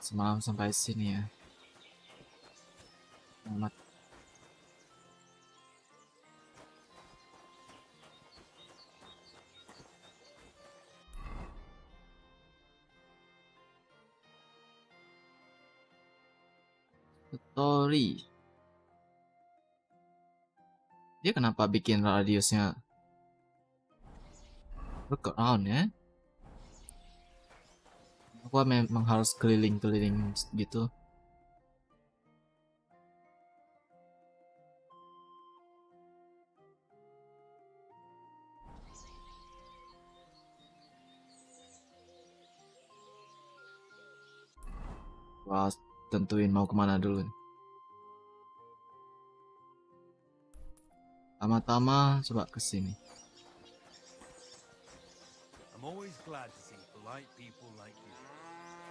Semalam sampai sini ya. Selamat. Story. Dia kenapa bikin radiusnya workaround ya? Aku memang harus keliling-keliling gitu. Wah, tentuin mau kemana dulu. Pertama-tama coba ke sini. I'm always glad to see polite people like you.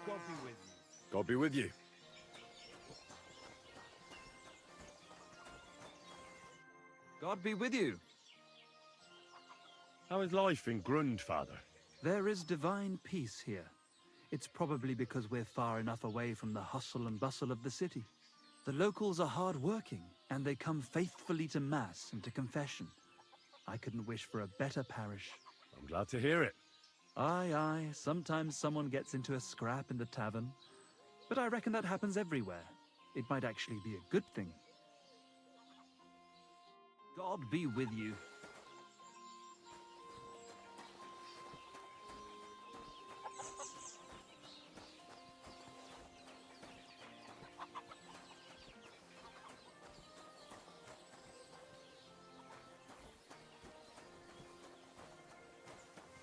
God be with you. God be with you. God be with you. How is life in Grund, Father? There is divine peace here. It's probably because we're far enough away from the hustle and bustle of the city. The locals are hard-working, and they come faithfully to Mass and to confession. I couldn't wish for a better parish. I'm glad to hear it. Aye, sometimes someone gets into a scrap in the tavern. But I reckon that happens everywhere. It might actually be a good thing. God be with you.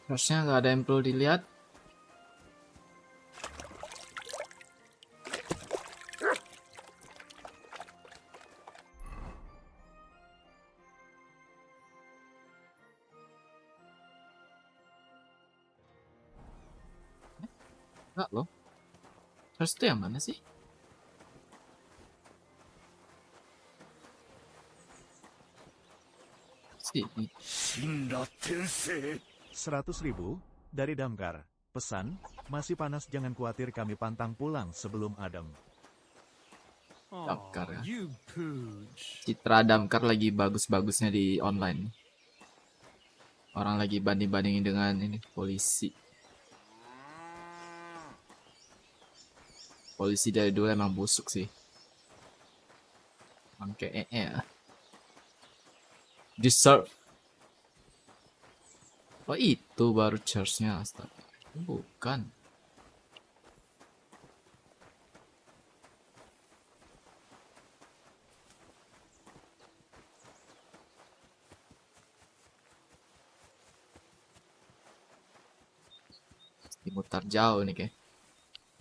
Harusnya nggak ada yang perlu dilihat. Enggak loh. Terus itu yang mana sih? Sini. 100.000 dari Damkar. Pesan, masih panas jangan khawatir kami pantang pulang sebelum adem. Damkar ya. You pooch. Citra Damkar lagi bagus-bagusnya di online. Orang lagi banding-bandingin dengan ini polisi. Polisi dari dulu emang busuk sih. Emang kayak ya. Deserve. Oh itu baru church-nya, astaga. Bukan. Dimutar jauh nih kayak.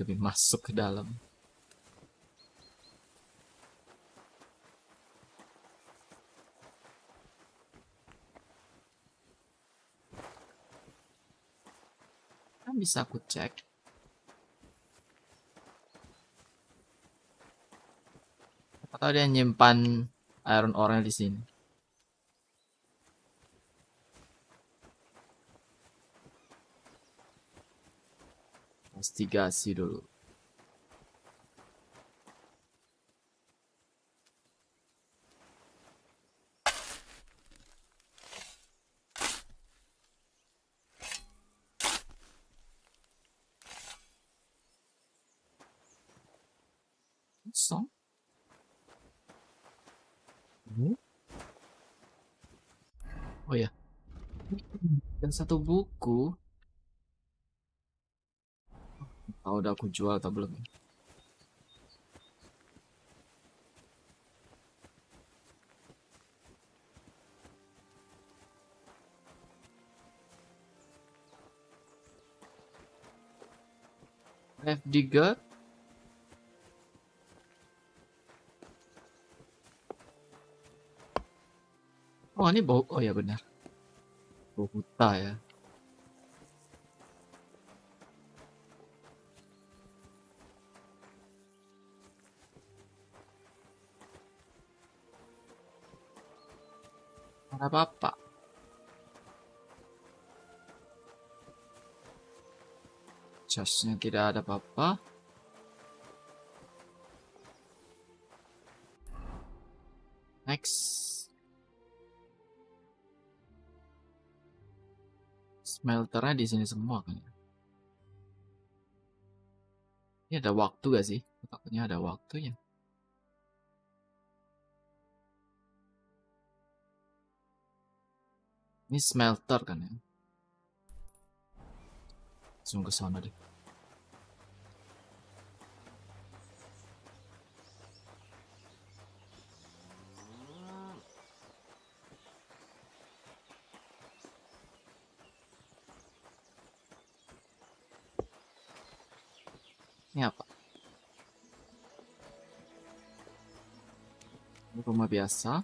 Lebih masuk ke dalam. Kan bisa aku cek. Atau dia nyimpan iron ore di sini. Investigasi dulu. Kosong. Oh ya. Dan satu buku. Tahu udah aku jual atau belum? FD Oh ini bau, oh ya benar, bau huta ya. Ada apa-apa. Jasnya tidak ada apa-apa. Next. Smelternya di sini semua kan ya. Ini ada waktu gak sih? Takutnya ada waktunya. Ini smelter kan ya. Langsung ke sana deh. Ini apa? Ini rumah biasa.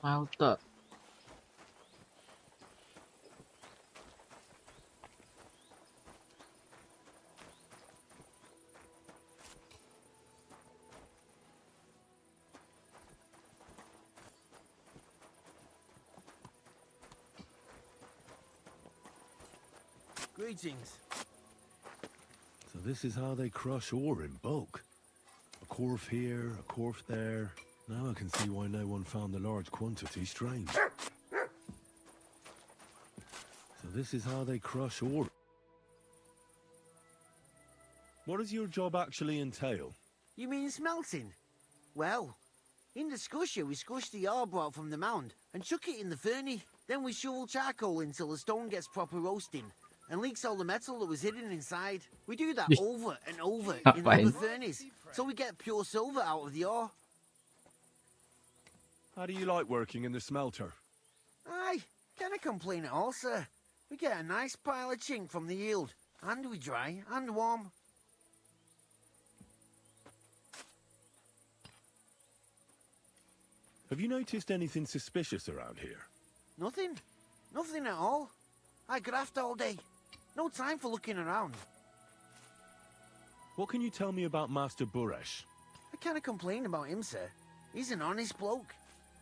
Smelter. Greetings. So this is how they crush ore in bulk. A corf here, a corf there. Now I can see why no one found the large quantity strange. So this is how they crush ore. What does your job actually entail? You mean smelting? Well, in the scusher we scush the ore brought from the mound and chuck it in the furnace. Then we shovel charcoal until the stone gets proper roasting and leaks all the metal that was hidden inside. We do that over and over in Fine. the furnace, so we get pure silver out of the ore. How do you like working in the smelter? Aye, can't complain at all, sir. We get a nice pile of chink from the yield, and we dry and warm. Have you noticed anything suspicious around here? Nothing. Nothing at all. I graft all day. No time for looking around. What can you tell me about Master Buresh? I can't complain about him, sir. He's an honest bloke.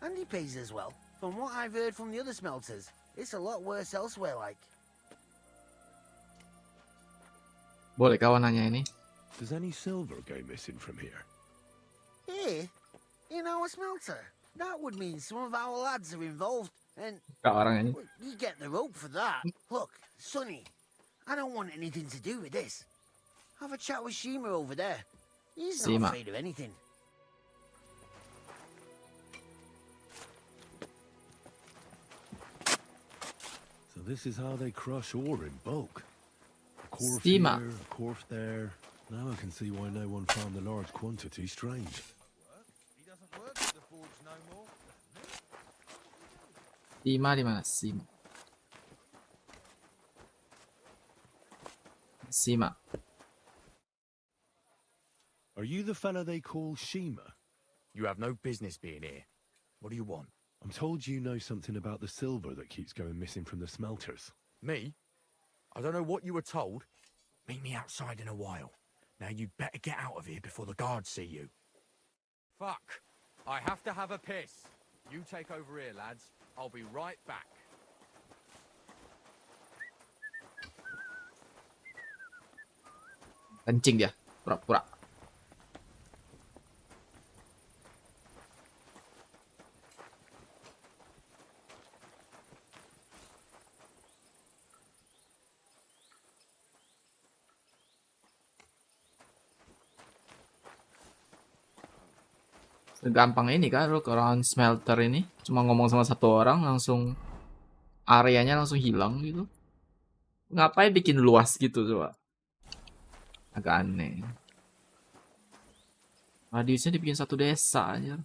And he pays as well. From what I've heard from the other smelters, it's a lot worse elsewhere, like. Boleh kawan nanya ini? Does any silver go missing from here? Here? In our smelter? That would mean some of our lads are involved, and Kak orang ini. well, you get the rope for that. Look, Sonny, I don't want anything to do with this. Have a chat with Shima over there. He's Shima. not afraid of anything. So this is how they crush ore in bulk. A corf Shima. here, a corf there. Now I can see why no one found the large quantity strange. He doesn't work at the forge no more. Sima di mana? Sima. Sima. Are you the fella they call Shima? You have no business being here. What do you want? I'm told you know something about the silver that keeps going missing from the smelters. Me? I don't know what you were told. Meet me outside in a while. Now you'd better get out of here before the guards see you. Fuck. I have to have a piss. You take over here, lads. I'll be right back. Kencing dia, pura-pura. Gampang ini kan lu orang smelter ini cuma ngomong sama satu orang langsung areanya langsung hilang gitu. Ngapain bikin luas gitu coba? Agak aneh. Radiusnya dibikin satu desa aja.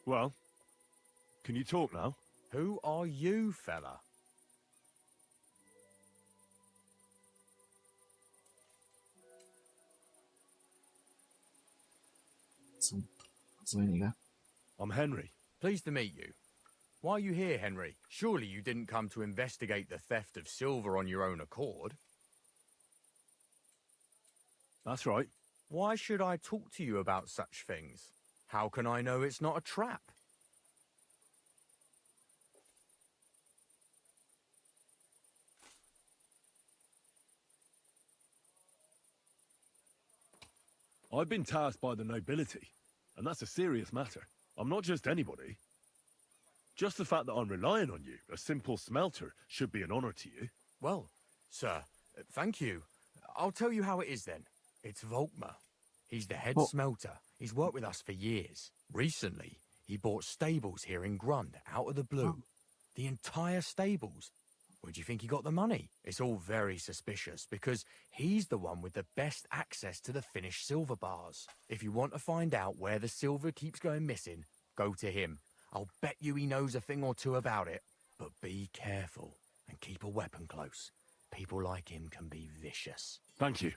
Well, can you talk now? Who are you, fella? Langsung ini kan. I'm Henry. Pleased to meet you. Why are you here, Henry? Surely you didn't come to investigate the theft of silver on your own accord. That's right. Why should I talk to you about such things? How can I know it's not a trap? I've been tasked by the nobility, and that's a serious matter. I'm not just anybody. Just the fact that I'm relying on you, a simple smelter, should be an honor to you. Well, sir, thank you. I'll tell you how it is then. It's Volkmar. He's the head smelter. He's worked with us for years. Recently, he bought stables here in Grund out of the blue. The entire stables. Where do you think he got the money? It's all very suspicious because he's the one with the best access to the finished silver bars. If you want to find out where the silver keeps going missing, go to him. I'll bet you he knows a thing or two about it. But be careful and keep a weapon close. People like him can be vicious. Thank you.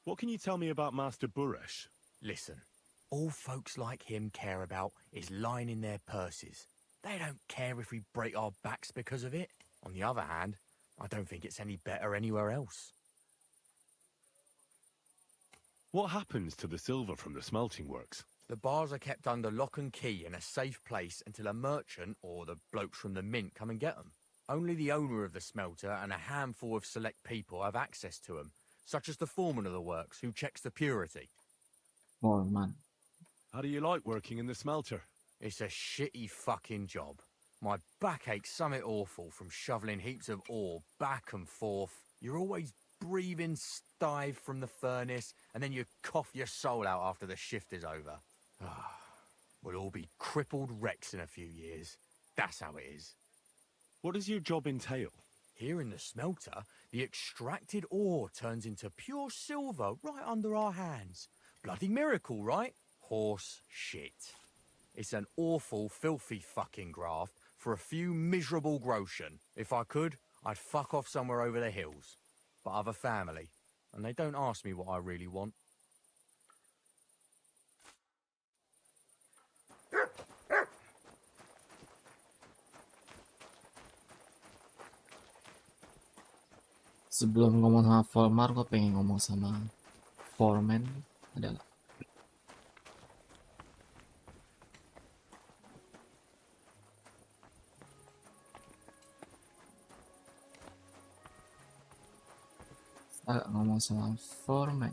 What can you tell me about Master Buresh? Listen, all folks like him care about is lining their purses. They don't care if we break our backs because of it. On the other hand, I don't think it's any better anywhere else. What happens to the silver from the smelting works? The bars are kept under lock and key in a safe place until a merchant or the blokes from the mint come and get them. Only the owner of the smelter and a handful of select people have access to them, such as the foreman of the works who checks the purity. Oh man. How do you like working in the smelter? It's a shitty fucking job. My back aches something awful from shoveling heaps of ore back and forth. You're always breathing stive from the furnace, and then you cough your soul out after the shift is over. We'll all be crippled wrecks in a few years. That's how it is. What does your job entail? Here in the smelter, the extracted ore turns into pure silver right under our hands. Bloody miracle, right? Horse shit. It's an awful, filthy fucking graft for a few miserable groschen. If I could, I'd fuck off somewhere over the hills. But I've a family, and they don't ask me what I really want. Sebelum ngomong sama Volmar, gue pengen ngomong sama Foreman. Adalah ngomong sama Foreman.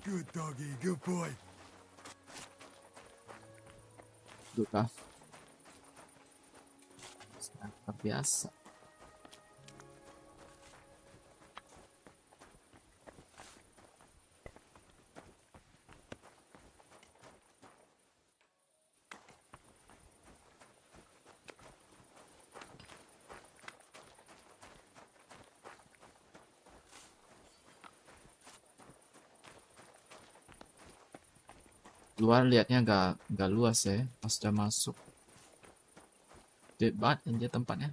Good doggy, good boy. Duka. Luar biasa. Luar liatnya nggak luas ya pas udah masuk. Gede banget aja tempatnya.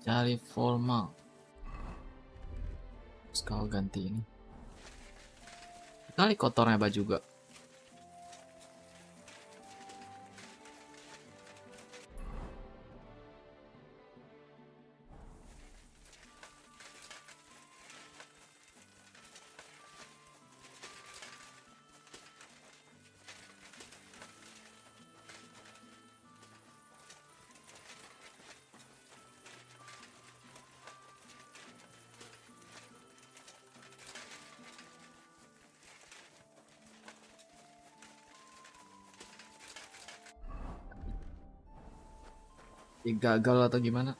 Cari formal. Terus kalau ganti ini. Kali kotornya baju juga. Gagal atau gimana?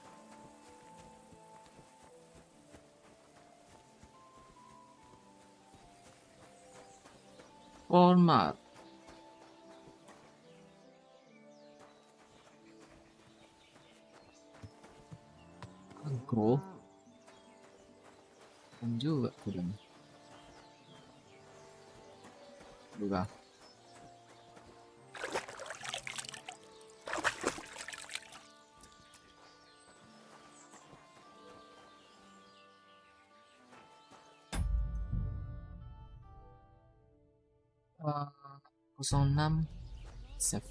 Format. Agro. Kan juga kurang. Juga. Uh, 06 save.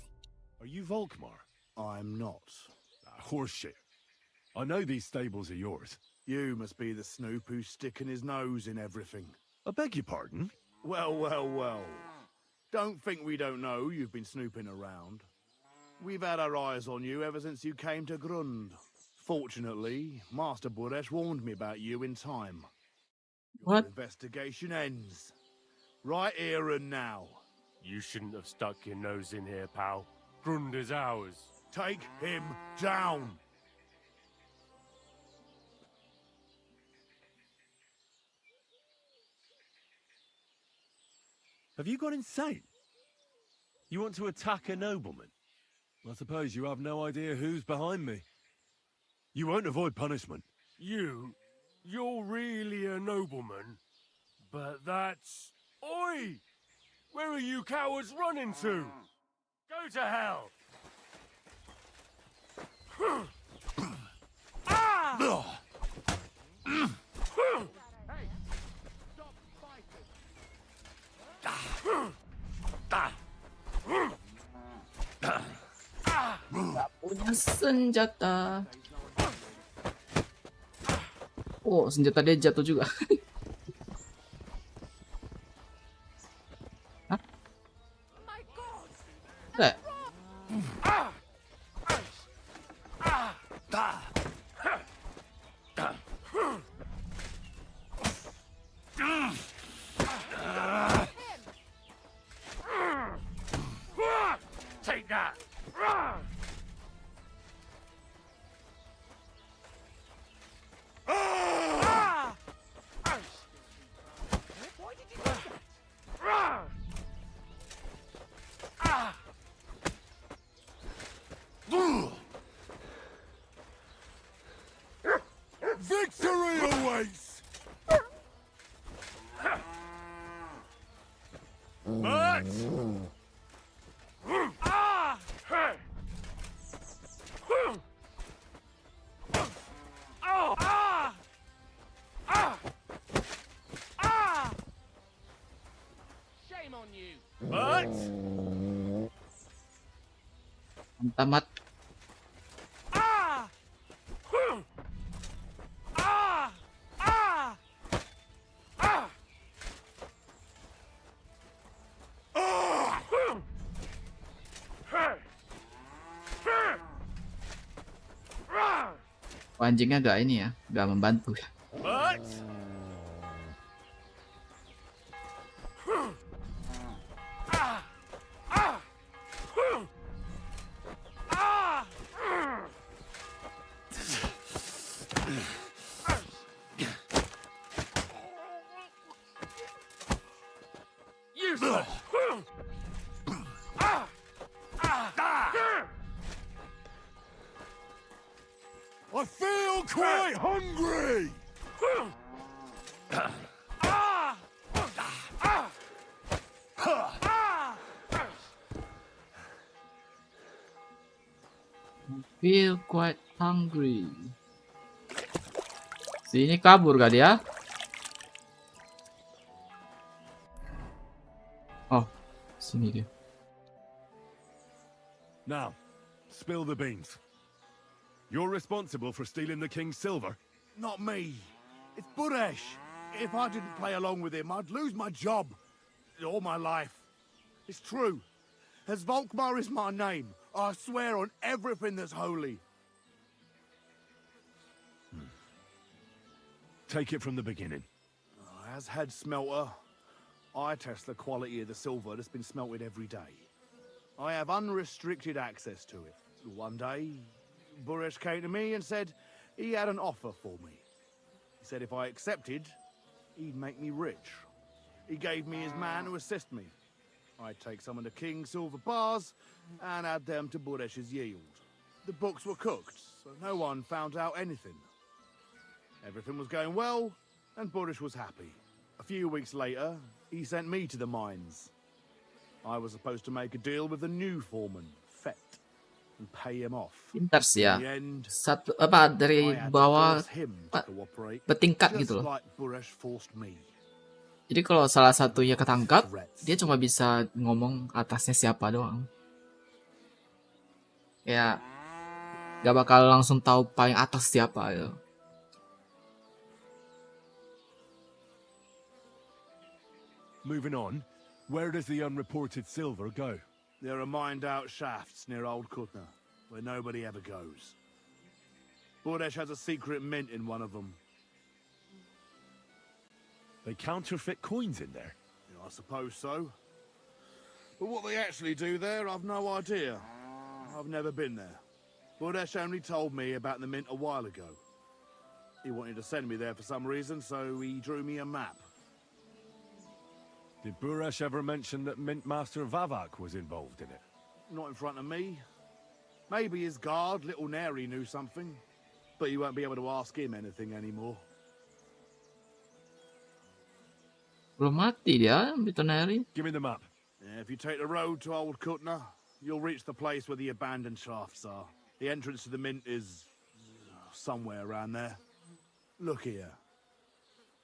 Are you Volkmar? I'm not. Horseshit. I know these stables are yours. You must be the snoop who's sticking his nose in everything. I beg your pardon? Well, well, well. Don't think we don't know you've been snooping around. We've had our eyes on you ever since you came to Grund. Fortunately, Master Buresh warned me about you in time. Your What? investigation ends. Right here and now. You shouldn't have stuck your nose in here, pal. Grund is ours. Take him down. Have you gone insane? You want to attack a nobleman? I suppose you have no idea who's behind me. You won't avoid punishment. You're really a nobleman? But that's... Oi! Where are you cowards running to? Go to hell! Ah! Punya senjata. Oh, senjata dia jatuh juga. Hah? Enggak. Take that! Why did you do that? Victory awaits! Max! Shame on you. Max! Tamat. Anjingnya gak ini ya, gak membantu. Max! Useless! I feel quite hungry! Feel quite hungry. Sini kabur gak dia? Oh, sini dia. Now, spill the beans. You're responsible for stealing the king's silver? Not me. It's Buresh. If I didn't play along with him, I'd lose my job. All my life. It's true. As Volkmar is my name, I swear on everything that's holy. Take it from the beginning. As head smelter, I test the quality of the silver that's been smelted every day. I have unrestricted access to it. One day, Buresh came to me and said he had an offer for me. He said if I accepted, he'd make me rich. He gave me his man to assist me. I'd take some of the king's silver bars and add them to Buresh's yield. The books were cooked, so no one found out anything. Everything was going well, and Buresh was happy. A few weeks later, he sent me to the mines. I was supposed to make a deal with the new foreman, Fett, and pay him off. Pintar sih ya. In the end, Satu apa I dari had to bawah force him to cooperate, bertingkat just gitu loh. like Buresh forced me. Jadi kalau salah satunya ketangkap, dia cuma bisa ngomong atasnya siapa doang. Ya, gak bakal langsung tahu paling atas siapa gitu. Moving on, where does the unreported silver go? There are mined-out shafts near Old Kutna, where nobody ever goes. Buresh has a secret mint in one of them. They counterfeit coins in there. Yeah, I suppose so. But what they actually do there, I've no idea. I've never been there. Buresh only told me about the mint a while ago. He wanted to send me there for some reason, so he drew me a map. Did Buresh ever mention that Mint Master Vavak was involved in it? Not in front of me. Maybe his guard, Little Neri, knew something. But you won't be able to ask him anything anymore. Belum mati dia, Bitoneri. Give me the map. Yeah, if you take the road to Old Kutna, you'll reach the place where the abandoned shafts are. The entrance to the mint is somewhere around there. Look here.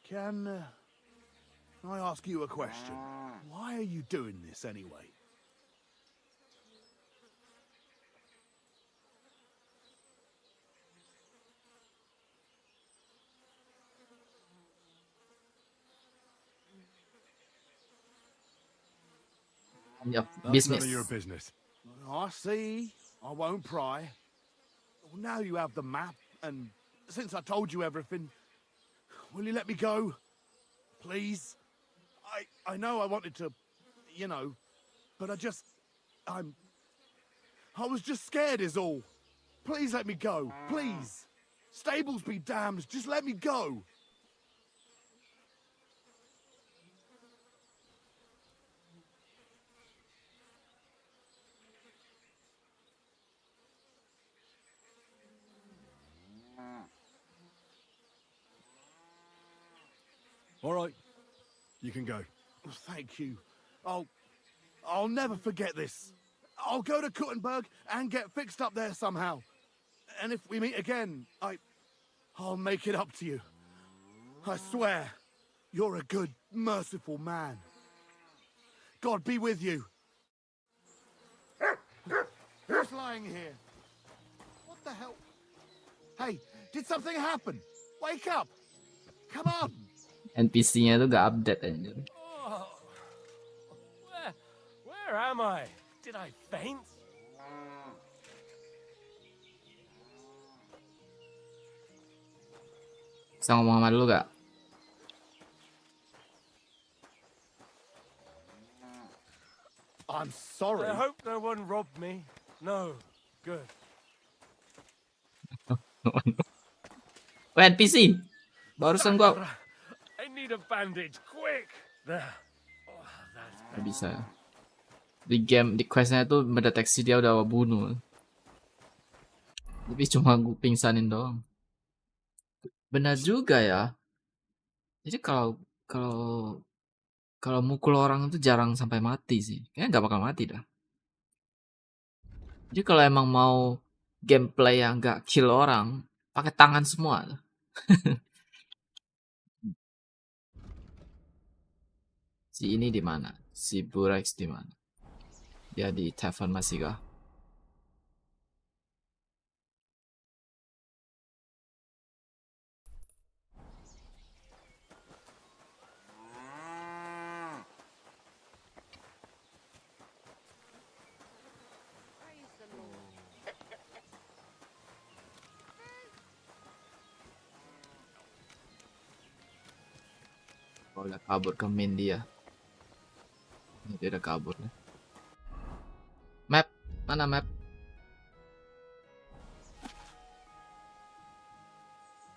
Can I ask you a question? Why are you doing this anyway? Ya, That's none bisnis. of your business. I see. I won't pry. Well, now you have the map, and since I told you everything, will you let me go? Please? I know I wanted to, you know, but I was just scared is all. Please let me go. Please. Stables be damned. Just let me go. All right, you can go. Thank you. I'll never forget this. I'll go to Kuttenberg and get fixed up there somehow. And if we meet again, I'll make it up to you. I swear, you're a good, merciful man. God be with you. Who's lying here? What the hell? Hey, did something happen? Wake up! Come on! NPC-nya tuh gak update aja. Oh. Where am I? Did I faint? Bisa ngomong sama dulu gak? I'm sorry. I hope no one robbed me. No. Good. Weh, NPC! Barusan gua I need a bandage, quick! There. Oh, that's gak bisa. Di game, di questnya tuh mendeteksi dia udah bunuh. Tapi cuma gue pingsanin doang. Benar juga ya. Jadi kalau mukul orang itu jarang sampai mati sih. Kayaknya nggak bakal mati dah. Jadi kalau emang mau gameplay yang nggak kill orang, pakai tangan semua. Si ini di mana? Si Burex di mana? Dia di tavern masih kah? Oh, udah kabur ke main dia. Ini dia udah kabur nih. Map, mana map?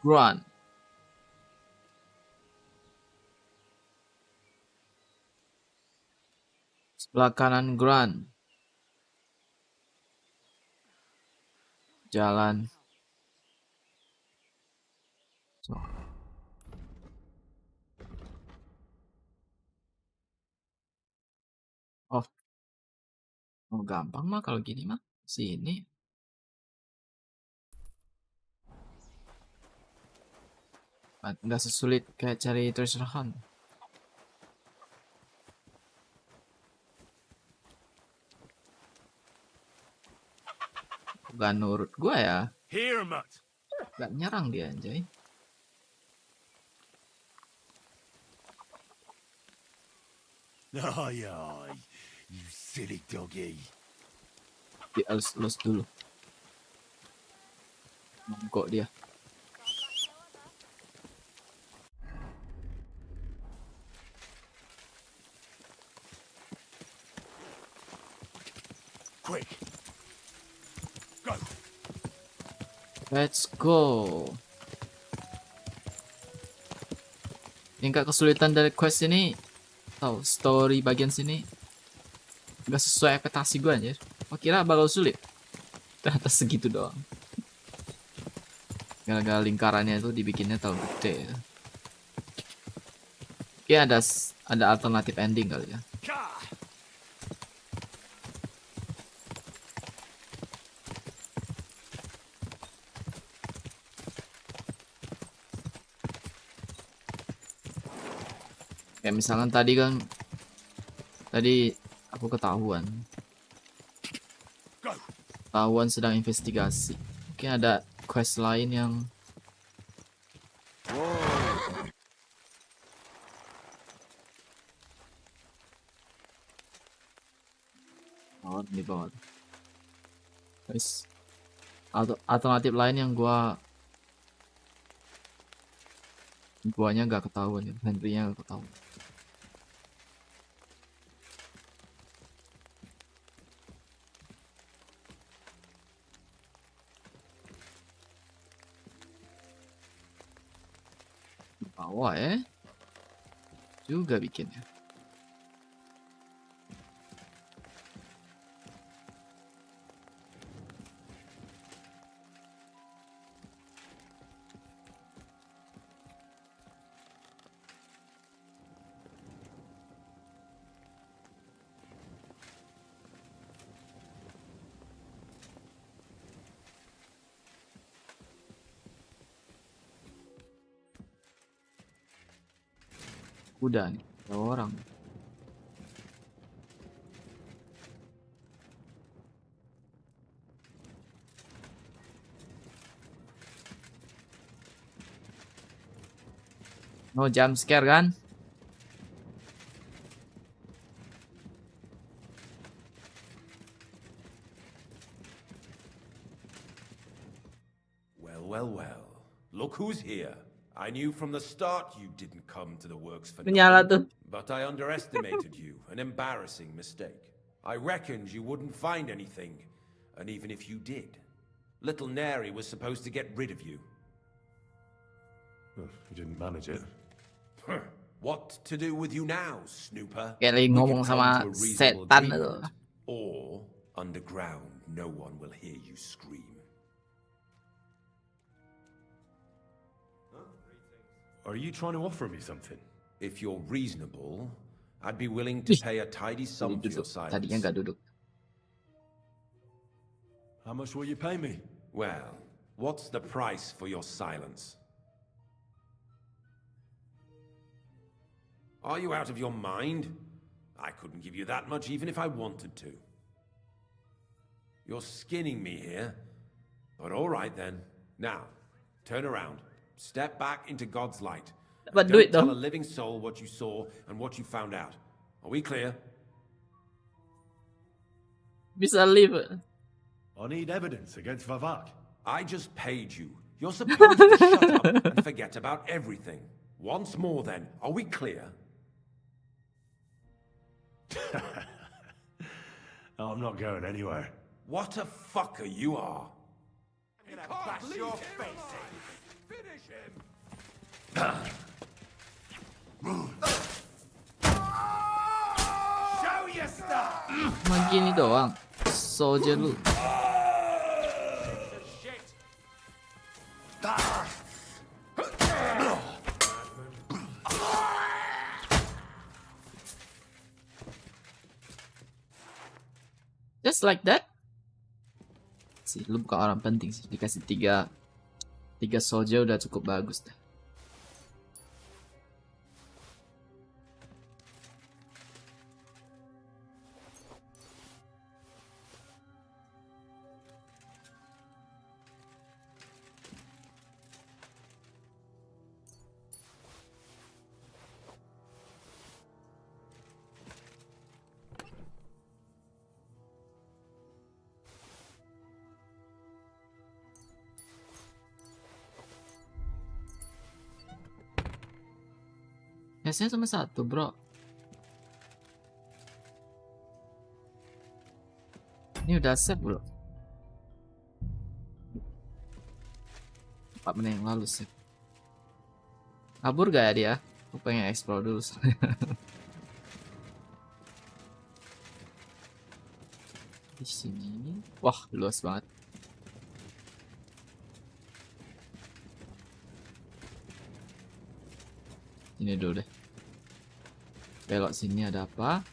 Run. Sebelah kanan Grand. Jalan. So. Oh, gampang mah kalau gini mah. Sini. Nggak sesulit kayak cari treasure hunt. Gak nurut gua ya. Here, Mutt. Gak nyerang dia anjay. Ay, ay, you silly doggy. Dia los dulu. Mongkok dia. Quick. Go. Let's go. Tingkat kesulitan dari quest ini, tahu story bagian sini nggak sesuai ekspektasi gue anjir. Oh, kira bakal sulit. Ternyata segitu doang. Gara-gara lingkarannya itu dibikinnya terlalu gede. Ya ada alternatif ending kali ya. Kayak misalkan tadi aku ketahuan sedang investigasi. Mungkin ada quest lain yang di bawah. Guys, alternatif lain yang guanya nggak ketahuan, Henry-nya nggak ketahuan. Bawah juga bikinnya. Udah nih, ada orang. No jump scare kan? Well. Look who's here. I knew from the start you didn't come to the works for Menyala nothing, tuh. but I underestimated you. An embarrassing mistake. I reckoned you wouldn't find anything, and even if you did, little Neri was supposed to get rid of you. You didn't manage it. What to do with you now, Snooper? Kayak lagi We ngomong could come sama to a reasonable setan agreement, itu. or underground, no one will hear you scream. Are you trying to offer me something? If you're reasonable, I'd be willing to pay a tidy sum for your Tadinya silence. nggak duduk. How much will you pay me? Well, what's the price for your silence? Are you out of your mind? I couldn't give you that much even if I wanted to. You're skinning me here. But all right then. Now, turn around. Step back into God's light. Dapat And duit don't tell dong. a living soul what you saw and what you found out. Are we clear? Bisa live. I need evidence against Vavak. I just paid you. You're supposed to shut up and forget about everything. Once more then, are we clear? I'm not going anywhere. What a fucker you are. I'm gonna bash your face in. Finish him. Show your stuff. Cuma gini doang. Soldier lu. Shit. Just like that. Sih, lu bukan orang penting sih. Dikasih tiga soldier udah cukup bagus dah. Biasanya cuma satu, bro. Ini udah save, bro. 4 menit yang lalu save. Kabur gak ya dia? Aku pengen explore dulu soalnya. Di sini. Wah, luas banget. Ini dulu deh. Belok sini ada apa?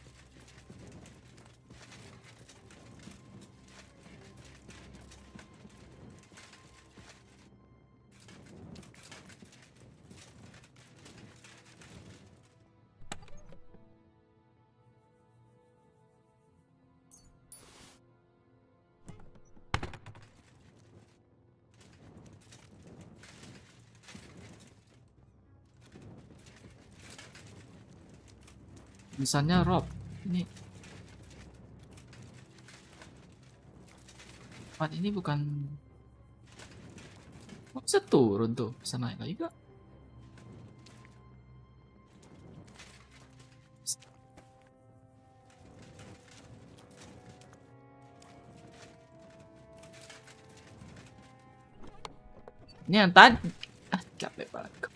Misalnya Rob, ini tempat ini bukan. Oh, bisa turun tuh, bisa naik lagi gak? Ini yang tadi. Capek banget.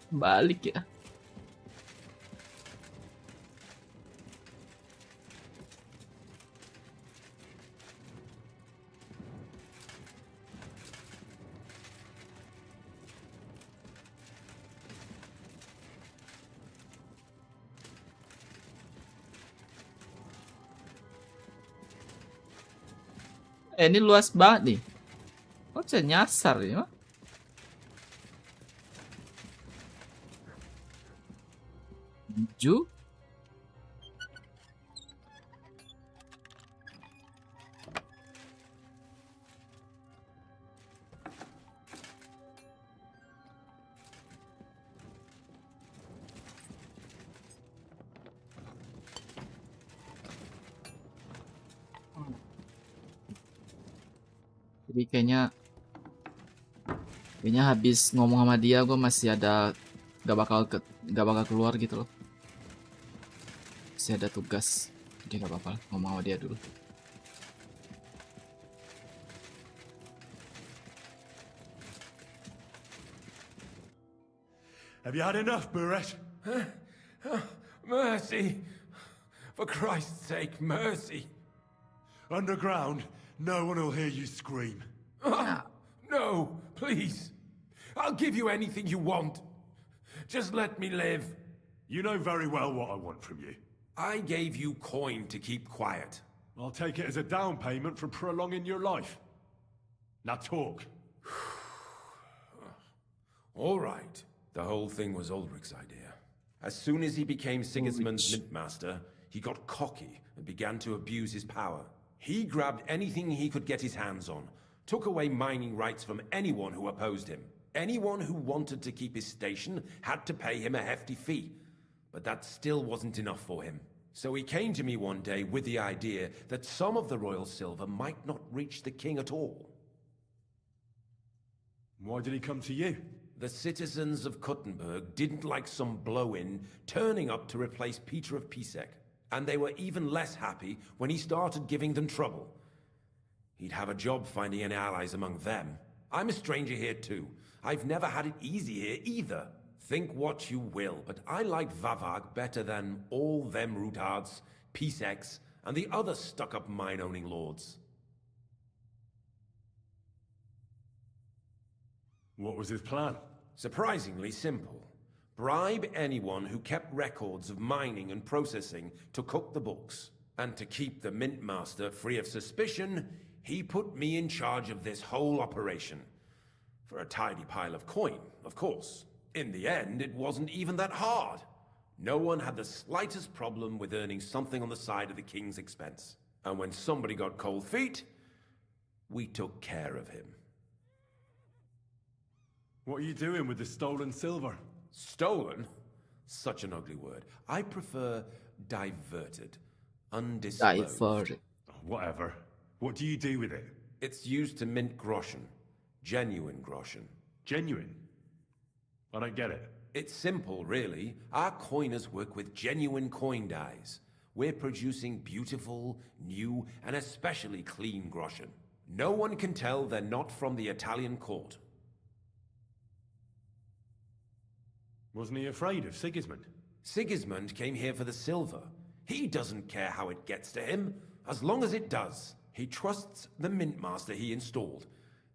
Balik ya. Ini luas banget nih. Kok bisa nyasar ya? Ju. Jadi kayaknya habis ngomong sama dia gue masih ada gak bakal keluar gitu loh. Masih ada tugas. Jadi gak apa-apa ngomong sama dia dulu. Have you had enough, Buresh? Mercy. For Christ's sake, mercy. Underground, no one will hear you scream. No, please. I'll give you anything you want. Just let me live. You know very well what I want from you. I gave you coin to keep quiet. I'll take it as a down payment for prolonging your life. Now talk. All right. The whole thing was Ulrich's idea. As soon as he became Sigismund's mint master, he got cocky and began to abuse his power. He grabbed anything he could get his hands on, took away mining rights from anyone who opposed him. Anyone who wanted to keep his station had to pay him a hefty fee. But that still wasn't enough for him. So he came to me one day with the idea that some of the royal silver might not reach the king at all. Why did he come to you? The citizens of Kuttenberg didn't like some blow-in turning up to replace Peter of Pisek, and they were even less happy when he started giving them trouble. He'd have a job finding any allies among them. I'm a stranger here too. I've never had it easy here either. Think what you will, but I like Vavag better than all them Rutards, Piseks, and the other stuck-up mine-owning lords. What was his plan? Surprisingly simple. Bribe anyone who kept records of mining and processing to cook the books. And to keep the mint master free of suspicion, he put me in charge of this whole operation. For a tidy pile of coin, of course. In the end, it wasn't even that hard. No one had the slightest problem with earning something on the side of the king's expense. And when somebody got cold feet, we took care of him. What are you doing with the stolen silver? Stolen? Such an ugly word. I prefer diverted. Undisclosed. Diverted. Whatever. What do you do with it? It's used to mint groschen. Genuine groschen. Genuine? I don't get it. It's simple, really. Our coiners work with genuine coin dies. We're producing beautiful, new, and especially clean groschen. No one can tell they're not from the Italian court. Wasn't he afraid of Sigismund? Sigismund came here for the silver. He doesn't care how it gets to him, as long as it does. He trusts the mint master he installed,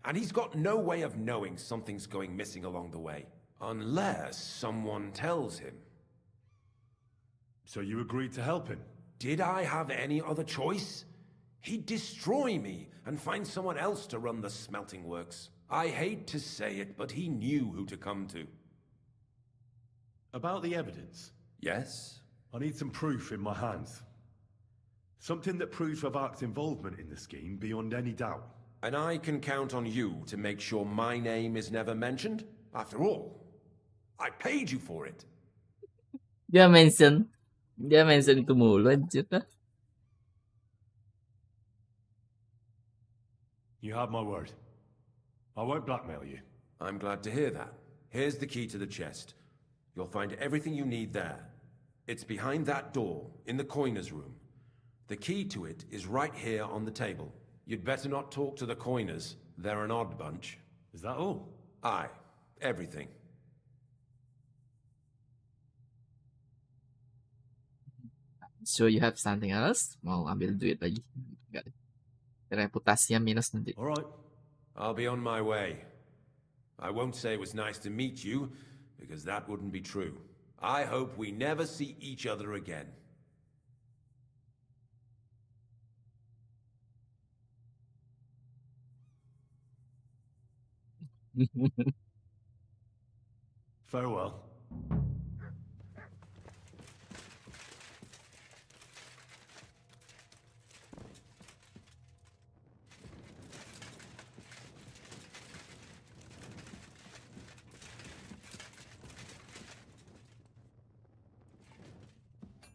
and he's got no way of knowing something's going missing along the way. Unless someone tells him. So you agreed to help him? Did I have any other choice? He'd destroy me and find someone else to run the smelting works. I hate to say it, but he knew who to come to. About the evidence? Yes? I need some proof in my hands. Something that proves Vavak's involvement in the scheme beyond any doubt. And I can count on you to make sure my name is never mentioned? After all, I paid you for it. Dia mention itu mulu anjir dah. You have my word. I won't blackmail you. I'm glad to hear that. Here's the key to the chest. You'll find everything you need there. It's behind that door, in the coiner's room. The key to it is right here on the table. You'd better not talk to the coiners. They're an odd bunch. Is that all? Aye. Everything. So you have something else? Mau ambil duit lagi? Enggak. Reputasinya minus nanti. All right. I'll be on my way. I won't say it was nice to meet you, because that wouldn't be true. I hope we never see each other again. Farewell.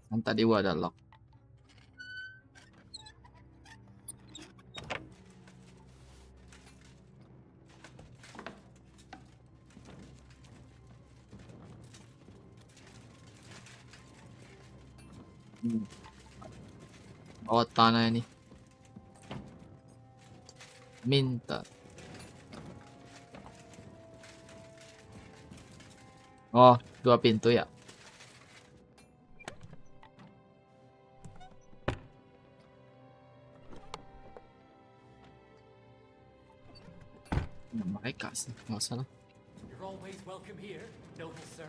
Kan tadi gua ada lock. Oh, tanah ini. Minta. Oh, 2 pintu ya. Mereka sih, nggak salah. You're always welcome here, noble sir.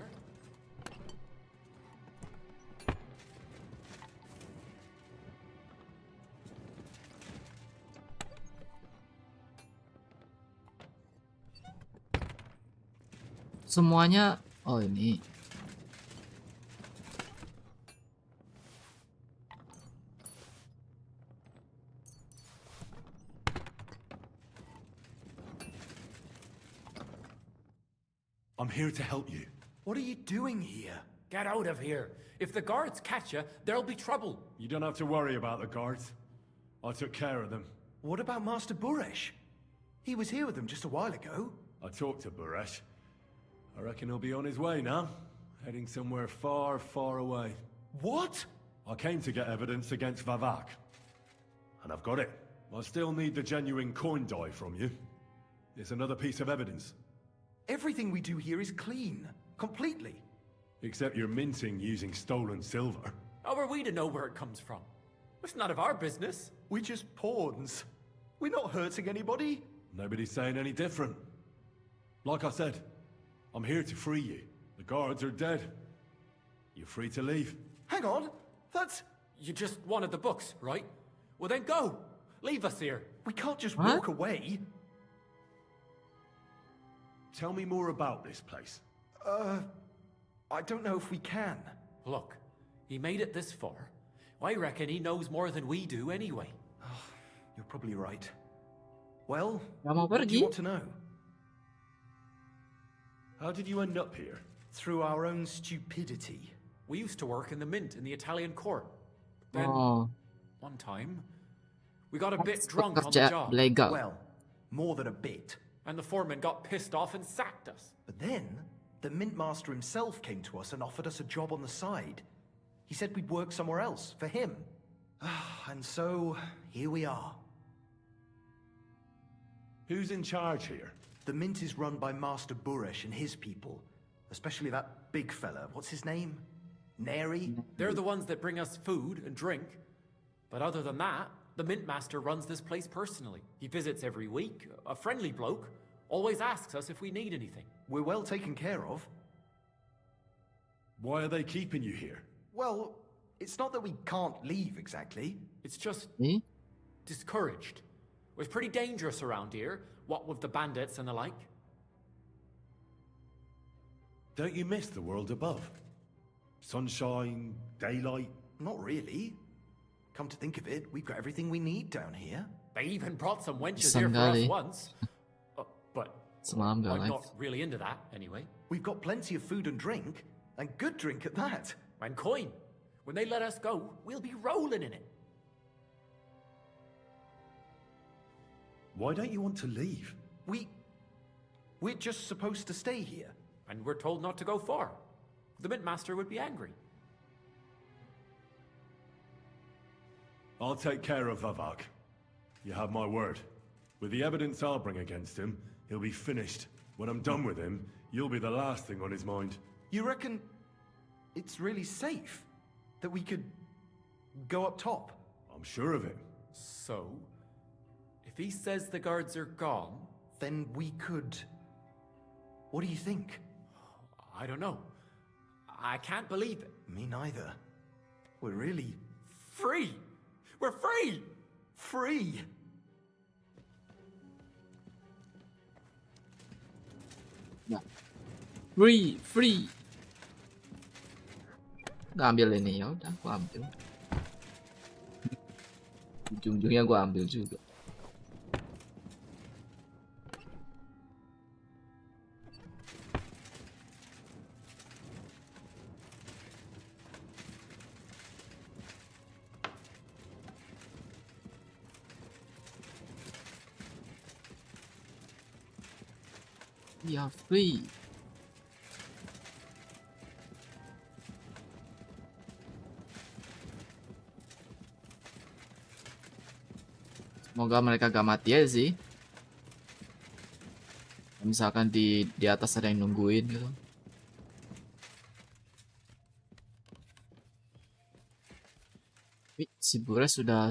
Semuanya, oh ini. I'm here to help you. What are you doing here? Get out of here. If the guards catch you, there'll be trouble. You don't have to worry about the guards. I took care of them. What about Master Buresh? He was here with them just a while ago. I talked to Buresh. I reckon he'll be on his way now, heading somewhere far, far away. What? I came to get evidence against Vavak. And I've got it. I still need the genuine coin die from you. It's another piece of evidence. Everything we do here is clean. Completely. Except you're minting using stolen silver. How are we to know where it comes from? It's none of our business. We're just pawns. We're not hurting anybody. Nobody's saying any different. Like I said, I'm here to free you. The guards are dead. You're free to leave. Hang on. That's... You just wanted the books, right? Well then go. Leave us here. We can't just What? walk away. Tell me more about this place. I don't know if we can. Look, he made it this far. I reckon he knows more than we do anyway. You're probably right. Well, Gak mau what do you pergi. want to know? How did you end up here? Through our own stupidity. We used to work in the mint in the Italian court. Then, Oh, one time, we got a bit drunk on the pekerja job. legal. Well, more than a bit. And the foreman got pissed off and sacked us. But then, the mint master himself came to us and offered us a job on the side. He said we'd work somewhere else, for him. And so, here we are. Who's in charge here? The mint is run by Master Buresh and his people. Especially that big fella. What's his name? Neri? They're the ones that bring us food and drink. But other than that, the mint master runs this place personally. He visits every week, a friendly bloke, always asks us if we need anything. We're well taken care of. Why are they keeping you here? Well, it's not that we can't leave exactly. It's just Nih, discouraged. It was pretty dangerous around here, what with the bandits and the like. Don't you miss the world above? Sunshine, daylight. Not really. Come to think of it, we've got everything we need down here. They even brought some wenches here for us Sandali. once. But semalam I'm Galax. not really into that, anyway. We've got plenty of food and drink, and good drink at that. And coin. When they let us go, we'll be rolling in it. Why don't you want to leave? We're just supposed to stay here. And we're told not to go far. The mint master would be angry. I'll take care of Vavak. You have my word. With the evidence I'll bring against him, he'll be finished. When I'm done with him, you'll be the last thing on his mind. You reckon it's really safe that we could go up top? I'm sure of it. So, if he says the guards are gone, Then we could... What do you think? I don't know. I can't believe it. Me neither. We're really Free! We're free! free. Nah. Free. Nggak ambil ini, ya udah, gua ambil. Ujung-ujungnya gua ambil juga. Ya, free. Semoga mereka gak mati aja sih. Misalkan di atas ada yang nungguin gitu. Tapi si Bures sudah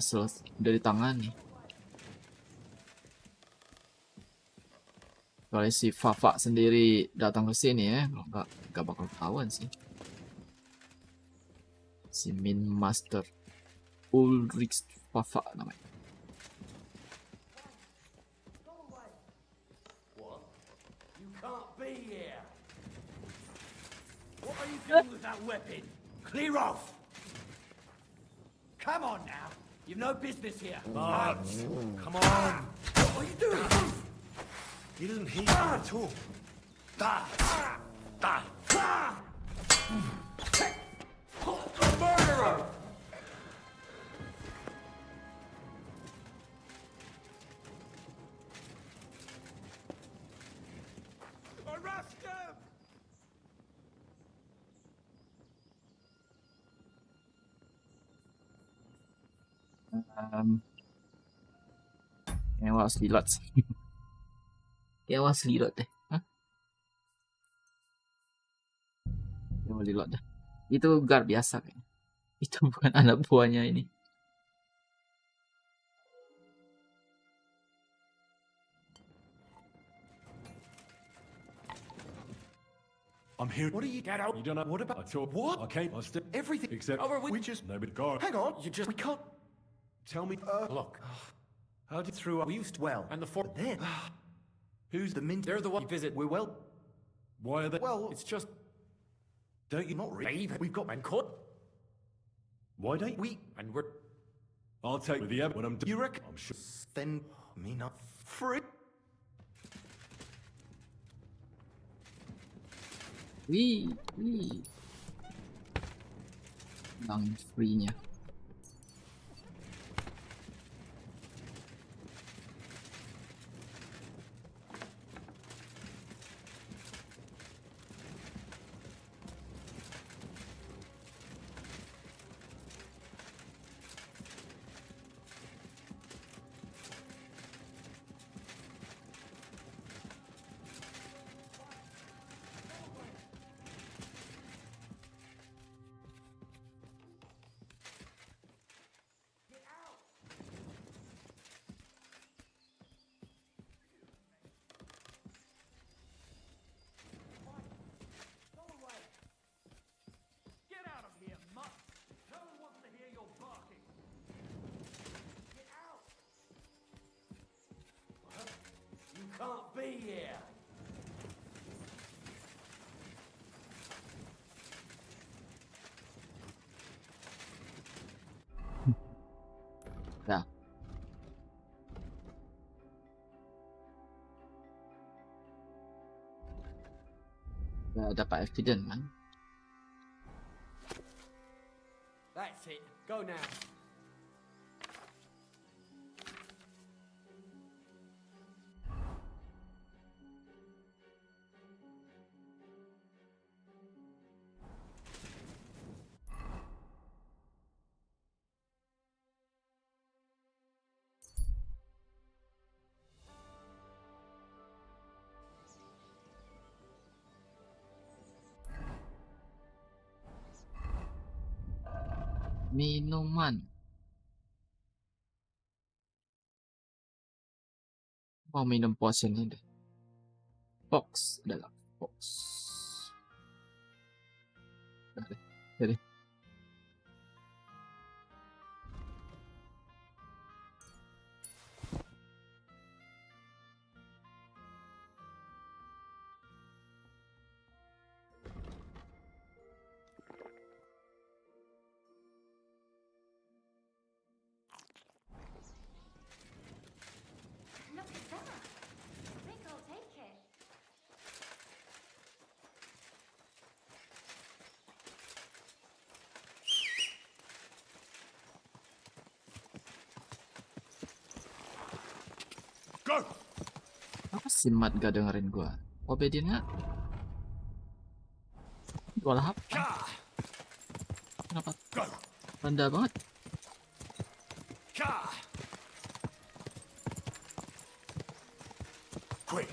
udah di tangan nih. Kalau si Fafa sendiri datang ke sini ya, nggak bakal ketahuan sih. Si Min Master Ulrich Fafa namanya. What? You can't be here. What are you doing with that weapon? Clear off! Come on now. You've no business here. But, come on. What are you doing? He doesn't hear me at all. Murderer! Arrest him! Nyewa slot sih. Nyewa slot deh. Hah? Nyewa slot deh. Itu guard biasa kayaknya. Itu bukan anak buahnya ini. I'm here. What do you get out? You don't know What about I talk. what? I came. I still Everything except over with. we just nobody guard. Hang on. You just we can't Tell me. Look, How did through. we used to, Well, and the four. then who's the mint. They're the one you visit. We're well. why are they? Well, It's just don't you not really? Dave. We've got and cut, Why don't we. and we're I'll take the when I'm done. You reckon? I'm sure. Then me not free. Wih. Lang free-nya. Get out of here, mutt! No one wants to hear your barking. Get out! You can't be here. Ya. Gak dapat evidence kan? That's it. Go now. Minuman. Mau minum potion ini deh. Box adalah box. Udah deh. Jadi. Look at that. I think I'll take it. Go. Apa sih Mat gak dengerin gua? Obedient nggak? Gua lahap. Kenapa? Go. Rendah banget. Quick.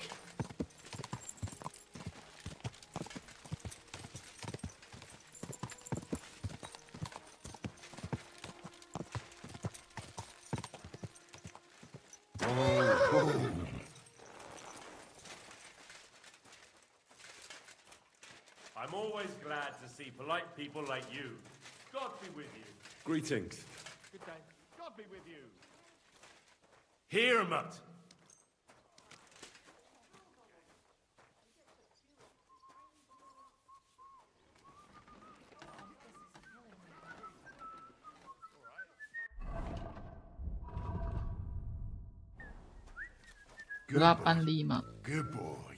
I'm always glad to see polite people like you. God be with you. Greetings. Good day. God be with you. Here, Mutt. 85. Good boy.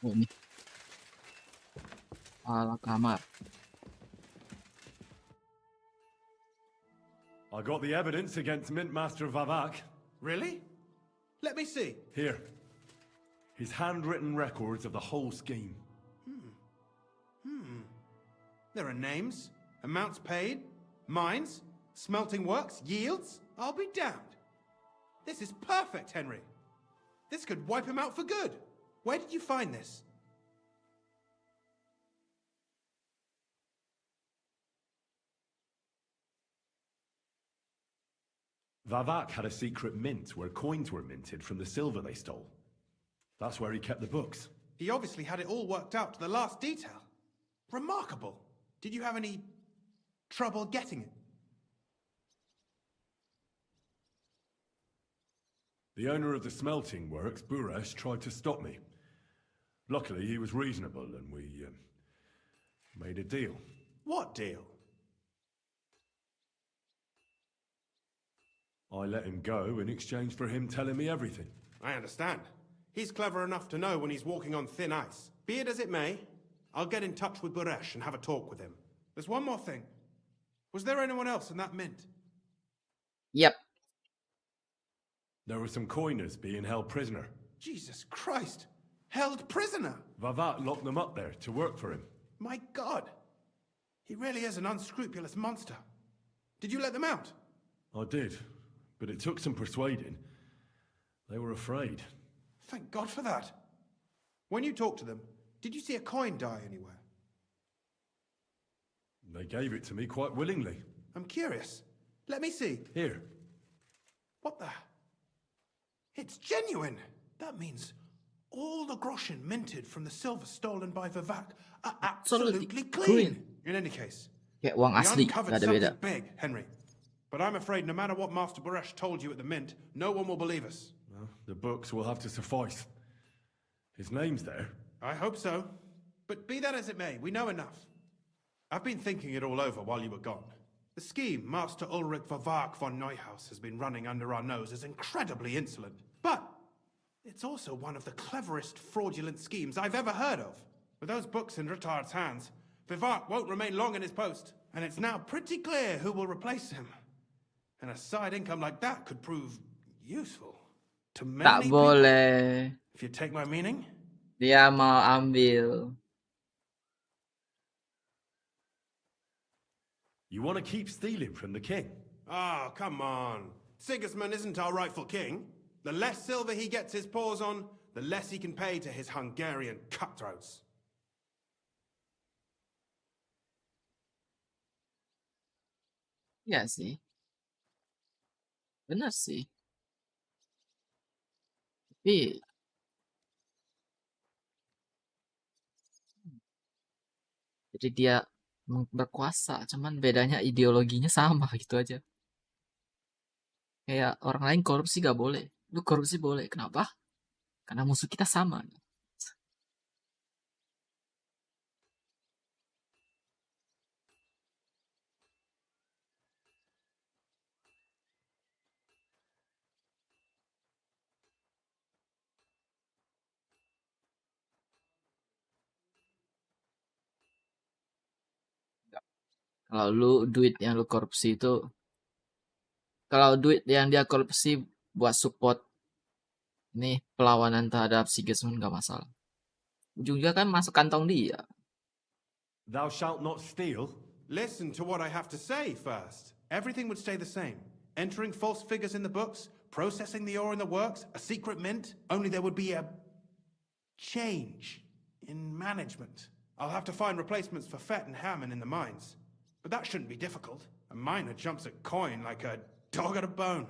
Oh, ini. Ala kamar. I got the evidence against Mint Master Vavak. Really? Let me see. Here. His handwritten records of the whole scheme. There are names, amounts paid, mines, smelting works, yields. I'll be damned. This is perfect, Henry. This could wipe him out for good. Where did you find this? Vavak had a secret mint where coins were minted from the silver they stole. That's where he kept the books. He obviously had it all worked out to the last detail. Remarkable. Did you have any trouble getting it? The owner of the smelting works, Buresh, tried to stop me. Luckily, he was reasonable and we made a deal. What deal? I let him go in exchange for him telling me everything. I understand. He's clever enough to know when he's walking on thin ice. Be it as it may, I'll get in touch with Buresh and have a talk with him. There's one more thing. Was there anyone else in that mint? Yep. There were some coiners being held prisoner. Jesus Christ! Held prisoner! Vavak locked them up there to work for him. My God! He really is an unscrupulous monster. Did you let them out? I did, but it took some persuading. They were afraid. Thank God for that. When you talked to them, did you see a coin die anywhere? They gave it to me quite willingly. I'm curious. Let me see. Here. What the? It's genuine! That means all the groschen minted from the silver stolen by Vavak are absolutely clean. In any case, Kayak uang we asli, uncovered gak ada beda. something big, Henry. But I'm afraid no matter what Master Buresh told you at the mint, no one will believe us. Well, the books will have to suffice. His name's there. I hope so. But be that as it may, we know enough. I've been thinking it all over while you were gone. The scheme Master Ulrich Vavak von Neuhaus has been running under our nose is incredibly insolent. But it's also one of the cleverest fraudulent schemes I've ever heard of. With those books in Rittard's hands, Vavak won't remain long in his post, and it's now pretty clear who will replace him. And a side income like that could prove useful to many Tak people. boleh. If you take my meaning. Dia mau ambil. You want to keep stealing from the king? Oh, come on. Sigismund isn't our rightful king. The less silver he gets his paws on, the less he can pay to his Hungarian cutthroats. Iya sih. Benar sih. Tapi jadi dia berkuasa, cuman bedanya ideologinya sama gitu aja. Kayak orang lain korupsi gak boleh, lu korupsi boleh. Kenapa? Karena musuh kita sama. Kalau lu duit yang lu korupsi itu, kalau duit yang dia korupsi buat support nih perlawanan terhadap Sigismund gak masalah. Ujungnya kan masuk kantong dia. Thou shalt not steal. Listen to what I have to say first. Everything would stay the same. Entering false figures in the books, processing the ore in the works, a secret mint, only there would be a change in management. I'll have to find replacements for Fett and Hammond in the mines. But that shouldn't be difficult. A miner jumps at coin like a dog at a bone.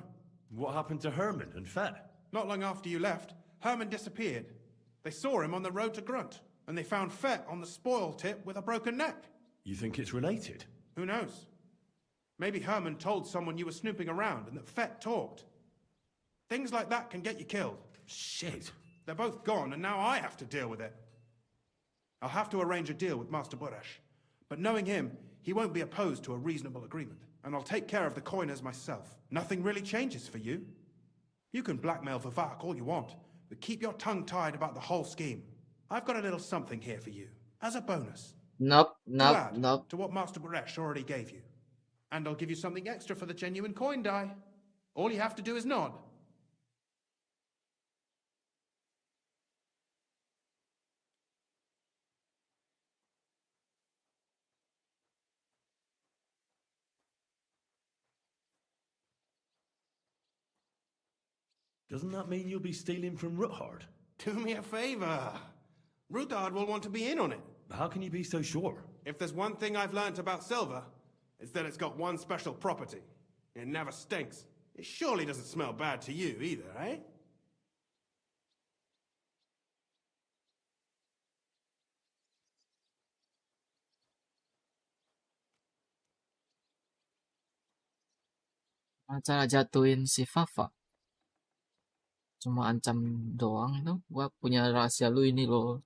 What happened to Herman and Fett? Not long after you left, Herman disappeared. They saw him on the road to Grunt, and they found Fett on the spoil tip with a broken neck. You think it's related? Who knows? Maybe Herman told someone you were snooping around and that Fett talked. Things like that can get you killed. Shit. They're both gone, and now I have to deal with it. I'll have to arrange a deal with Master Burresh. But knowing him, he won't be opposed to a reasonable agreement. And I'll take care of the coiners myself. Nothing really changes for you. You can blackmail Vivek all you want, but keep your tongue tied about the whole scheme. I've got a little something here for you, as a bonus. Nope, To nope, add nope. to what Master Burresh already gave you. And I'll give you something extra for the genuine coin die. All you have to do is nod. Doesn't that mean you'll be stealing from Ruthard? Do me a favor. Ruthard will want to be in on it. How can you be so sure? If there's one thing I've learnt about silver, it's that it's got one special property. It never stinks. It surely doesn't smell bad to you either, eh? Cara jatuhin si Fafa. Cuma ancam doang itu. Gua punya rahasia lu ini loh.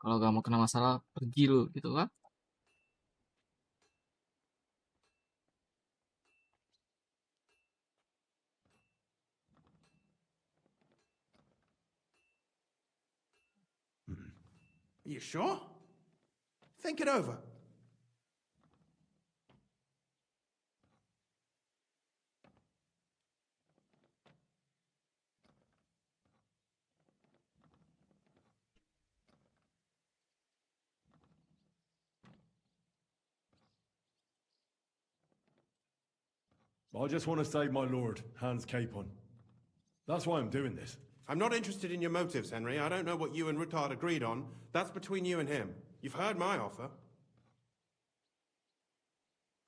Kalau gak mau kena masalah, pergi lu gitu kan. Are you sure? Think it over. I just want to save my lord, Hans Capon. That's why I'm doing this. I'm not interested in your motives, Henry. I don't know what you and Ruthard agreed on. That's between you and him. You've heard my offer.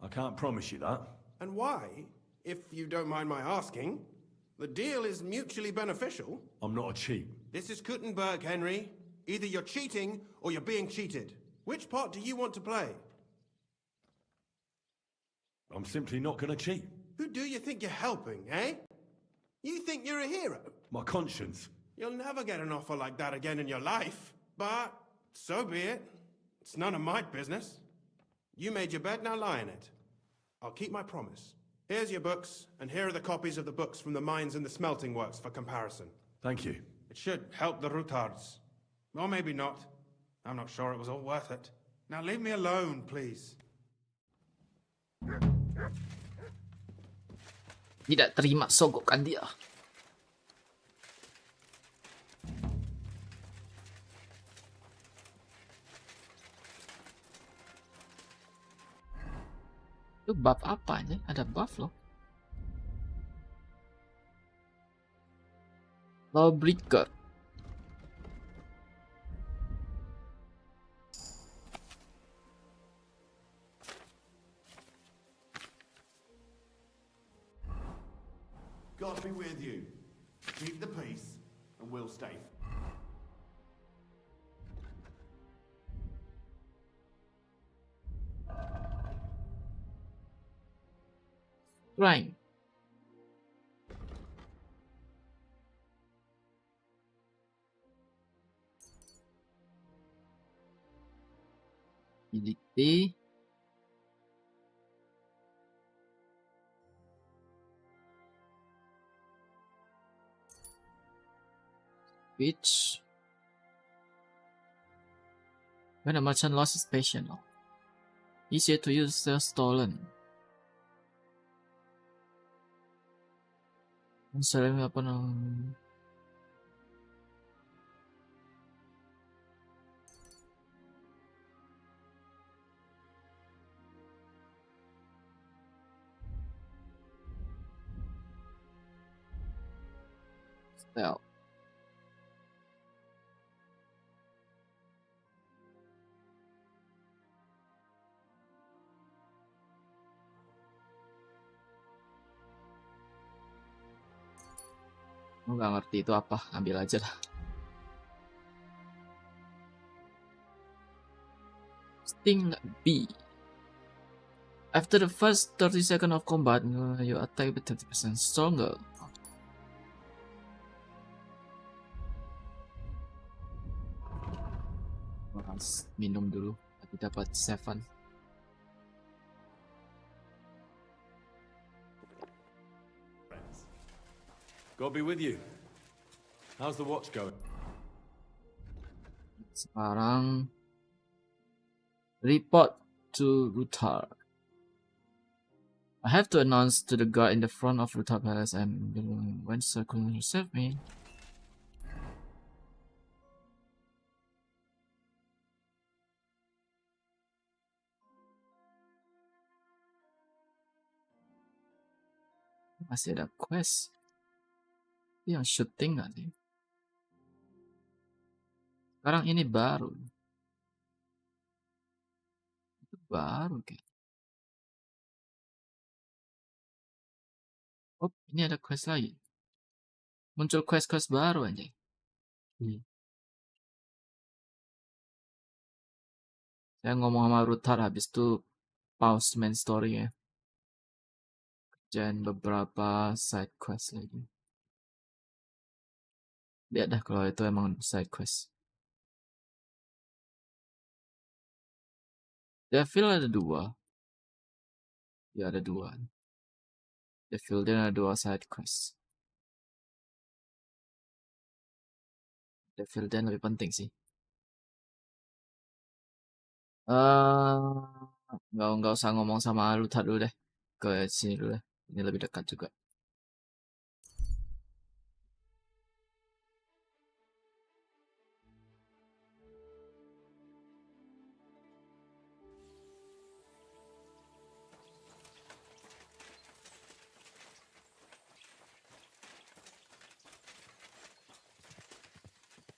I can't promise you that. And why, if you don't mind my asking? The deal is mutually beneficial. I'm not a cheat. This is Kuttenberg, Henry. Either you're cheating or you're being cheated. Which part do you want to play? I'm simply not going to cheat. Who do you think you're helping, eh? You think you're a hero? My conscience. You'll never get an offer like that again in your life. But so be it. It's none of my business. You made your bed, now lie in it. I'll keep my promise. Here's your books, and here are the copies of the books from the mines and the smelting works for comparison. Thank you. It should help the Ruthards. Or maybe not. I'm not sure it was all worth it. Now leave me alone, please. Tidak terima sogokan dia. Itu buff apa aja? Ada buff loh. Lawbreaker. God be with you. Keep the peace, and we'll stay. Right. Ability. Which when a merchant lost his patient, easier to use the stolen. Misalnya apa namanya? Stealth. Gue nggak ngerti itu apa, ambil aja lah. Sting B. After the first 30 seconds of combat, your attack be 30% stronger. Harus minum dulu, tapi dapat 7. God be with you. How's the watch going? Sekarang report to Rutar. I have to announce to the guard in the front of Rutar Palace and when Sir couldn't receive me. Masih ada quest. Yang syuting nggak sih? Sekarang ini baru. Itu baru kayak. Oh, ini ada quest lagi. Muncul quest-quest baru aja. Saya ngomong sama Rutar habis itu pause main story ya. Kerjain beberapa side quest lagi. Lihat dah kalau itu emang side quest. Devil ada 2. Ya ada 2. Devil dan ada 2 side quest. Devil dan lebih penting sih. Nggak usah ngomong sama Rutar dulu deh. Ke sini dulu deh. Ini lebih dekat juga.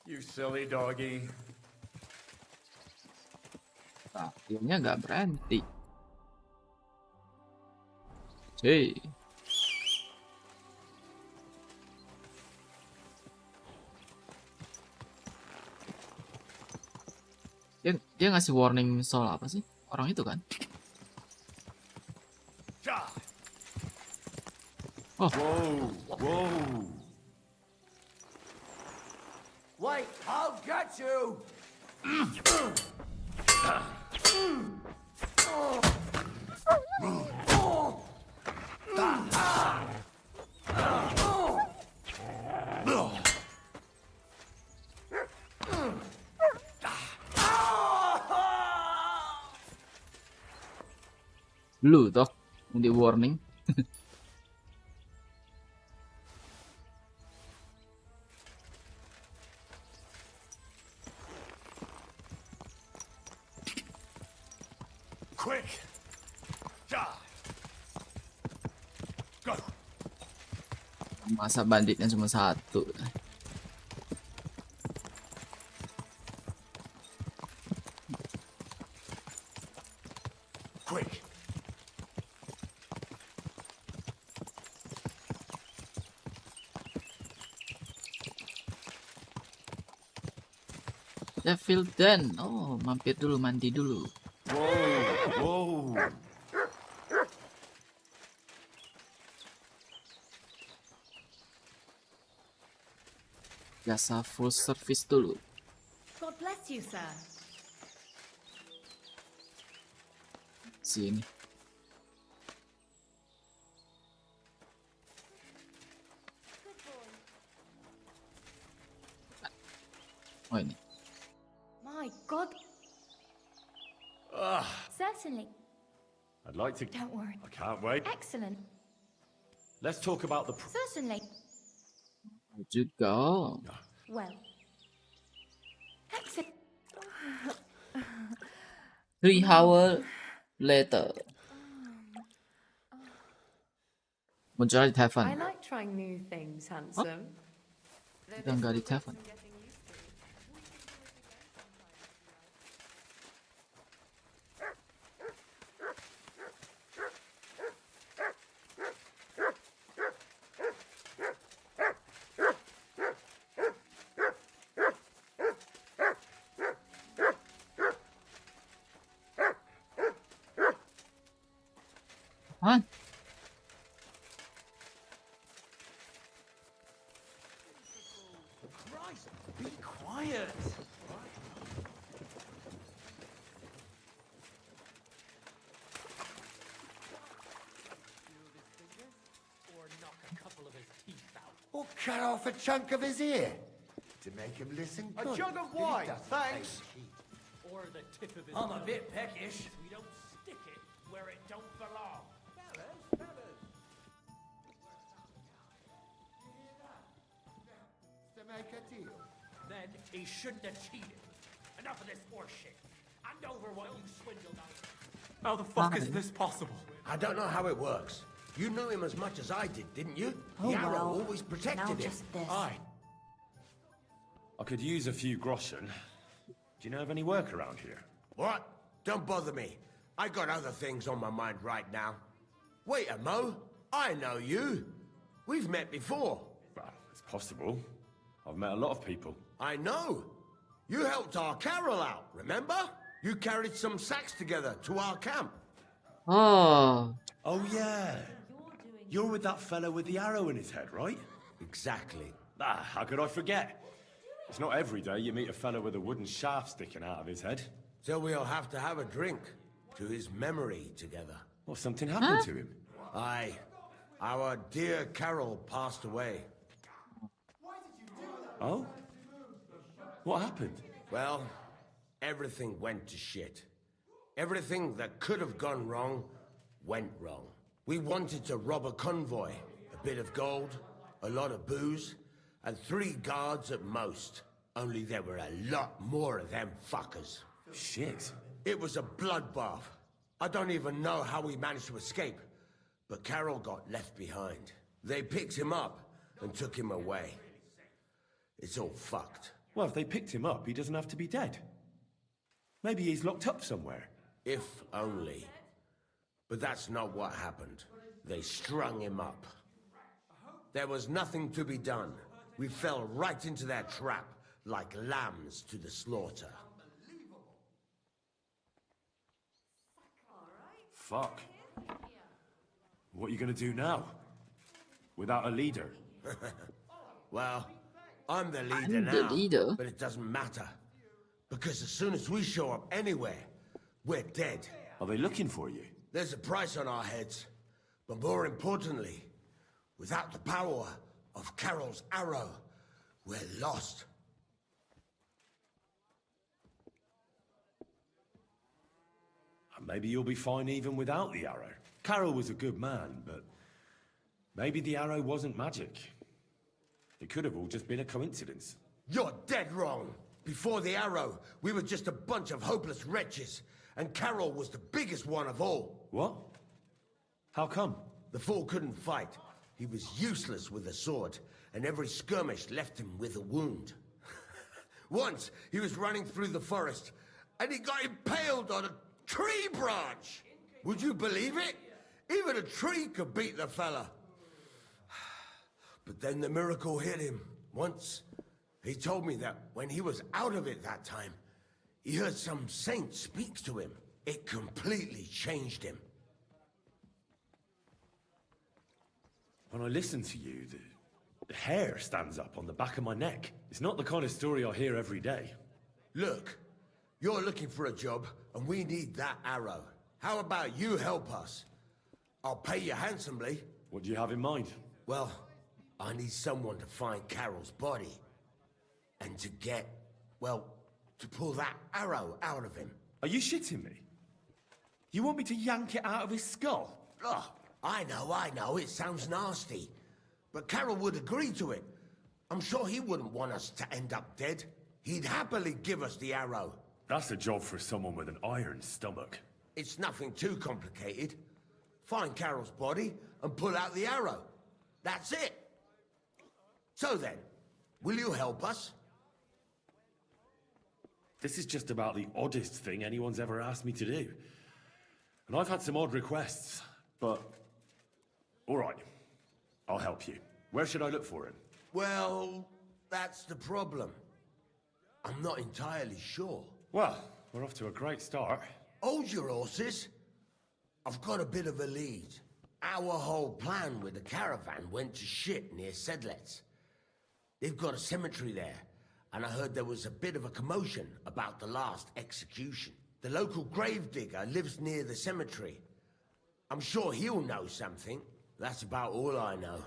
You silly doggy. Nah, akhirnya nggak berhenti. Hey. Dia ngasih warning soal apa sih? Orang itu kan? Oh. Whoa, whoa. Wait, I'll get you! Lu toh yang di warning. Quick! Go! Masa banditnya cuma 1. Quick! Devil Den. Oh, mampir dulu, mandi dulu. Whoa, whoa. Jasa full service dulu. God bless you, sir. Sini. Oh ini. My God. Certainly. I'd like to... Don't worry. I can't wait. Excellent. Let's talk about the... Certainly. Juga. Well. Excellent. 3 hours later. Muncul di telepon. I like trying new things, handsome. Udah nggak di telepon. Hah? Christ, be quiet. Or cut off a chunk of his ear to make him listen A good. jug of He wine, doesn't thanks. take heed. Or the tip of his I'm a nose. bit peckish. We don't stick it where it don't belong. To make a deal. Then he shouldn't have cheated. Enough of this horseshit. Hand over what you swindled out. How the fuck is this possible? I don't know how it works. You knew him as much as I did, didn't you? Oh, the arrow well. always protected Now him. just this. Aye. I could use a few groschen. Do you know of any work around here? What? Don't bother me. I got other things on my mind right now. Wait a mo. I know you. We've met before. Well, it's possible. I've met a lot of people. I know. You helped our Carol out, remember? You carried some sacks together to our camp. Oh. Oh, yeah. You're with that fellow with the arrow in his head, right? Exactly. Ah, how could I forget? It's not every day you meet a fellow with a wooden shaft sticking out of his head. So we'll have to have a drink to his memory together. Well, something happened to him. Aye. Our dear Carol passed away. Oh? What happened? Well, everything went to shit. Everything that could have gone wrong went wrong. We wanted to rob a convoy, a bit of gold, a lot of booze, and 3 guards at most. Only there were a lot more of them fuckers. Shit. It was a bloodbath. I don't even know how we managed to escape, but Carol got left behind. They picked him up and took him away. It's all fucked. Well, if they picked him up, he doesn't have to be dead. Maybe he's locked up somewhere. If only. But that's not what happened. They strung him up. There was nothing to be done. We fell right into their trap, like lambs to the slaughter. Fuck. What are you gonna do now? Without a leader? Well, I'm the leader I'm now, the leader. but it doesn't matter. Because as soon as we show up anywhere, we're dead. Are they looking for you? There's a price on our heads. But more importantly, without the power of Carol's arrow, we're lost. Maybe you'll be fine even without the arrow. Carol was a good man, but maybe the arrow wasn't magic. It could have all just been a coincidence. You're dead wrong. Before the arrow, we were just a bunch of hopeless wretches, and Carol was the biggest one of all. What? How come? The fool couldn't fight. He was useless with a sword, and every skirmish left him with a wound. Once, he was running through the forest, and he got impaled on a tree branch. Would you believe it? Even a tree could beat the fella. But then the miracle hit him. Once, he told me that when he was out of it that time, he heard some saint speak to him. It completely changed him. When I listen to you, the hair stands up on the back of my neck. It's not the kind of story I hear every day. Look, you're looking for a job, and we need that arrow. How about you help us? I'll pay you handsomely. What do you have in mind? Well, I need someone to find Carol's body. And to get, well, to pull that arrow out of him. Are you shitting me? You want me to yank it out of his skull? Ugh, I know, it sounds nasty. But Carol would agree to it. I'm sure he wouldn't want us to end up dead. He'd happily give us the arrow. That's a job for someone with an iron stomach. It's nothing too complicated. Find Carol's body and pull out the arrow. That's it. So then, will you help us? This is just about the oddest thing anyone's ever asked me to do. And I've had some odd requests, but... all right, I'll help you. Where should I look for him? Well, that's the problem. I'm not entirely sure. Well, we're off to a great start. Hold your horses. I've got a bit of a lead. Our whole plan with the caravan went to shit near Sedlets. They've got a cemetery there, and I heard there was a bit of a commotion about the last execution. The local gravedigger lives near the cemetery. I'm sure he'll know something. That's about all I know.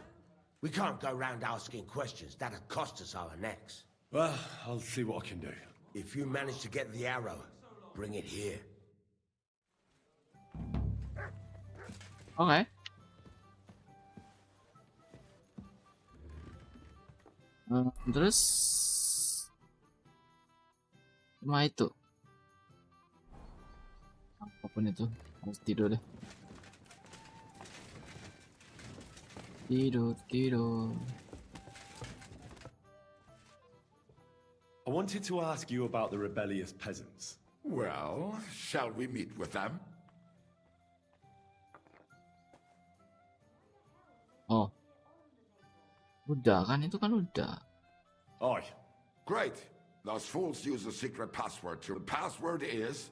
We can't go round asking questions. That'd cost us our necks. Well, I'll see what I can do. If you manage to get the arrow, bring it here. Oke. Terus cuma itu. Apapun itu, harus tidur deh. Tidur. I wanted to ask you about the rebellious peasants. Well, shall we meet with them? Oh. Udah kan, itu kan udah. Aye. Great. Those fools use a secret password to... The password is...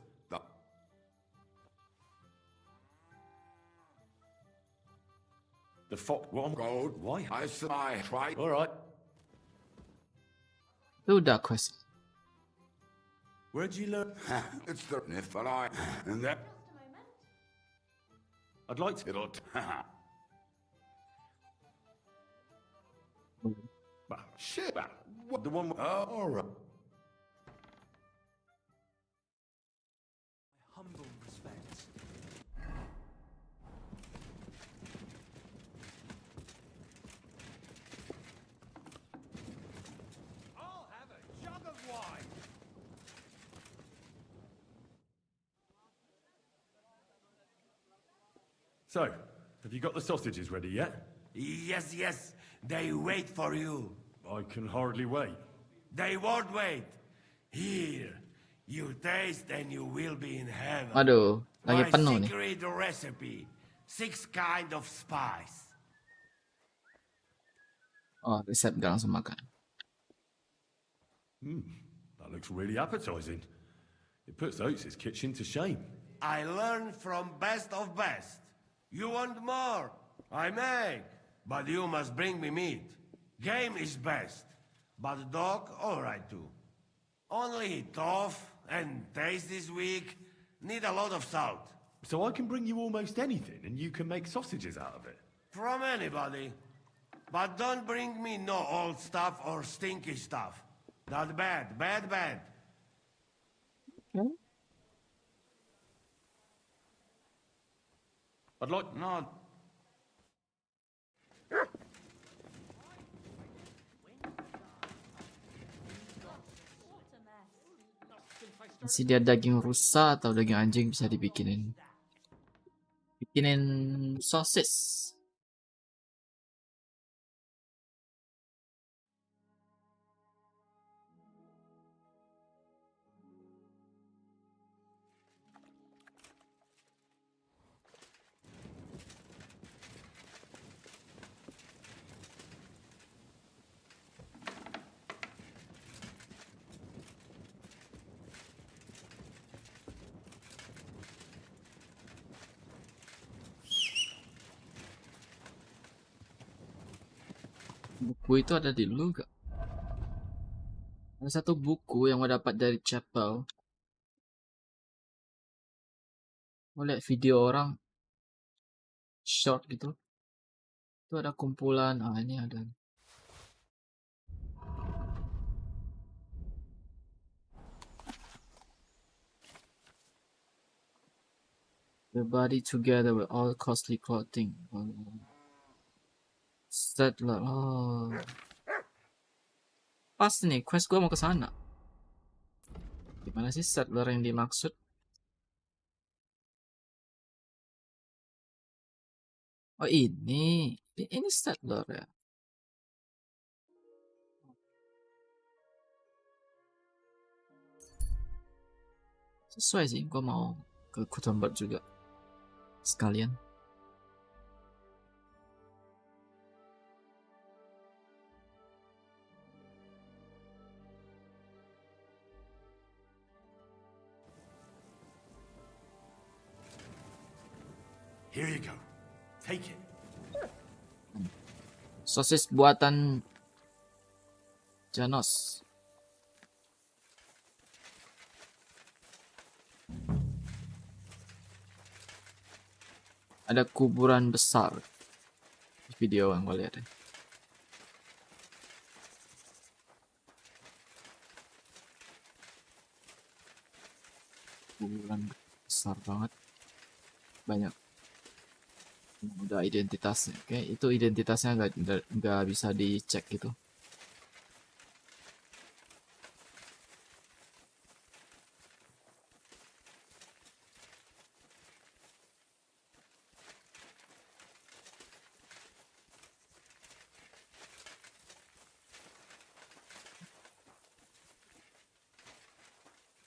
The fuck? What? Gold. Why? I tried. All right. Itu udah quest. Where'd you learn? It's the myth, but and that... I'd like to... It'll... Shit. What? The one... all right. Humble respects. I'll have a jug of wine. So, have you got the sausages ready yet? Yes, yes. They wait for you. I can hardly wait. They won't wait. Here. You taste and you will be in heaven. Aduh, lagi My penuh nih. secret recipe. 6 kind of spice. Oh, resep gak langsung makan. That looks really appetizing. It puts Oates' kitchen to shame. I learned from best of best. You want more? I make. But you must bring me meat. Game is best. But dog, alright too. Only tough and taste is weak. Need a lot of salt. So I can bring you almost anything and you can make sausages out of it. From anybody. But don't bring me no old stuff or stinky stuff. Not bad, bad. I'd like... Not. Masih dia daging rusa atau daging anjing bisa dibikinin. Bikinin sosis. Buku itu ada di lu gak? Ada satu buku yang gue dapat dari chapel. Gue liat video orang short gitu. Itu ada kumpulan. Ah, ini ada. The body together with all costly clothing. Settler. Oh. Pas nih, quest gue mau ke sana. Gimana sih settler yang dimaksud? Oh, ini settler ya. Sesuai sih, gue mau ke Gutenberg juga. Sekalian. Here you go. Take it. Sosis buatan Janos. Ada kuburan besar. Video yang gue lihat ya. Kuburan besar banget. Banyak. Udah identitasnya. Oke, itu identitasnya nggak bisa dicek gitu.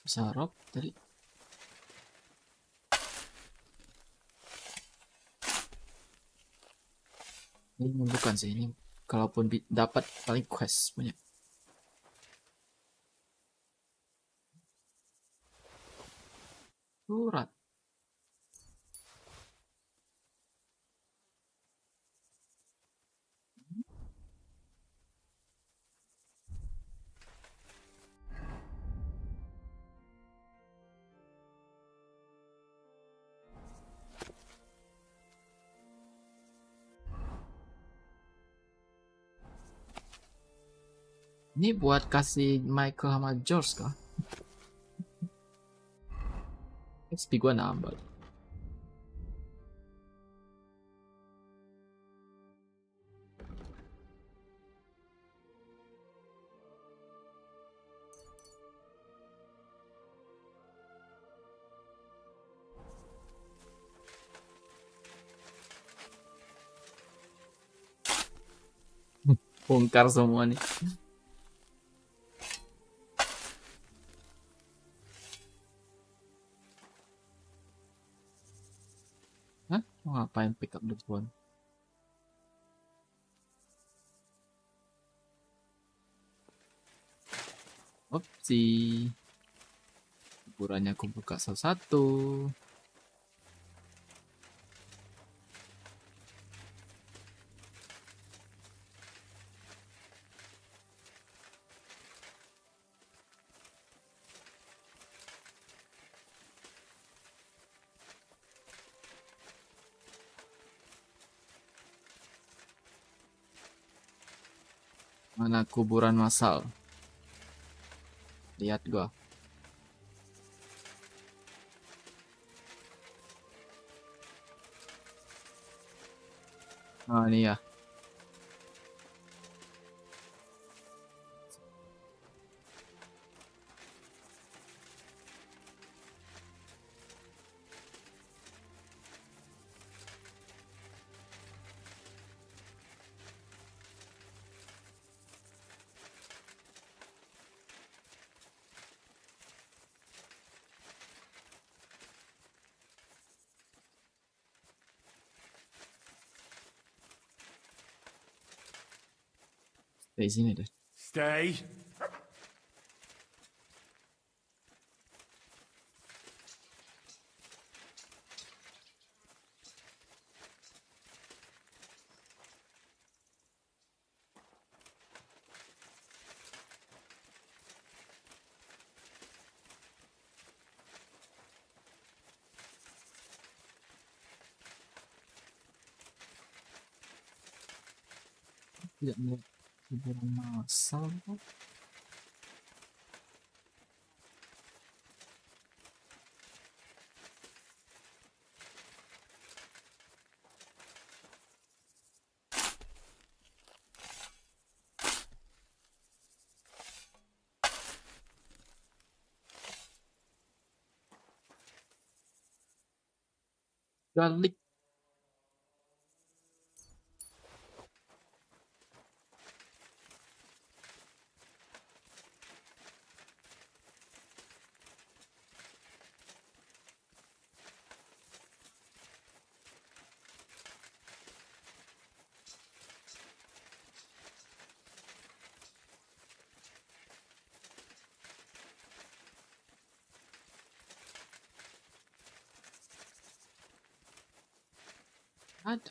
ASRock tadi. Ini bukan sih, ini kalaupun dapat paling quest punya. Surat. Ini buat kasih Michael sama George kah? XP gua nambah. Bongkar semua nih. Hah? Mau ngapain pick up the phone? Opsi. Kuburannya aku buka satu-satu. Mana kuburan massal? Lihat gua. Oh ini ya. Di sini deh. Stay. Tidak melihat kuburan massal kan? Galax. Ada.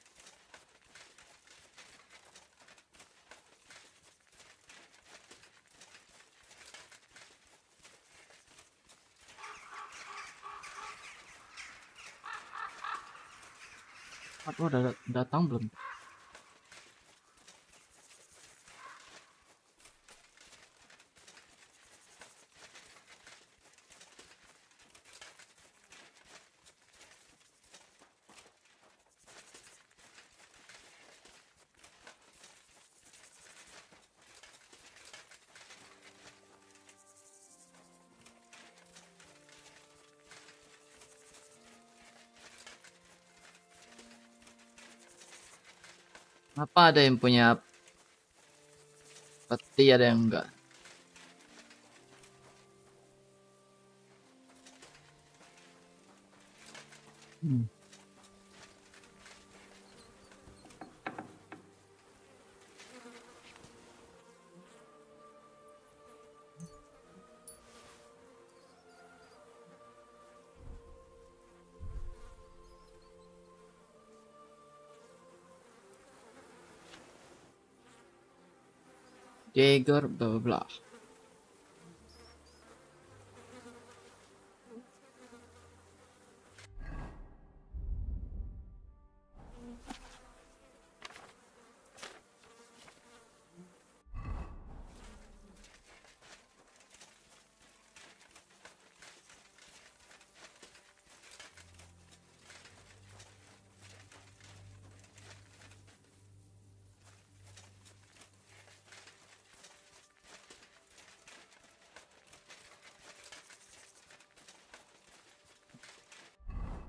Apa udah datang belum? Apa ada yang punya peti, ada yang enggak? Dagger, bla bla bla.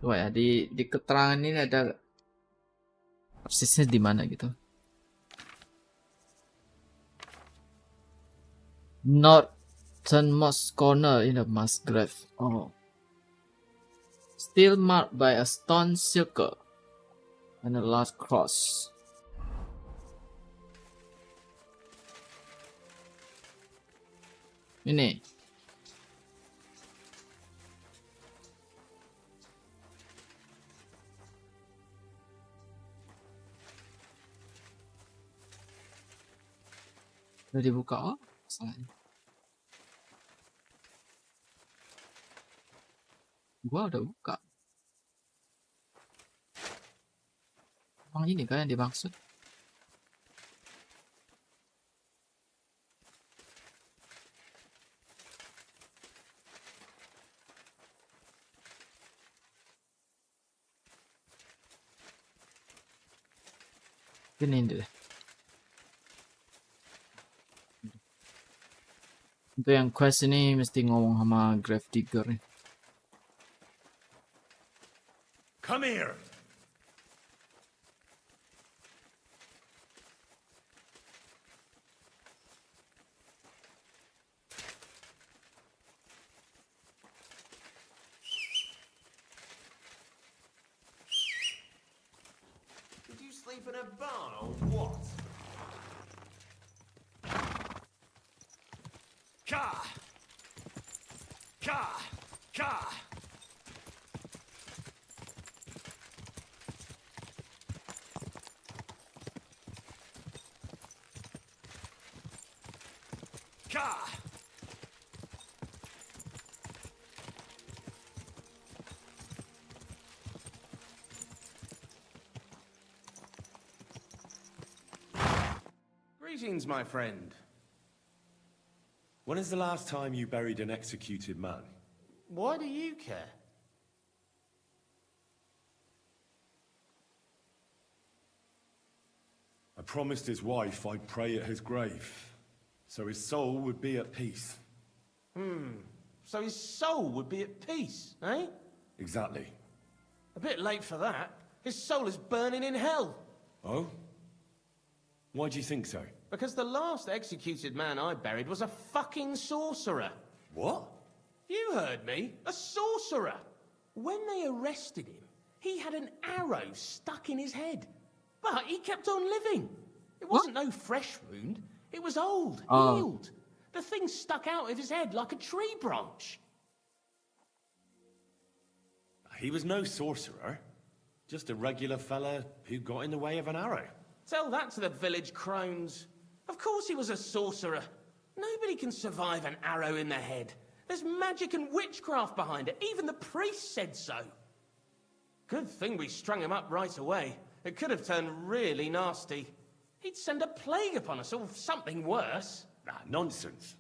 Coba ya di keterangan ini ada persisnya di mana gitu. Northernmost corner in the mass grave. Oh. Still marked by a stone circle and a large cross. Ini. Udah dibuka, oh salahnya. Gua udah buka. Emang ini kan yang dimaksud? Ini deh. Untuk yang quest ini mesti ngomong sama grave digger nih. Come here. Did you sleep in a barn or what? Ka! Ka! Ka! Ka! Greetings, my friend. When is the last time you buried an executed man? Why do you care? I promised his wife I'd pray at his grave, so his soul would be at peace. So his soul would be at peace, eh? Exactly. A bit late for that. His soul is burning in hell. Oh? Why do you think so? Because the last executed man I buried was a fucking sorcerer. What? You heard me. A sorcerer. When they arrested him, he had an arrow stuck in his head. But he kept on living. It wasn't no fresh wound. It was old, healed. The thing stuck out of his head like a tree branch. He was no sorcerer. Just a regular fella who got in the way of an arrow. Tell that to the village crones. Of course he was a sorcerer. Nobody can survive an arrow in the head. There's magic and witchcraft behind it. Even the priest said so. Good thing we strung him up right away. It could have turned really nasty. He'd send a plague upon us, or something worse. Ah, nonsense.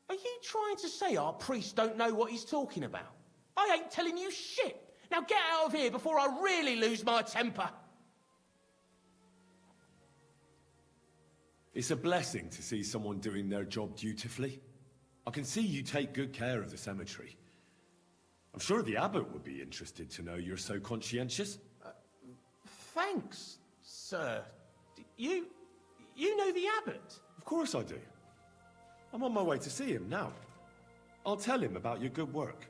Are you trying to say our priest don't know what he's talking about? I ain't telling you shit. Now get out of here before I really lose my temper. It's a blessing to see someone doing their job dutifully. I can see you take good care of the cemetery. I'm sure the abbot would be interested to know you're so conscientious. Thanks, sir. You know the abbot? Of course I do. I'm on my way to see him now. I'll tell him about your good work.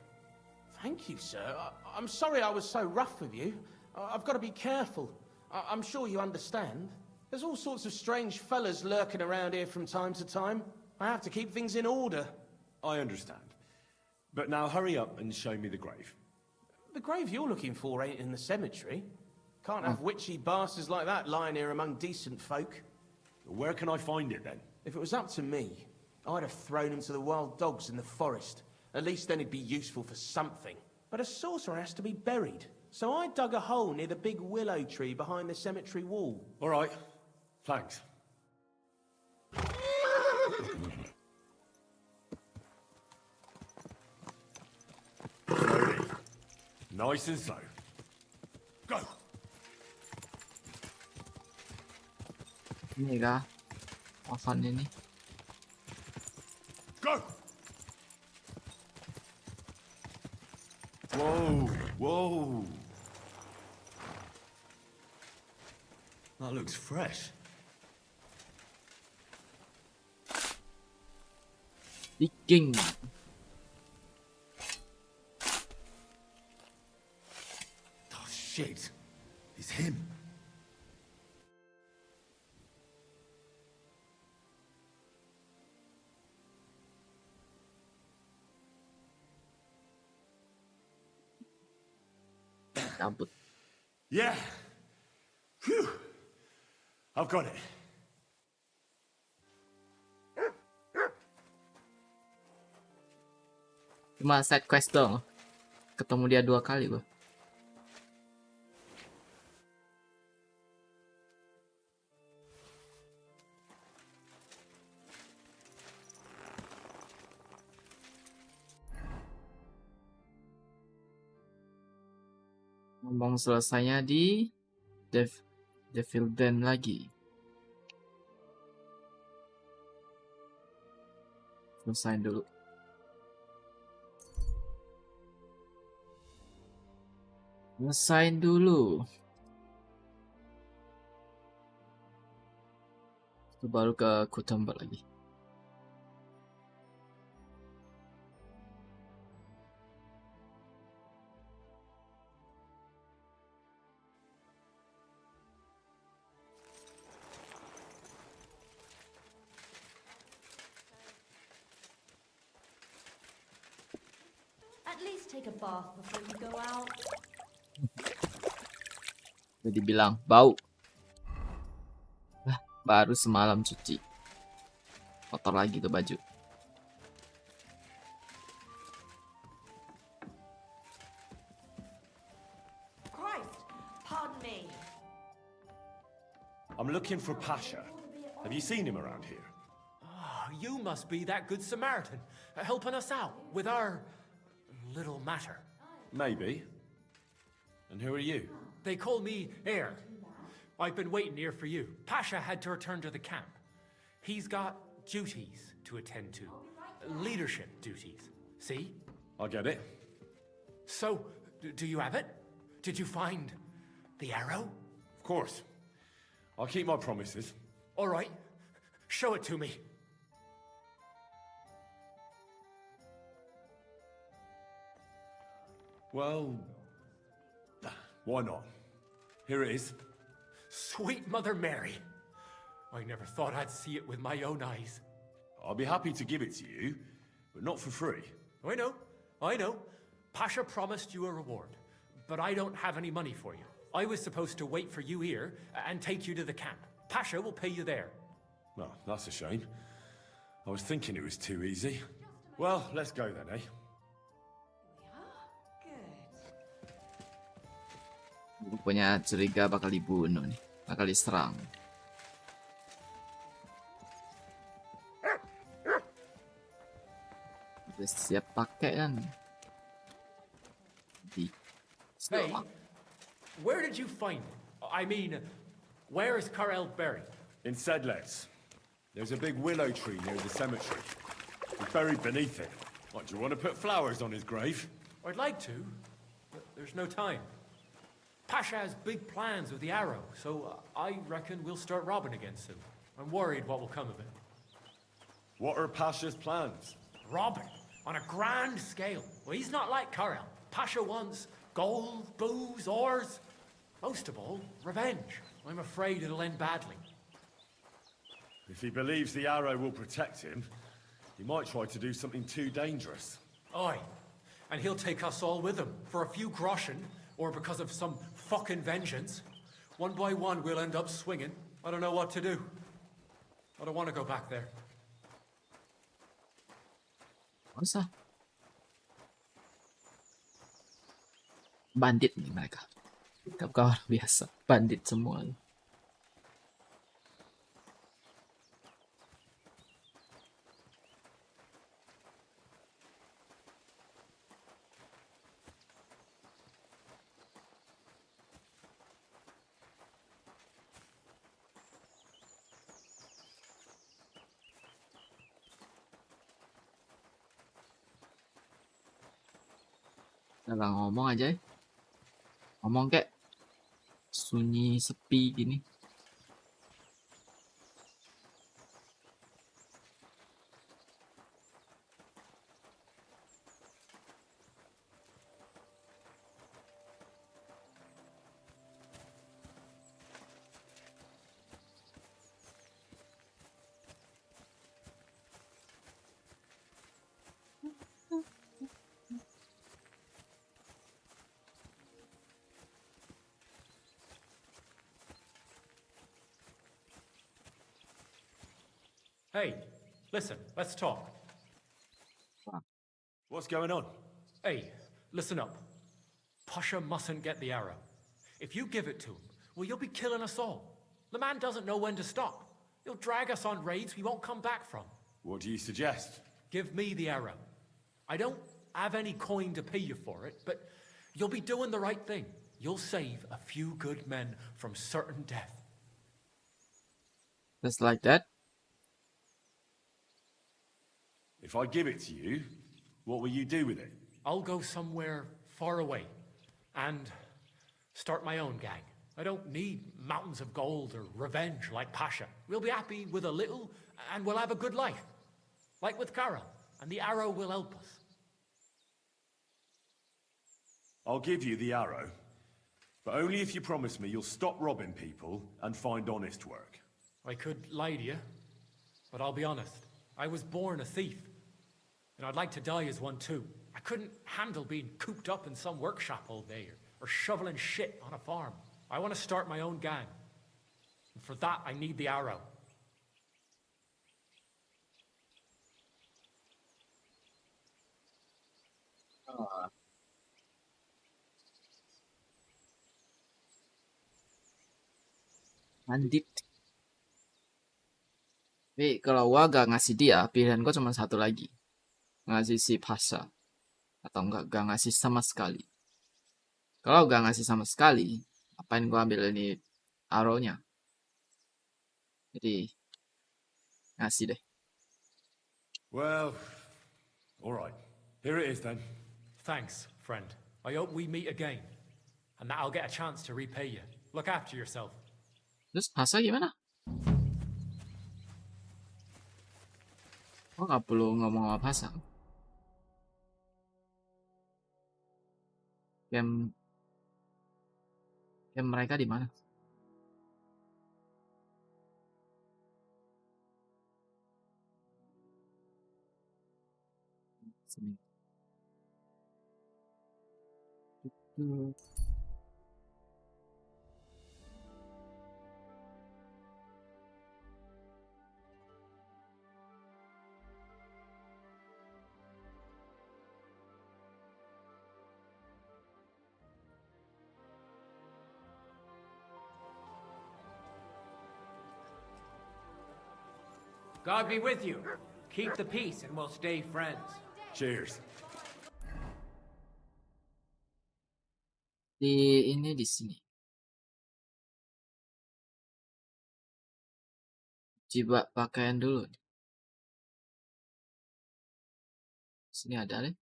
Thank you, sir. I'm sorry I was so rough with you. I've got to be careful. I'm sure you understand. There's all sorts of strange fellas lurking around here from time to time. I have to keep things in order. I understand. But now hurry up and show me the grave. The grave you're looking for ain't in the cemetery. Can't have witchy bastards like that lying here among decent folk. Where can I find it then? If it was up to me, I'd have thrown him to the wild dogs in the forest. At least then he'd be useful for something. But a sorcerer has to be buried. So I dug a hole near the big willow tree behind the cemetery wall. All right. Thanks. Slowly. Nice and slow. Go! Ini kah? Oven ini. Go! Whoa, whoa. That looks fresh. Digging. Oh, shit. It's him. Cabut. Yeah. Phew. I've got it. Cuma side quest dong. Ketemu dia 2 kali gua. Ngomong selesainya di Devil Den lagi. Selesain dulu. Selesain dulu. Itu baru ke Kutumba lagi. At least take a bath before you go out. Jadi bilang bau. Lah, baru semalam cuci. Kotor lagi tuh baju. Christ, pardon me. I'm looking for Pasha. Have you seen him around here? Oh, you must be that good Samaritan, helping us out with our little matter. Maybe. And who are you? They call me Heir. I've been waiting here for you. Pasha had to return to the camp. He's got duties to attend to. Leadership duties. See? I get it. So, do you have it? Did you find the arrow? Of course. I'll keep my promises. All right. Show it to me. Well, why not? Here it is. Sweet Mother Mary. I never thought I'd see it with my own eyes. I'll be happy to give it to you, but not for free. I know. Pasha promised you a reward, but I don't have any money for you. I was supposed to wait for you here and take you to the camp. Pasha will pay you there. Well, that's a shame. I was thinking it was too easy. Well, let's go then, eh? Punya curiga bakal dibunuh nih, bakal diserang. Udah siap pakai kan? Hey, where did you find it? I mean, where is Karel buried? In Sedlets. There's a big willow tree near the cemetery. He's buried beneath it. What, do you want to put flowers on his grave? I'd like to, but there's no time. Pasha has big plans with the arrow, so I reckon we'll start robbing again soon. I'm worried what will come of it. What are Pasha's plans? Robbing? On a grand scale. Well, he's not like Karel. Pasha wants gold, booze, ores. Most of all, revenge. I'm afraid it'll end badly. If he believes the arrow will protect him, he might try to do something too dangerous. Aye. And he'll take us all with him, for a few groschen, or because of some fucking vengeance. One by one, we'll end up swinging. I don't know what to do. I don't want to go back there. Masa? Bandit nih mereka. Kawan biasa, bandit semua. Nggak ngomong aja ya. Ngomong kayak sunyi sepi gini. Hey, listen, let's talk. What's going on? Hey, listen up. Pasha mustn't get the arrow. If you give it to him, well, you'll be killing us all. The man doesn't know when to stop. He'll drag us on raids we won't come back from. What do you suggest? Give me the arrow. I don't have any coin to pay you for it, but you'll be doing the right thing. You'll save a few good men from certain death. Just like that? If I give it to you, what will you do with it? I'll go somewhere far away and start my own gang. I don't need mountains of gold or revenge like Pasha. We'll be happy with a little and we'll have a good life. Like with Karel, and the arrow will help us. I'll give you the arrow, but only if you promise me you'll stop robbing people and find honest work. I could lie to you, but I'll be honest. I was born a thief, and I'd like to die as one too. I couldn't handle being cooped up in some workshop all day or shoveling shit on a farm. I want to start my own gang, and for that I need the arrow. Bandit. Tapi kalau gua gak ngasih dia, pilihan gua cuma satu lagi. Ngasih si Pasha. Atau enggak gak ngasih sama sekali. Kalau gak ngasih sama sekali, apain gua ambil ini arrow-nya. Jadi ngasih deh. Well, all right. Here it is then. Thanks, friend. I hope we meet again, and that I'll get a chance to repay you. Look after yourself. Terus Pasha gimana? Oh, nggak perlu ngomong sama Pasha. Game mereka di mana? Sini. God be with you. Keep the peace and we'll stay friends. Cheers. Di sini. Coba pakaian dulu. Sini ada deh.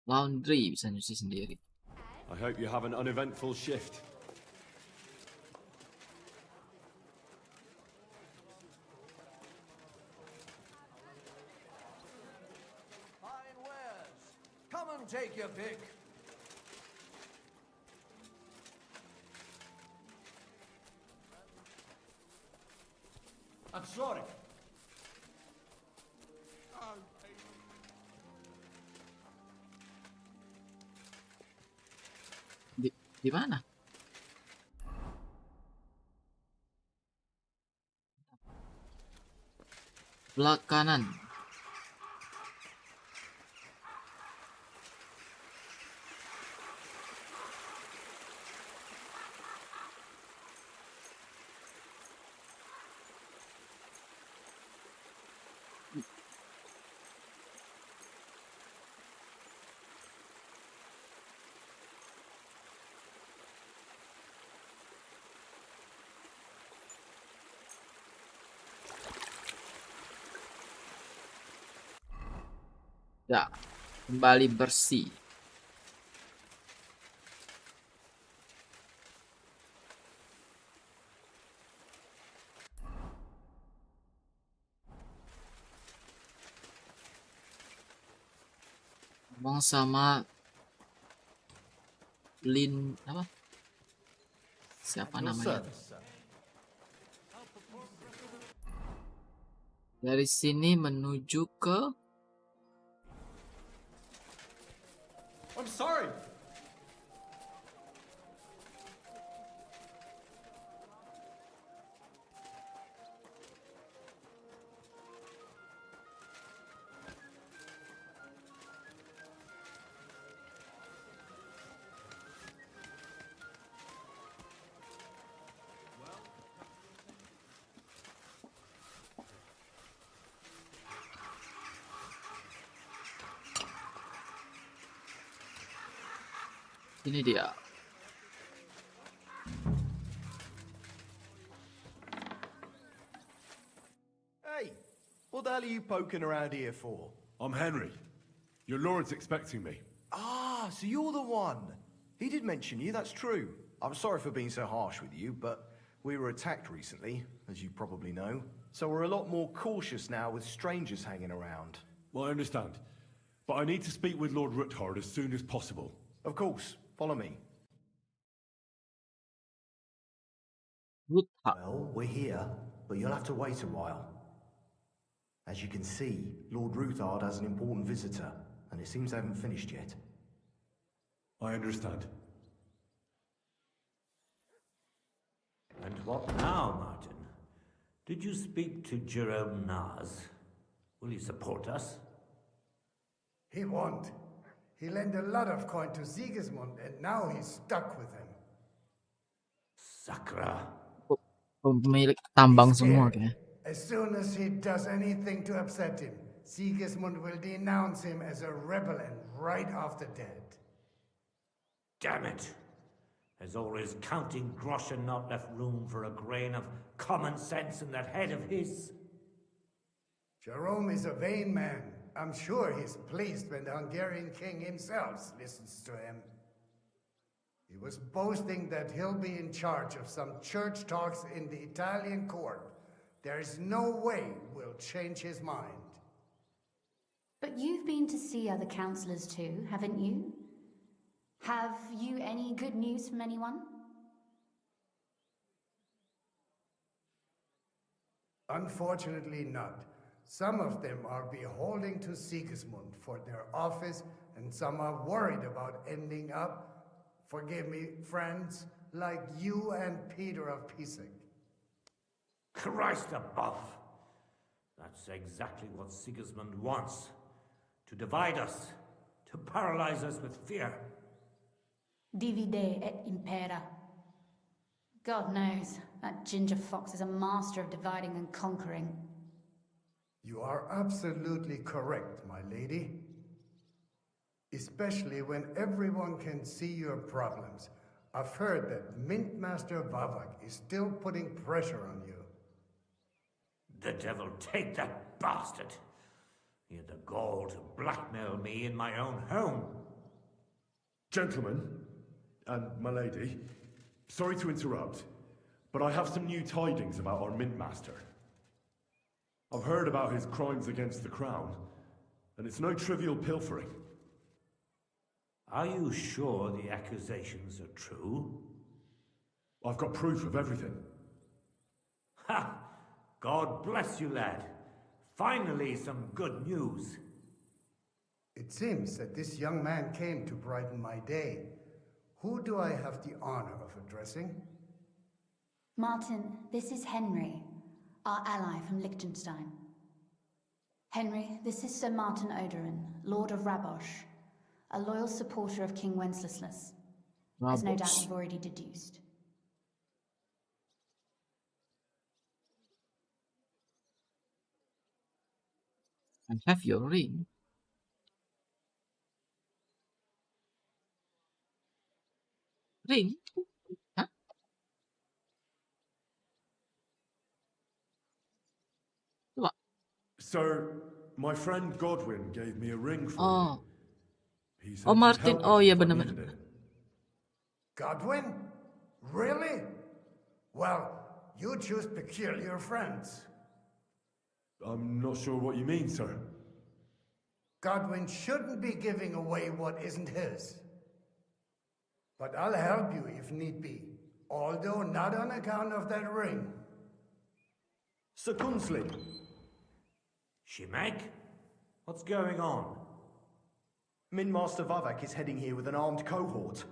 Laundry bisa nyuci sendiri. I hope you have an uneventful shift. Fine wares. Come and take your pick. I'm sorry. Di mana? Belah kanan. Ya, kembali bersih. Ngomong sama Lian apa? Siapa namanya? Dari sini menuju ke I'm sorry. ini dia. Hey, what the hell are you poking around here for? I'm Henry. Your lord's expecting me. Ah, so you're the one. He did mention you, that's true. I'm sorry for being so harsh with you, but we were attacked recently, as you probably know. So we're a lot more cautious now with strangers hanging around. Well, I understand. But I need to speak with Lord Ruthard as soon as possible. Of course. Follow me. Well, we're here, but you'll have to wait a while. As you can see, Lord Ruthard has an important visitor, and it seems they haven't finished yet. I understand. And what now, Martin? Did you speak to Jerome Naz? Will he support us? He won't. He lent a lot of coin to Sigismund, and now he's stuck with him. Sakra. Pemilik tambang He's semua scared. kayaknya. As soon as he does anything to upset him, Sigismund will denounce him as a rebel and right off the dead. Damn it. There's always counting groschen not left room for a grain of common sense in that head of his. Jerome is a vain man. I'm sure he's pleased when the Hungarian king himself listens to him. He was boasting that he'll be in charge of some church talks in the Italian court. There's no way we'll change his mind. But you've been to see other councillors too, haven't you? Have you any good news from anyone? Unfortunately not. Some of them are beholden to Sigismund for their office, and some are worried about ending up, forgive me, friends, like you and Peter of Pisek. Christ above! That's exactly what Sigismund wants. To divide us. To paralyze us with fear. Divide et impera. God knows, that ginger fox is a master of dividing and conquering. You are absolutely correct, my lady. Especially when everyone can see your problems. I've heard that Mint Master Vavak is still putting pressure on you. The devil take that bastard! He had the gall to blackmail me in my own home. Gentlemen, and my lady, sorry to interrupt, but I have some new tidings about our Mint Master. I've heard about his crimes against the crown, and it's no trivial pilfering. Are you sure the accusations are true? I've got proof of everything. Ha! God bless you, lad. Finally, some good news. It seems that this young man came to brighten my day. Who do I have the honor of addressing? Martin, this is Henry, our ally from Liechtenstein. Henry, this is Sir Martin Odorin, Lord of Rabosh, a loyal supporter of King Wenceslas, as no doubt you've already deduced. I have your ring. Ring? Huh? What? Sir, my friend Godwin gave me a ring for Oh. you. He said Oh, he'd Martin. help me Oh, yeah, if I benar-benar. needed it. Godwin? Really? Well, you choose peculiar friends. I'm not sure what you mean, sir. Godwin shouldn't be giving away what isn't his. But I'll help you if need be, although not on account of that ring. Sir Gunslin. Shimek? What's going on? Min Master Vavak is heading here with an armed cohort.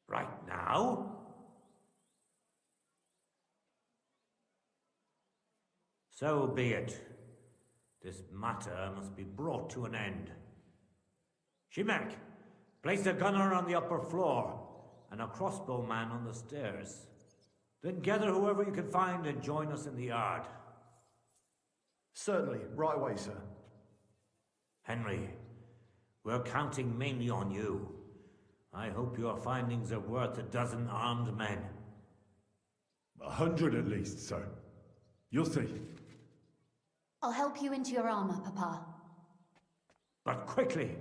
Right now? So be it. This matter must be brought to an end. Shimek, place a gunner on the upper floor and a crossbowman on the stairs. Then gather whoever you can find and join us in the yard. Certainly, right away, sir. Henry, we're counting mainly on you. I hope your findings are worth 12 armed men. 100 at least, sir. You'll see. I'll help you into your armor, Papa. But quickly,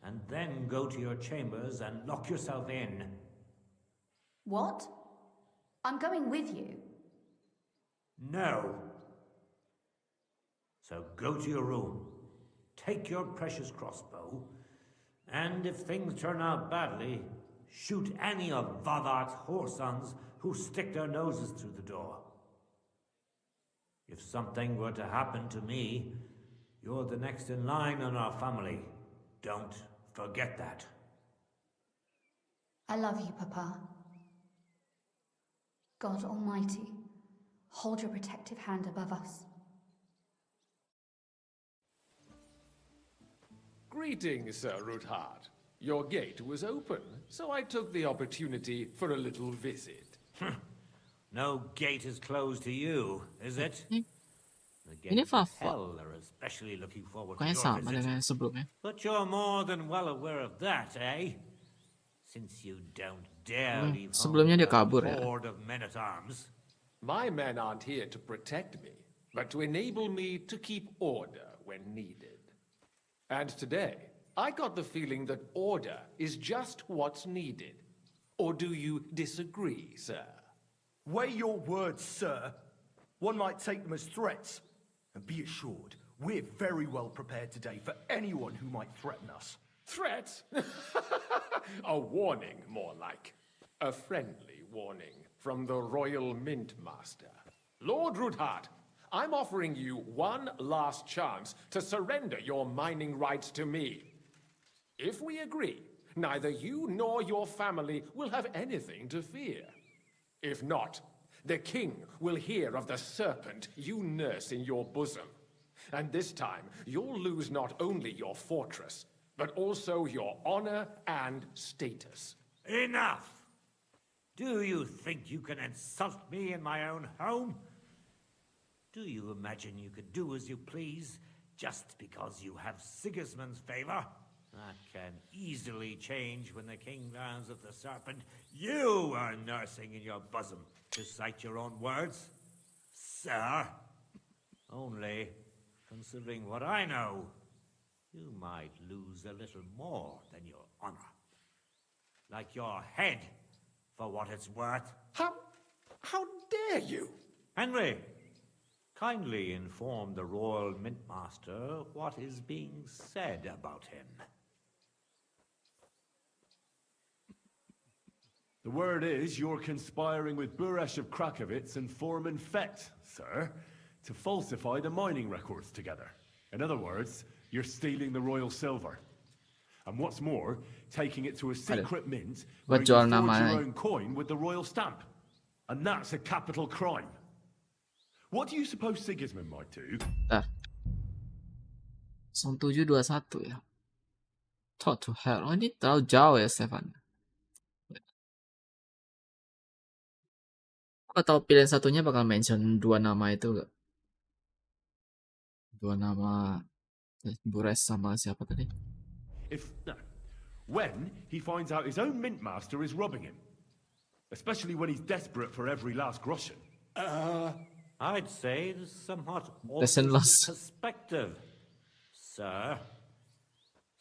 and then go to your chambers and lock yourself in. What? I'm going with you. No. So go to your room, take your precious crossbow, and if things turn out badly, shoot any of Vavak's whoresons who stick their noses through the door. If something were to happen to me, you're the next in line in our family. Don't forget that. I love you, Papa. God Almighty, hold your protective hand above us. Greetings, Sir Ruthard. Your gate was open, so I took the opportunity for a little visit. No gate is closed to you, is it? The Ini gates of Fafa. hell are especially looking forward to Kayaknya your sama visit. dengan yang sebelumnya. But you're more than well aware of that, eh? Since you don't dare leave sebelumnya dia home kabur without ya. a horde of men-at-arms. My men aren't here to protect me, but to enable me to keep order when needed. And today, I got the feeling that order is just what's needed. Or do you disagree, sir? Weigh your words, sir. One might take them as threats. And be assured, we're very well prepared today for anyone who might threaten us. Threats? A warning, more like. A friendly warning from the Royal Mint Master. Lord Ruthard, I'm offering you one last chance to surrender your mining rights to me. If we agree, neither you nor your family will have anything to fear. If not, the king will hear of the serpent you nurse in your bosom. And this time, you'll lose not only your fortress, but also your honor and status. Enough! Do you think you can insult me in my own home? Do you imagine you could do as you please just because you have Sigismund's favor? That can easily change when the king learns of the serpent you are nursing in your bosom, to cite your own words, sir. Only, considering what I know, you might lose a little more than your honor. Like your head, for what it's worth. How dare you? Henry, kindly inform the Royal Mintmaster what is being said about him. The word is you're conspiring with Buresh of Krakowitz and Foreman Fett, sir, to falsify the mining records together. In other words, you're stealing the royal silver. And what's more, taking it to a secret mint where you jual forge your nama. own coin with the royal stamp. And that's a capital crime. What do you suppose Sigismund might do? 0721 ya. Talk to hell. Oh, ini terlalu jauh ya, Stefan. Atau pilihan satunya bakal mention dua nama itu gak? Dua nama Bures sama siapa tadi? When he finds out his own mint master is robbing him. Especially when he's desperate for every last groschen. I'd say there's somewhat Lesson lost. perspective, sir.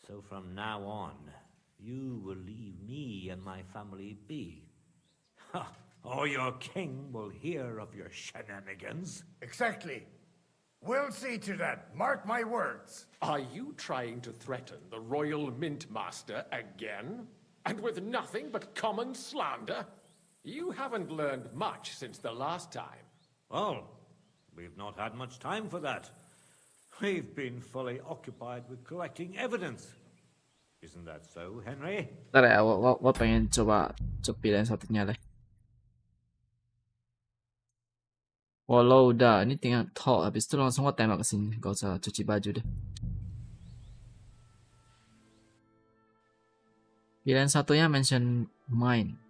So from now on, you will leave me and my family be. Or your king will hear of your shenanigans. Exactly. We'll see to that. Mark my words. Are you trying to threaten the Royal Mint Master again? And with nothing but common slander? You haven't learned much since the last time. Well, we've not had much time for that. We've been fully occupied with collecting evidence. Isn't that so, Henry? Ntar ya, gua pengen coba pilihan satunya deh. Walau udah, ini tinggal talk, habis itu langsung gua tembak ke sini, gak usah cuci baju deh. Pilihan satunya mention mine.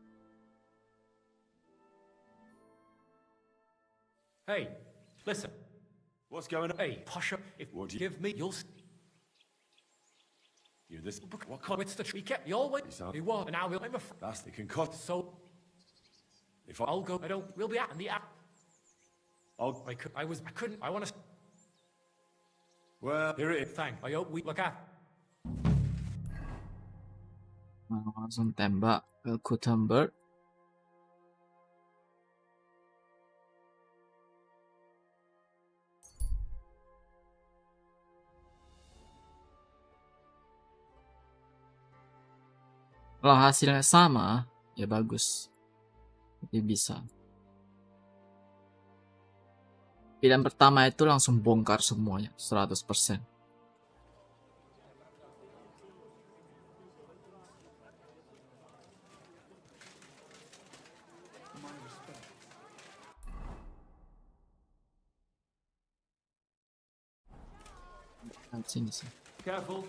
Hey, listen. What's going on? Hey, Pasha, if you give me, you'll... You this... What kind? It's the tree kept you always. You what? And now we'll... I'm a... That's the concoct. So... If I'll go... I don't... We'll be out in the app. I couldn't... I want to... Well, here it is. Thank. I hope we look at... Langsung tembak ke Gutenberg. Kalau hasilnya sama, ya bagus. Jadi bisa. Pilihan pertama itu langsung bongkar semuanya, 100%. Sini sih. Careful.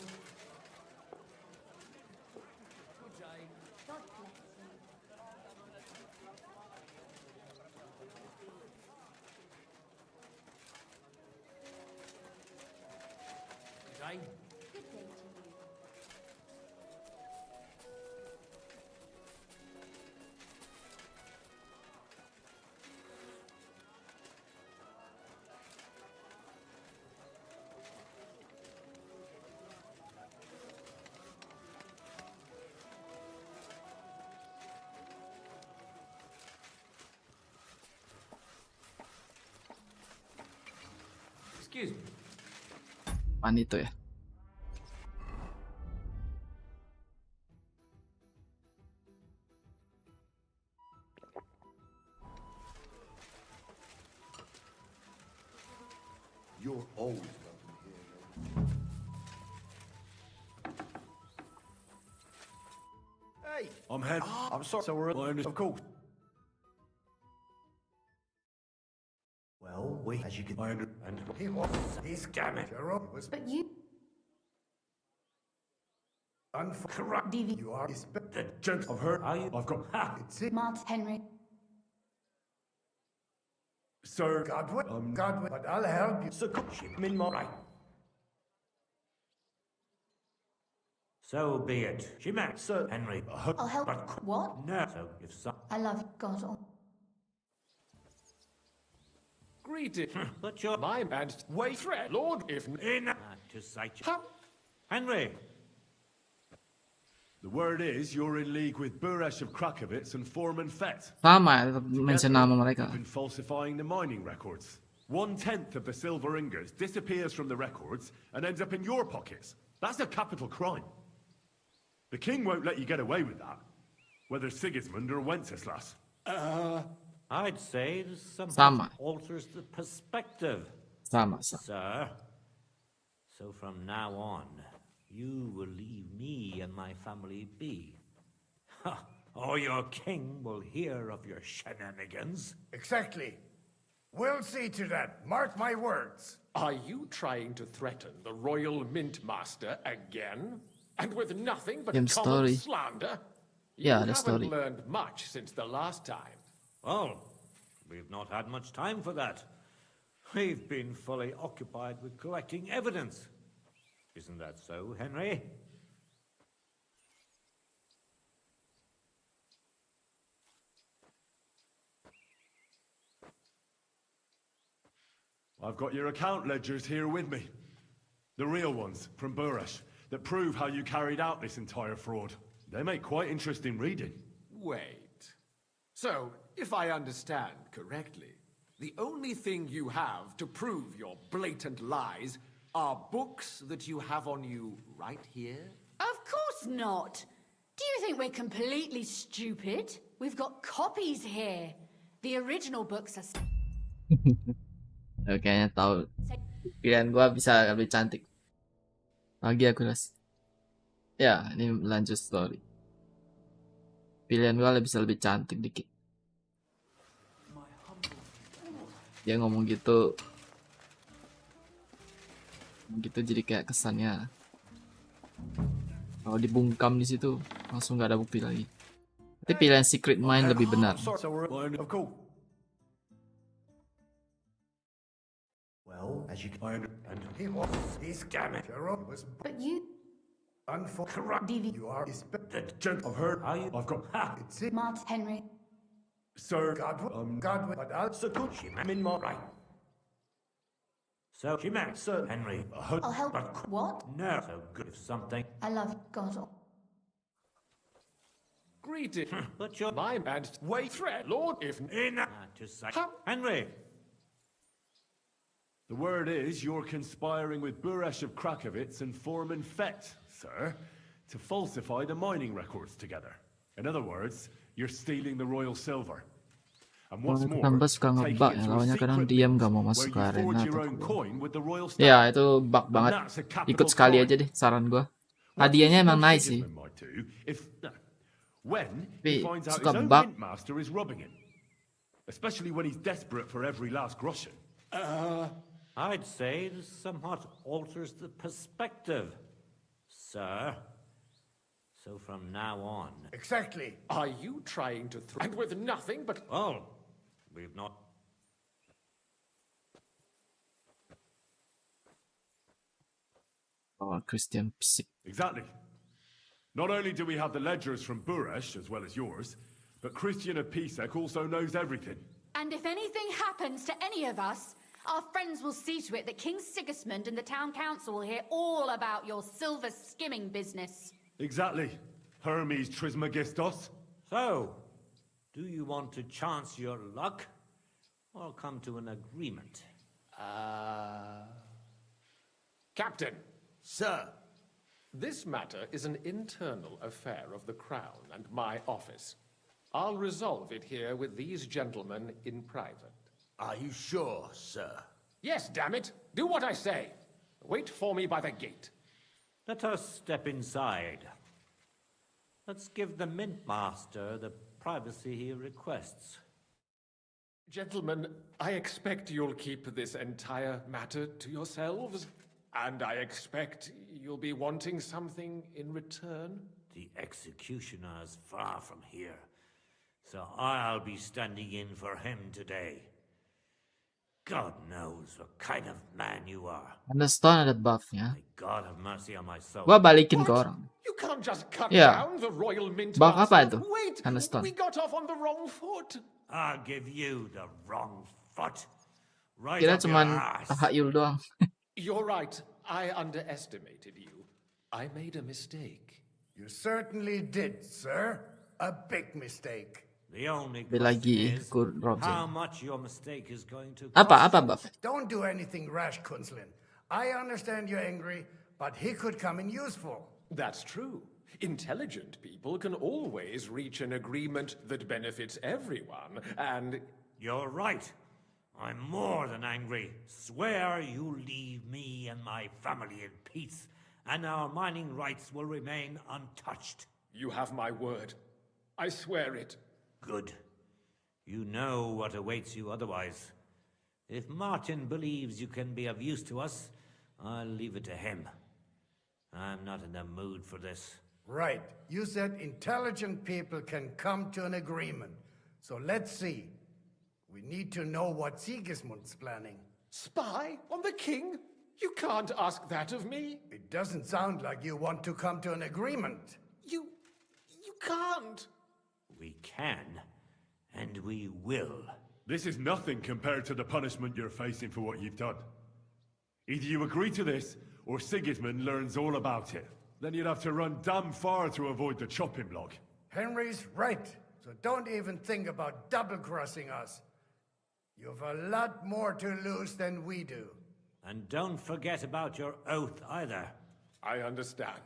Excuse me. Apaan itu ya? You're always welcome here. Hey! I'm head. I'm sorry. So we're... Of course. Well, as you can... And he was... He's... Damn it. Jerome was... But you... Unfortunate. You are... The gent I've heard. I've got... Mart, Henry. Sir, Godwin, but I'll help you. So, right. So be it. She meant, Sir Henry. I'll help. But What? no. So if some. I love you, God. Greeting. But you're My man. Wait, Fred, Lord, if. To sight. Henry. the word is you're in league with Buresh of Krakowitz and Foreman Fett. Sama ya, tetap mention nama mereka. You've been falsifying the mining records. 1/10 of the silver ingots disappears from the records and ends up in your pockets. That's a capital crime. The king won't let you get away with that, whether Sigismund or Wenceslas. I'd say some Sama. alters the perspective. Sama. Sir. So from now on, you will leave me and my family be. Or your king will hear of your shenanigans. Exactly. We'll see to that. Mark my words. Are you trying to threaten the royal mint master again? And with nothing but Game common story. slander? Yeah, You the haven't story. learned much since the last time. Well, we've not had much time for that. We've been fully occupied with collecting evidence. Isn't that so, Henry? I've got your account ledgers here with me. The real ones, from Buresh, that prove how you carried out this entire fraud. They make quite interesting reading. Wait. So, if I understand correctly, the only thing you have to prove your blatant lies are books that you have on you right here? Of course not. Do you think we're completely stupid? We've got copies here. The original books are... Kayaknya tahu. Pilihan gua bisa lebih cantik. Lagi aku ras. Ya, ini lanjut story. Pilihan gua bisa lebih cantik dikit. Dia ngomong gitu jadi kayak kesannya kalau dibungkam di situ langsung nggak ada bukti lagi. Tapi pilihan secret mind lebih benar. Well, as you can he's damn it. But you... Unfortunately, you are I've heard. I've got. It's it. Martin, Henry. Sir, Godwin, but I'll... Right. So she meant, Sir Henry. I'll help. What? No. So good if something. I love you, God. Greeting. But you're my man. Wait, Fred, Lord, if... to sight. Henry. The word is you're conspiring with Buresh of Krakowitz and Foreman Fett, sir, to falsify the mining records together. In other words, you're stealing the royal silver. And what's more, Tambah suka taking ngebug it ya, to a lawannya kadang secret diam link gak mau where masuk you ke arena forge your atau own coin with the royal stamp. ya itu bug banget. And that's a capital Ikut sekali crime. aja deh, saran gua. Hadiahnya emang nice sih. When Tapi he finds out his suka own bug. mint master is robbing him, especially when he's desperate for every last groschen. I'd say this somewhat alters the perspective, sir. So from now on... Exactly. Are you trying to threaten with nothing but... Oh, we've not... Oh, Christian Psik. Exactly. Not only do we have the ledgers from Buresh, as well as yours, but Christian of Pisek also knows everything. And if anything happens to any of us, our friends will see to it that King Sigismund and the town council will hear all about your silver skimming business. Exactly. Hermes Trismegistos. So, do you want to chance your luck, or come to an agreement? Captain. Sir. This matter is an internal affair of the Crown and my office. I'll resolve it here with these gentlemen in private. Are you sure, sir? Yes, damn it. Do what I say. Wait for me by the gate. Let us step inside. Let's give the Mint Master the privacy he requests. Gentlemen, I expect you'll keep this entire matter to yourselves. And I expect you'll be wanting something in return. The executioner is far from here, so I'll be standing in for him today. God knows what kind of man you are. Ada stone, ada buffnya. God have mercy on my soul. Gua balikin ke orang. You can't just cut Yeah. down the Royal Mint Buff apa Master. itu? Wait, Ada stone. we got off on the wrong foot. I'll give you the wrong foot. Right Kira up your cuman ass. tahayul doang. You're right. I underestimated you. I made a mistake. You certainly did, sir. A big mistake. The only Lagi question is kur Robin. how much your mistake is going to Apa cost. buff? Don't do anything rash, Kunslin. I understand you're angry, but he could come in useful. That's true. Intelligent people can always reach an agreement that benefits everyone, and... You're right. I'm more than angry. Swear you leave me and my family in peace, and our mining rights will remain untouched. You have my word. I swear it. Good. You know what awaits you otherwise. If Martin believes you can be of use to us, I'll leave it to him. I'm not in the mood for this. Right. You said intelligent people can come to an agreement. So let's see. We need to know what Sigismund's planning. Spy on the king? You can't ask that of me. It doesn't sound like you want to come to an agreement. You can't. We can, and we will. This is nothing compared to the punishment you're facing for what you've done. Either you agree to this, or Sigismund learns all about it. Then you'd have to run damn far to avoid the chopping block. Henry's right. So don't even think about double-crossing us. You've a lot more to lose than we do. And don't forget about your oath either. I understand.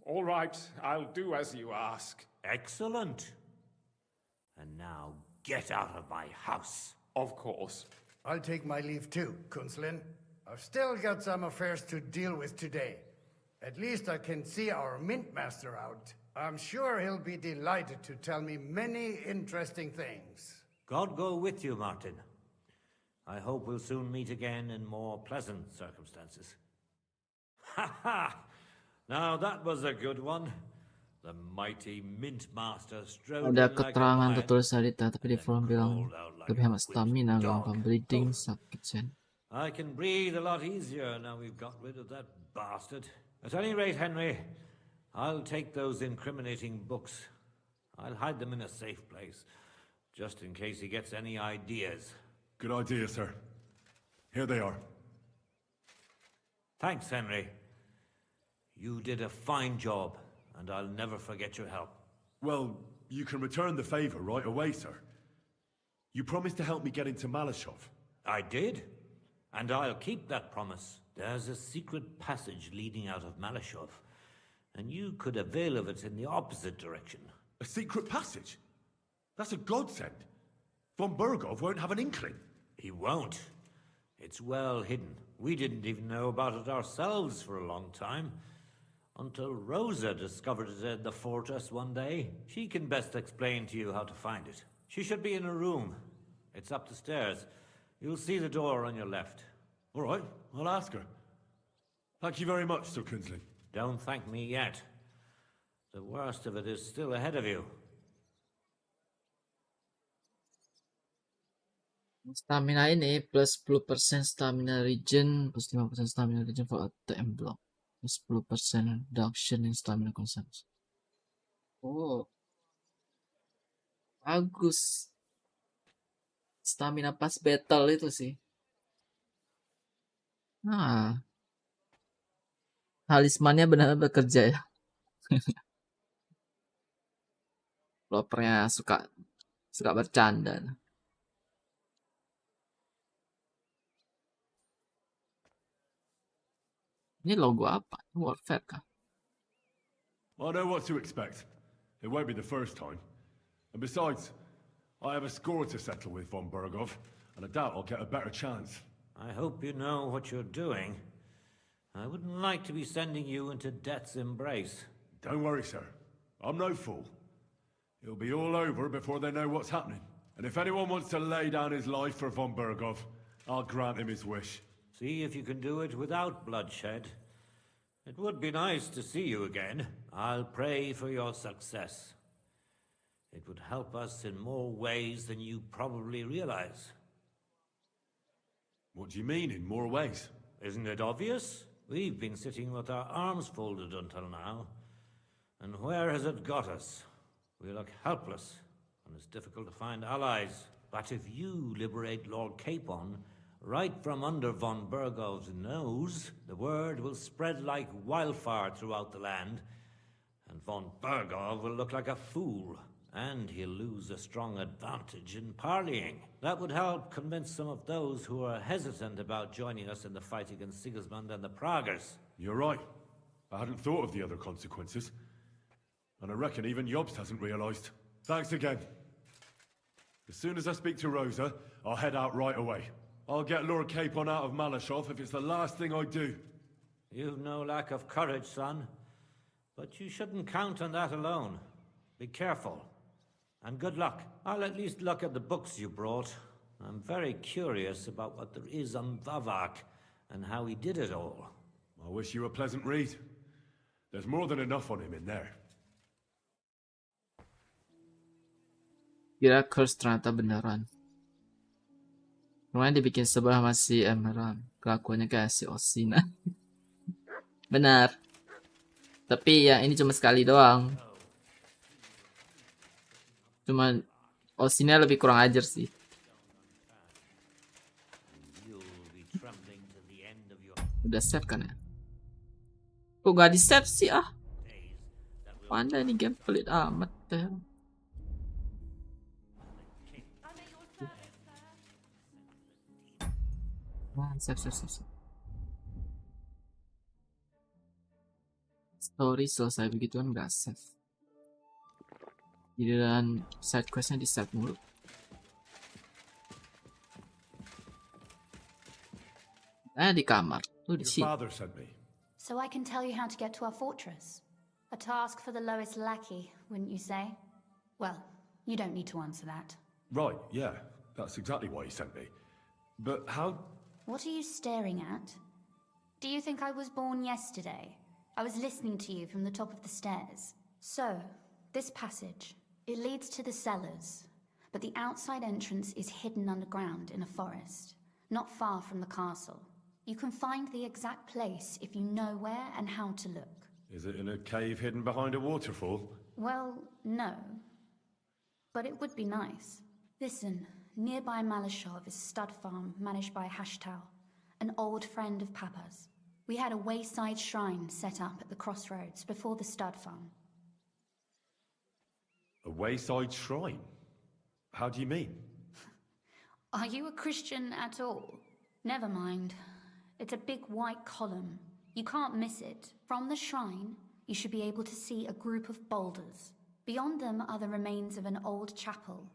All right, I'll do as you ask. Excellent. And now get out of my house. Of course. I'll take my leave too, Kunslin. I've still got some affairs to deal with today. At least I can see our Mint Master out. I'm sure he'll be delighted to tell me many interesting things. God go with you, Martin. I hope we'll soon meet again in more pleasant circumstances. Ha ha! Now that was a good one. The mighty Mint Master strode Ada in like a keterangan lion. tertulis tadi, tapi di forum bilang lebih hemat stamina, gampang bleeding, sakit sen. I can breathe a lot easier now we've got rid of that bastard. At any rate, Henry, I'll take those incriminating books. I'll hide them in a safe place, just in case he gets any ideas. Good idea, sir. Here they are. Thanks, Henry. You did a fine job, and I'll never forget your help. Well, you can return the favor right away, sir. You promised to help me get into Malashov. I did, and I'll keep that promise. There's a secret passage leading out of Malashov, and you could avail of it in the opposite direction. A secret passage? That's a godsend. Von Bergov won't have an inkling. He won't. It's well hidden. We didn't even know about it ourselves for a long time. Until Rosa discovered it at the fortress one day. She can best explain to you how to find it. She should be in a room. It's up the stairs. You'll see the door on your left. All right, I'll ask her. Thank you very much, Sir Kunslin. Don't thank me yet. The worst of it is still ahead of you. Stamina ini plus 10% stamina regen, plus 5% stamina regen for ATM block, plus 10% reduction in stamina consumption. Oh, bagus. Stamina pas battle itu sih. Nah, talismannya benar-benar bekerja ya. Lopernya suka bercanda. Ini logo apa? Warfare kah? I know what to expect. It won't be the first time. And besides, I have a score to settle with von Bergov, and I doubt I'll get a better chance. I hope you know what you're doing. I wouldn't like to be sending you into death's embrace. Don't worry, sir. I'm no fool. It'll be all over before they know what's happening. And if anyone wants to lay down his life for von Bergov, I'll grant him his wish. See if you can do it without bloodshed. It would be nice to see you again. I'll pray for your success. It would help us in more ways than you probably realize. What do you mean, in more ways? Isn't it obvious? We've been sitting with our arms folded until now. And where has it got us? We look helpless, and it's difficult to find allies. But if you liberate Lord Capon, right from under von Burgov's nose, the word will spread like wildfire throughout the land, and von Burgov will look like a fool, and he'll lose a strong advantage in parleying. That would help convince some of those who are hesitant about joining us in the fight against Sigismund and the Praguers. You're right. I hadn't thought of the other consequences. And I reckon even Jobst hasn't realised. Thanks again. As soon as I speak to Rosa, I'll head out right away. I'll get Lord Capon out of Malashov if it's the last thing I do. You've no lack of courage, son. But you shouldn't count on that alone. Be careful. And good luck. I'll at least look at the books you brought. I'm very curious about what there is on Vavak and how he did it all. I wish you a pleasant read. There's more than enough on him in there. Kira curse ternyata beneran. Kemudian dibikin sebuah masih emeran. Kelakuannya kayak si Osina. Benar. Tapi ya ini cuma sekali doang. Cuman Osina lebih kurang ajar sih. Udah save kan ya? Kok gak di save sih ah? Pandai nih game pelit amat deh. Save. Story selesai begitu kan nggak save. Jadi dan side questnya di save mulu. Di kamar. Tuh di sini. So I can tell you how to get to our fortress. A task for the lowest lackey, wouldn't you say? Well, you don't need to answer that. Right, yeah. That's exactly why he sent me. But how... What are you staring at? Do you think I was born yesterday? I was listening to you from the top of the stairs. So, this passage, it leads to the cellars, but the outside entrance is hidden underground in a forest, not far from the castle. You can find the exact place if you know where and how to look. Is it in a cave hidden behind a waterfall? Well, no. But it would be nice. Listen, nearby Malashov is a stud farm managed by Hashtal, an old friend of Papa's. We had a wayside shrine set up at the crossroads before the stud farm. A wayside shrine? How do you mean? Are you a Christian at all? Never mind. It's a big white column. You can't miss it. From the shrine, you should be able to see a group of boulders. Beyond them are the remains of an old chapel.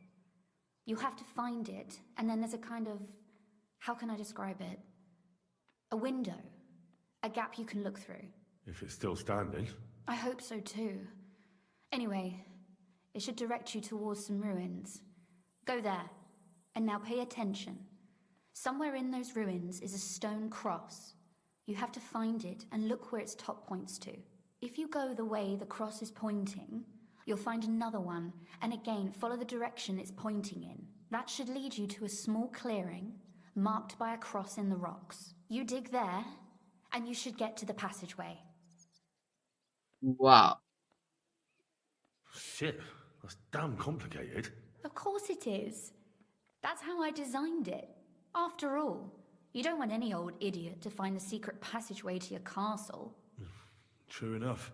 You have to find it, and then there's a kind of... How can I describe it? A window. A gap you can look through. If it's still standing. I hope so too. Anyway, it should direct you towards some ruins. Go there, and now pay attention. Somewhere in those ruins is a stone cross. You have to find it and look where its top points to. If you go the way the cross is pointing, you'll find another one, and again follow the direction it's pointing in. That should lead you to a small clearing, marked by a cross in the rocks. You dig there, and you should get to the passageway. Wow. Shit, that's damn complicated. Of course it is. That's how I designed it. After all, you don't want any old idiot to find the secret passageway to your castle. True enough.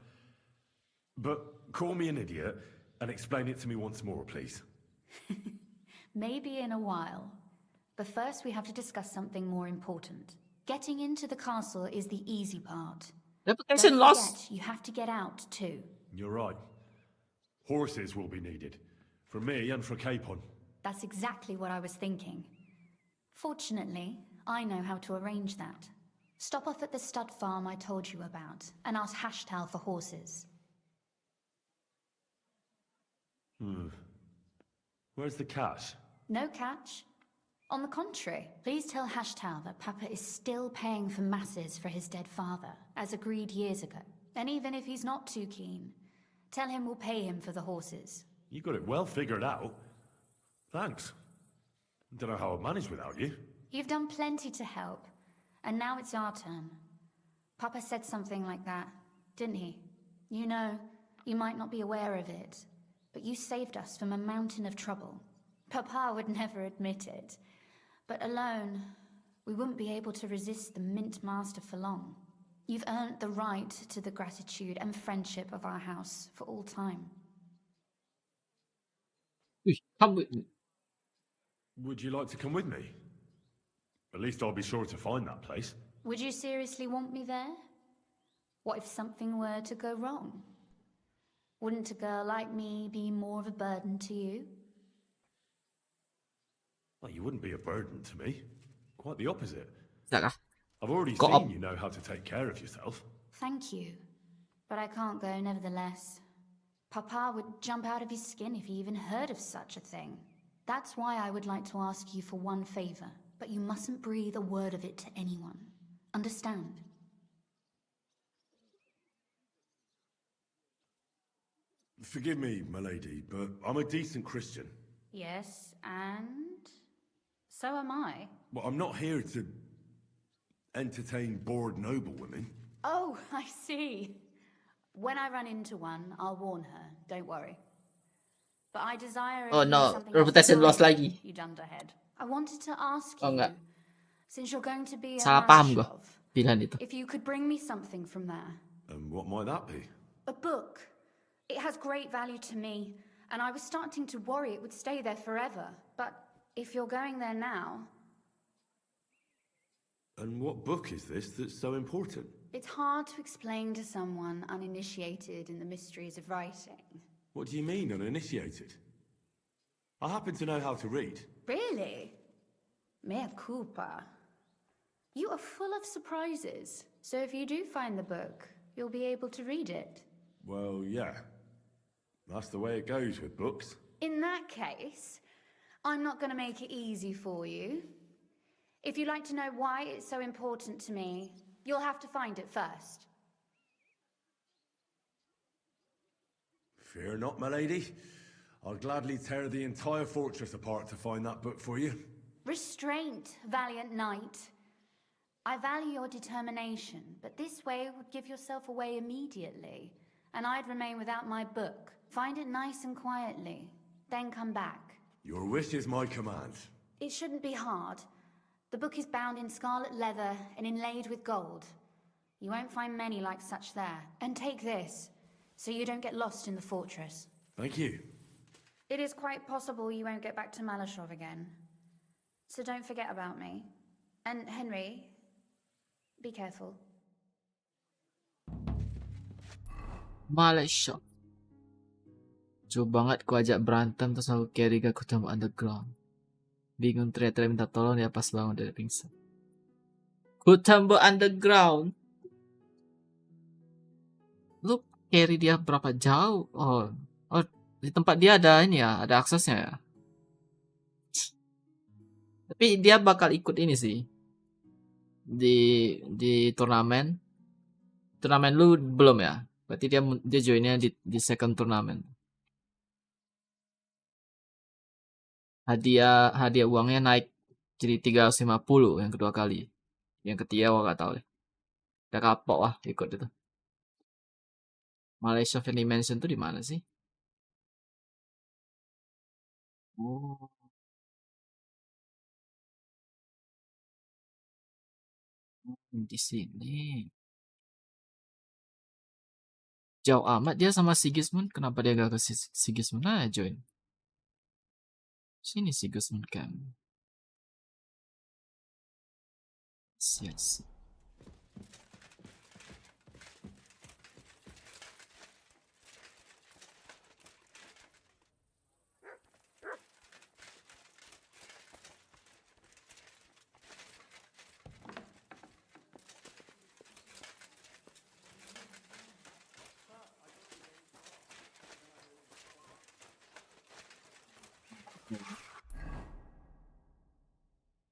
But call me an idiot and explain it to me once more, please. Maybe in a while. But first we have to discuss something more important. Getting into the castle is the easy part. Reputation Don't loss. forget, you have to get out too. You're right. Horses will be needed. For me and for Capon. That's exactly what I was thinking. Fortunately, I know how to arrange that. Stop off at the stud farm I told you about and ask Hashtal for horses. Where's the catch? No catch. On the contrary, please tell Hashtal that Papa is still paying for masses for his dead father, as agreed years ago. And even if he's not too keen, tell him we'll pay him for the horses. You got it well figured out. Thanks. Don't know how I'd manage without you. You've done plenty to help, and now it's our turn. Papa said something like that, didn't he? You know, you might not be aware of it, but you saved us from a mountain of trouble. Papa would never admit it, but alone, we wouldn't be able to resist the Mint Master for long. You've earned the right to the gratitude and friendship of our house for all time. Come with me. Would you like to come with me? At least I'll be sure to find that place. Would you seriously want me there? What if something were to go wrong? Wouldn't a girl like me be more of a burden to you? Well, you wouldn't be a burden to me. Quite the opposite. Dạ. I've already Got seen up. you know how to take care of yourself. Thank you, but I can't go nevertheless. Papa would jump out of his skin if he even heard of such a thing. That's why I would like to ask you for one favor, but you mustn't breathe a word of it to anyone. Understand? Forgive me, my lady, but I'm a decent Christian. Yes, and so am I. Well, I'm not here to entertain bored noblewomen. Oh, I see. When I run into one, I'll warn her. Don't worry. But I desire. Oh no, reputation loss lagi. You dunderhead. I wanted to ask Oh you, enggak. since you're going to be at Salah paham gua Mashov, pilihan itu. if you could bring me something from there. And what might that be? A book. It has great value to me, and I was starting to worry it would stay there forever. But if you're going there now, And what book is this that's so important? it's hard to explain to someone uninitiated in the mysteries of writing. What do you mean, uninitiated? I happen to know how to read. Really? Mea culpa. You are full of surprises. So if you do find the book, you'll be able to read it. Well, yeah. That's the way it goes with books. In that case, I'm not going to make it easy for you. If you'd like to know why it's so important to me, you'll have to find it first. Fear not, my lady. I'll gladly tear the entire fortress apart to find that book for you. Restraint, valiant knight. I value your determination, but this way would give yourself away immediately, and I'd remain without my book. Find it nice and quietly, then come back. Your wish is my command. It shouldn't be hard. The book is bound in scarlet leather and inlaid with gold. You won't find many like such there. And take this, so you don't get lost in the fortress. Thank you. It is quite possible you won't get back to Malashov again. So don't forget about me. And Henry, be careful. Malaysia. Coba banget ku ajak berantem terus aku carry ke Kutam Underground. Bingung teriak-teriak minta tolong dia pas bangun dari pingsan. Kutambo Underground. Lu carry dia berapa jauh? Oh, di tempat dia ada ini ya, ada aksesnya ya. Tapi dia bakal ikut ini sih. Di turnamen. Turnamen lu belum ya? Berarti dia joinnya di second turnamen. Hadiah uangnya naik jadi 350 yang kedua kali. Yang ketiga gua gak tahu deh. Udah kapok lah ikut itu. Malaysia Friendly Mansion tuh di mana sih? Oh. Di sini. Jauh amat dia sama Sigismund. Kenapa dia gak ke Sigismund aja join? Sini Sigismund Camp. Yes.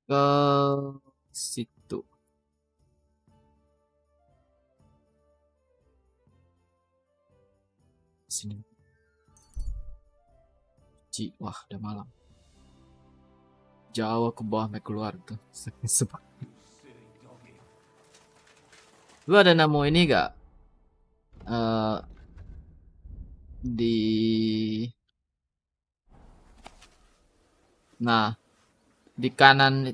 Ke situ. Sini. Wah, udah malam. Jauh ke bawah sampai keluar tuh. Sebab. Lu ada nemu ini gak? Di Nah, di kanan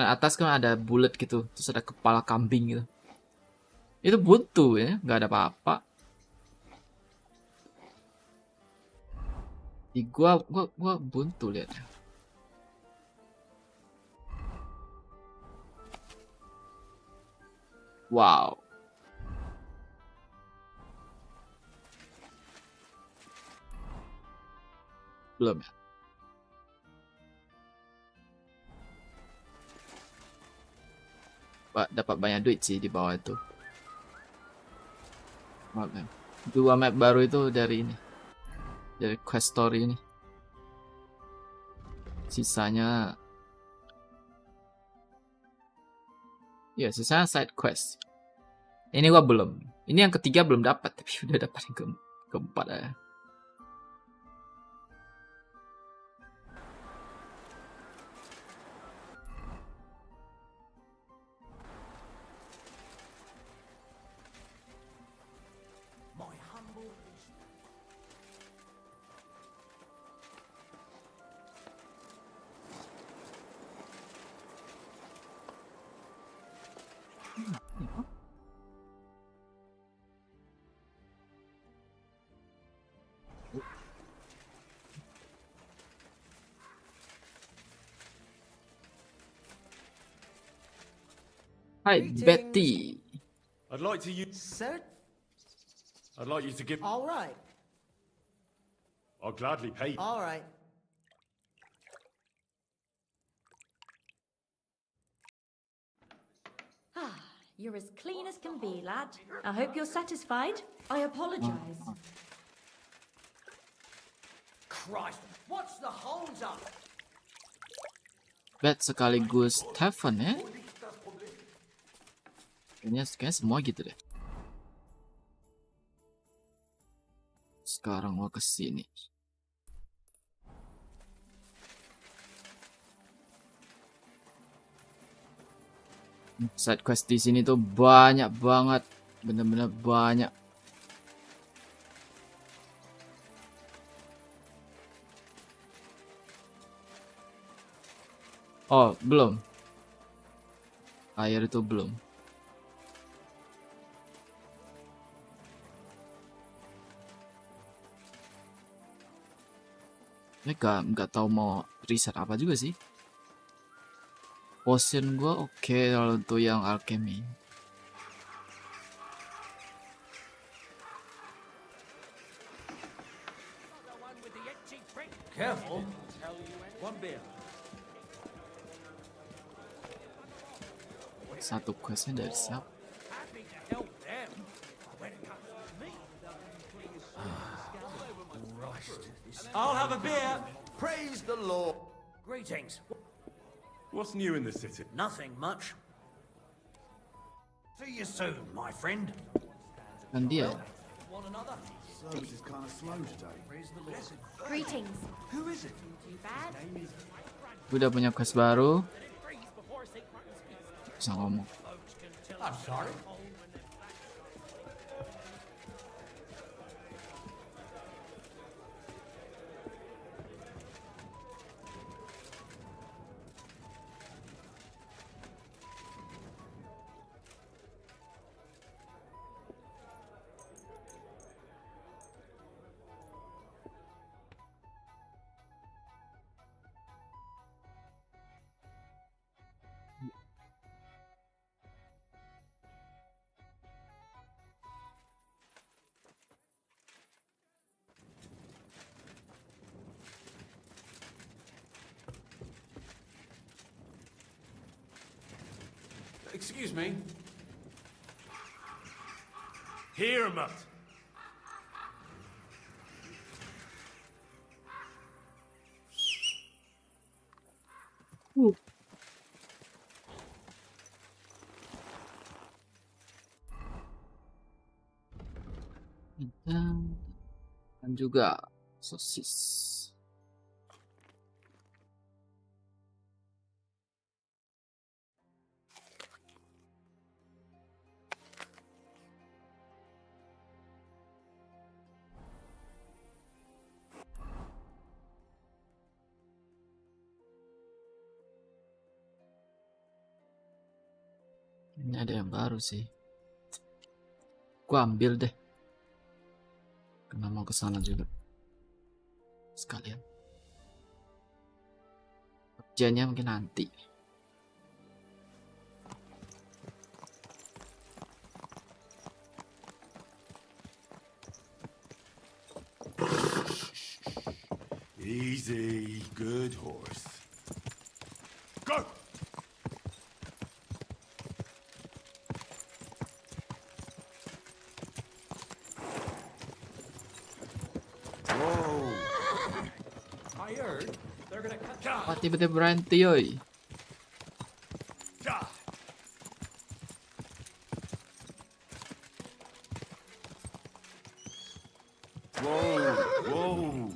atas kan ada bulat gitu, terus ada kepala kambing gitu. Itu buntu ya, nggak ada apa-apa. Di gua buntu lihat. Wow. Belum ya? Dapat banyak duit sih di bawah itu. Oke. 2 map baru itu dari ini. Dari quest story ini. Sisanya ya, sisanya side quest. Ini gua belum. Ini yang ketiga belum dapat, tapi udah dapat yang keempat ya. Hi, Betty. I'd like to use... Sir? I'd like you to give... All right. I'll gladly pay. All right. Ah, you're as clean as can be, lad. I hope you're satisfied. I apologize. Christ, what's the holds up? Bet sekaligus Tavern ya. Kayaknya semua gitu deh. Sekarang mau ke sini. Side quest di sini tuh banyak banget, bener-bener banyak. Oh, belum. Air itu belum. Nggak tahu mau riset apa juga sih. Potion gue oke kalau untuk yang alchemy. Careful. One beer. Satu questnya dari siapa? I'll have a beer. Praise the Lord. Greetings. What's new in the city? Nothing much. See you soon, my friend. Kan dia. One another. Service is kind of slow today. Praise the Lord. Greetings. Who is it? Too bad. Gue udah punya quest baru. Bisa ngomong. I'm sorry. Excuse me. Here, Mutt. Dan juga sosis. Ini ada yang baru sih. Gua ambil deh. Karena mau ke sana juga. Sekalian. Kerjanya mungkin nanti. Easy, good horse. Go! Whoa! I heard they're gonna cut. Wah, tiba-tiba berhenti, yoi. Whoa! Whoa!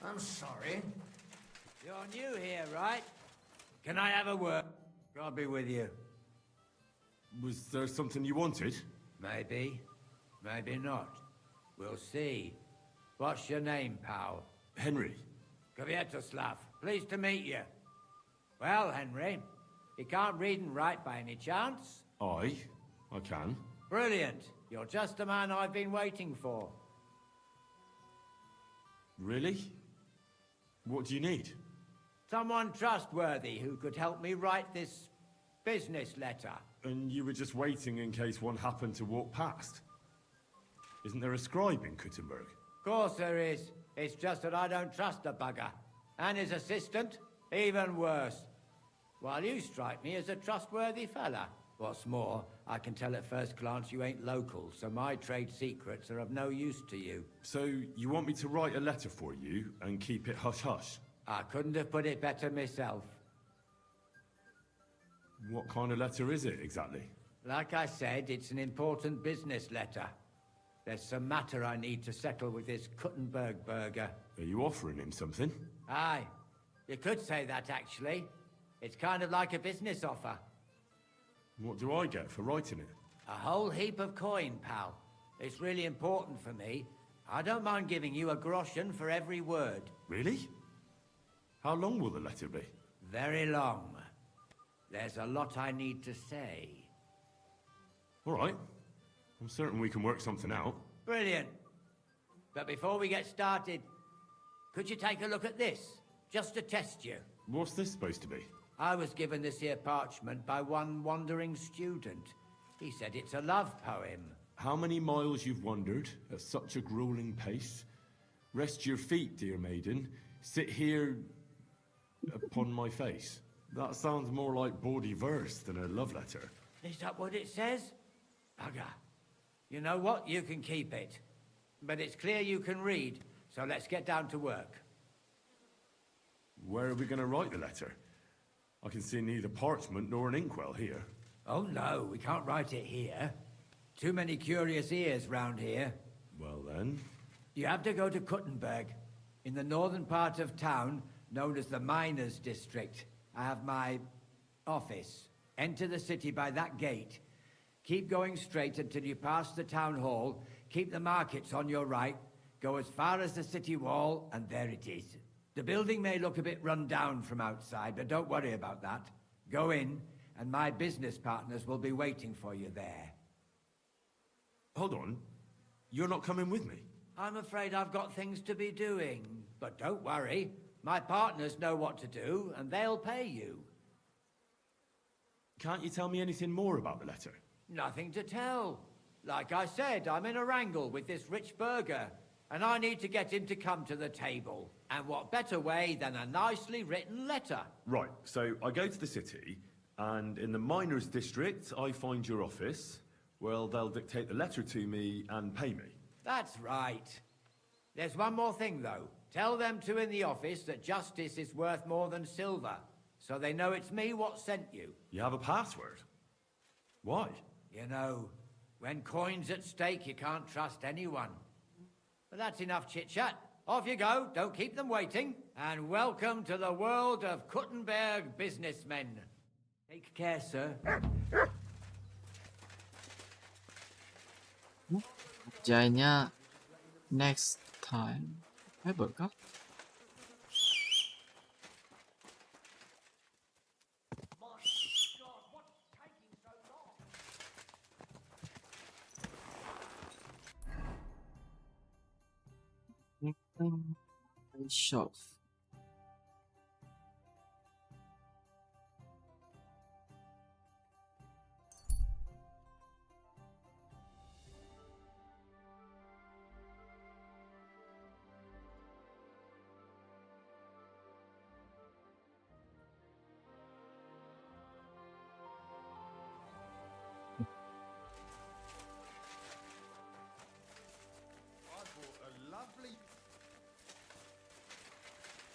I'm sorry. You're new here, right? Can I have a word? I'll be with you. Was there something you wanted? Maybe. Maybe not. We'll see. What's your name, pal? Henry. Kvietoslav. Pleased to meet you. Well, Henry, you can't read and write by any chance? I can. Brilliant. You're just the man I've been waiting for. Really? What do you need? Someone trustworthy who could help me write this business letter. And you were just waiting in case one happened to walk past? Isn't there a scribe in Kuttenberg? Of course there is. It's just that I don't trust the bugger. And his assistant, even worse. While you strike me as a trustworthy fella. What's more, I can tell at first glance you ain't local, so my trade secrets are of no use to you. So, you want me to write a letter for you and keep it hush-hush? I couldn't have put it better myself. What kind of letter is it, exactly? Like I said, it's an important business letter. There's some matter I need to settle with this Kuttenberg burger. Are you offering him something? Aye. You could say that, actually. It's kind of like a business offer. What do I get for writing it? A whole heap of coin, pal. It's really important for me. I don't mind giving you a groschen for every word. Really? How long will the letter be? Very long. There's a lot I need to say. All right. I'm certain we can work something out. Brilliant. But before we get started, could you take a look at this? Just to test you. What's this supposed to be? I was given this here parchment by one wandering student. He said it's a love poem. How many miles you've wandered at such a grueling pace? Rest your feet, dear maiden. Sit here upon my face. That sounds more like bawdy verse than a love letter. Is that what it says? Bugger. You know what? You can keep it. But it's clear you can read, so let's get down to work. Where are we going to write the letter? I can see neither parchment nor an inkwell here. Oh no, we can't write it here. Too many curious ears round here. Well then... You have to go to Kuttenberg, in the northern part of town, known as the Miners' District. I have my office. Enter the city by that gate. Keep going straight until you pass the town hall. Keep the markets on your right. Go as far as the city wall, and there it is. The building may look a bit run down from outside, but don't worry about that. Go in, and my business partners will be waiting for you there. Hold on. You're not coming with me? I'm afraid I've got things to be doing. But don't worry. My partners know what to do, and they'll pay you. Can't you tell me anything more about the letter? Nothing to tell. Like I said, I'm in a wrangle with this rich burger, and I need to get him to come to the table. And what better way than a nicely written letter? Right, so I go to the city, and in the Miners' District, I find your office. Well, they'll dictate the letter to me and pay me. That's right. There's one more thing, though. Tell them two in the office that justice is worth more than silver, so they know it's me what sent you. You have a password? Why? You know, when coin's at stake, you can't trust anyone. But that's enough chit-chat. Off you go, don't keep them waiting. And welcome to the world of Kuttenberg businessmen. Take care, sir. Kerjanya Next time. Ever kah? Shop.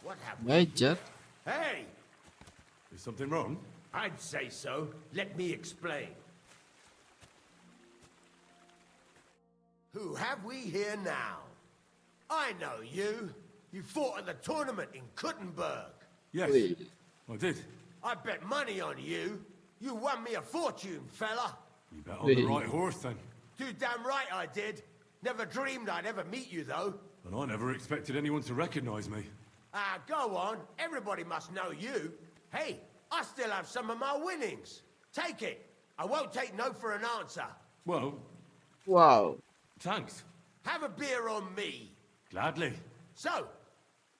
What happened? Major. Hey! Is something wrong? I'd say so. Let me explain. Who have we here now? I know you. You fought at the tournament in Kuttenberg. Yes, I did. I bet money on you. You won me a fortune, fella. You bet on the right horse then. Too damn right I did. Never dreamed I'd ever meet you, though. And I never expected anyone to recognize me. Ah, go on. Everybody must know you. Hey, I still have some of my winnings. Take it. I won't take no for an answer. Well... Wow. Thanks. Have a beer on me. Gladly. So,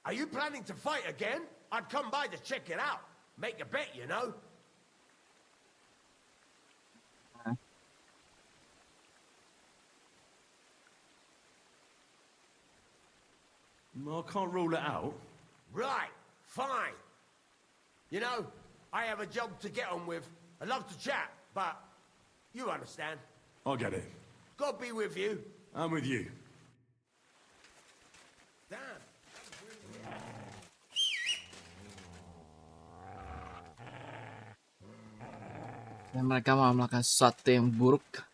are you planning to fight again? I'd come by to check it out. Make a bet, you know. I can't rule it out. Right, fine. You know, I have a job to get on with. I love to chat, but you understand. I get it. God be with you. I'm with you. Damn. Dan mereka mau melakukan sesuatu yang buruk.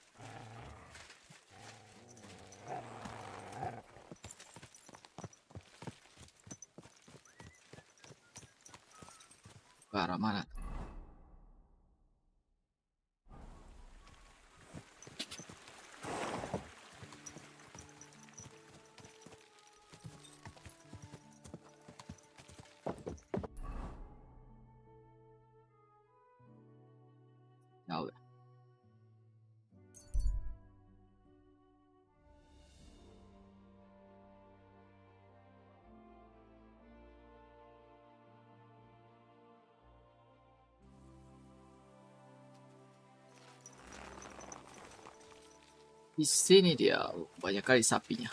Ke arah mana? Ya udah. Di sini dia banyak kali sapinya.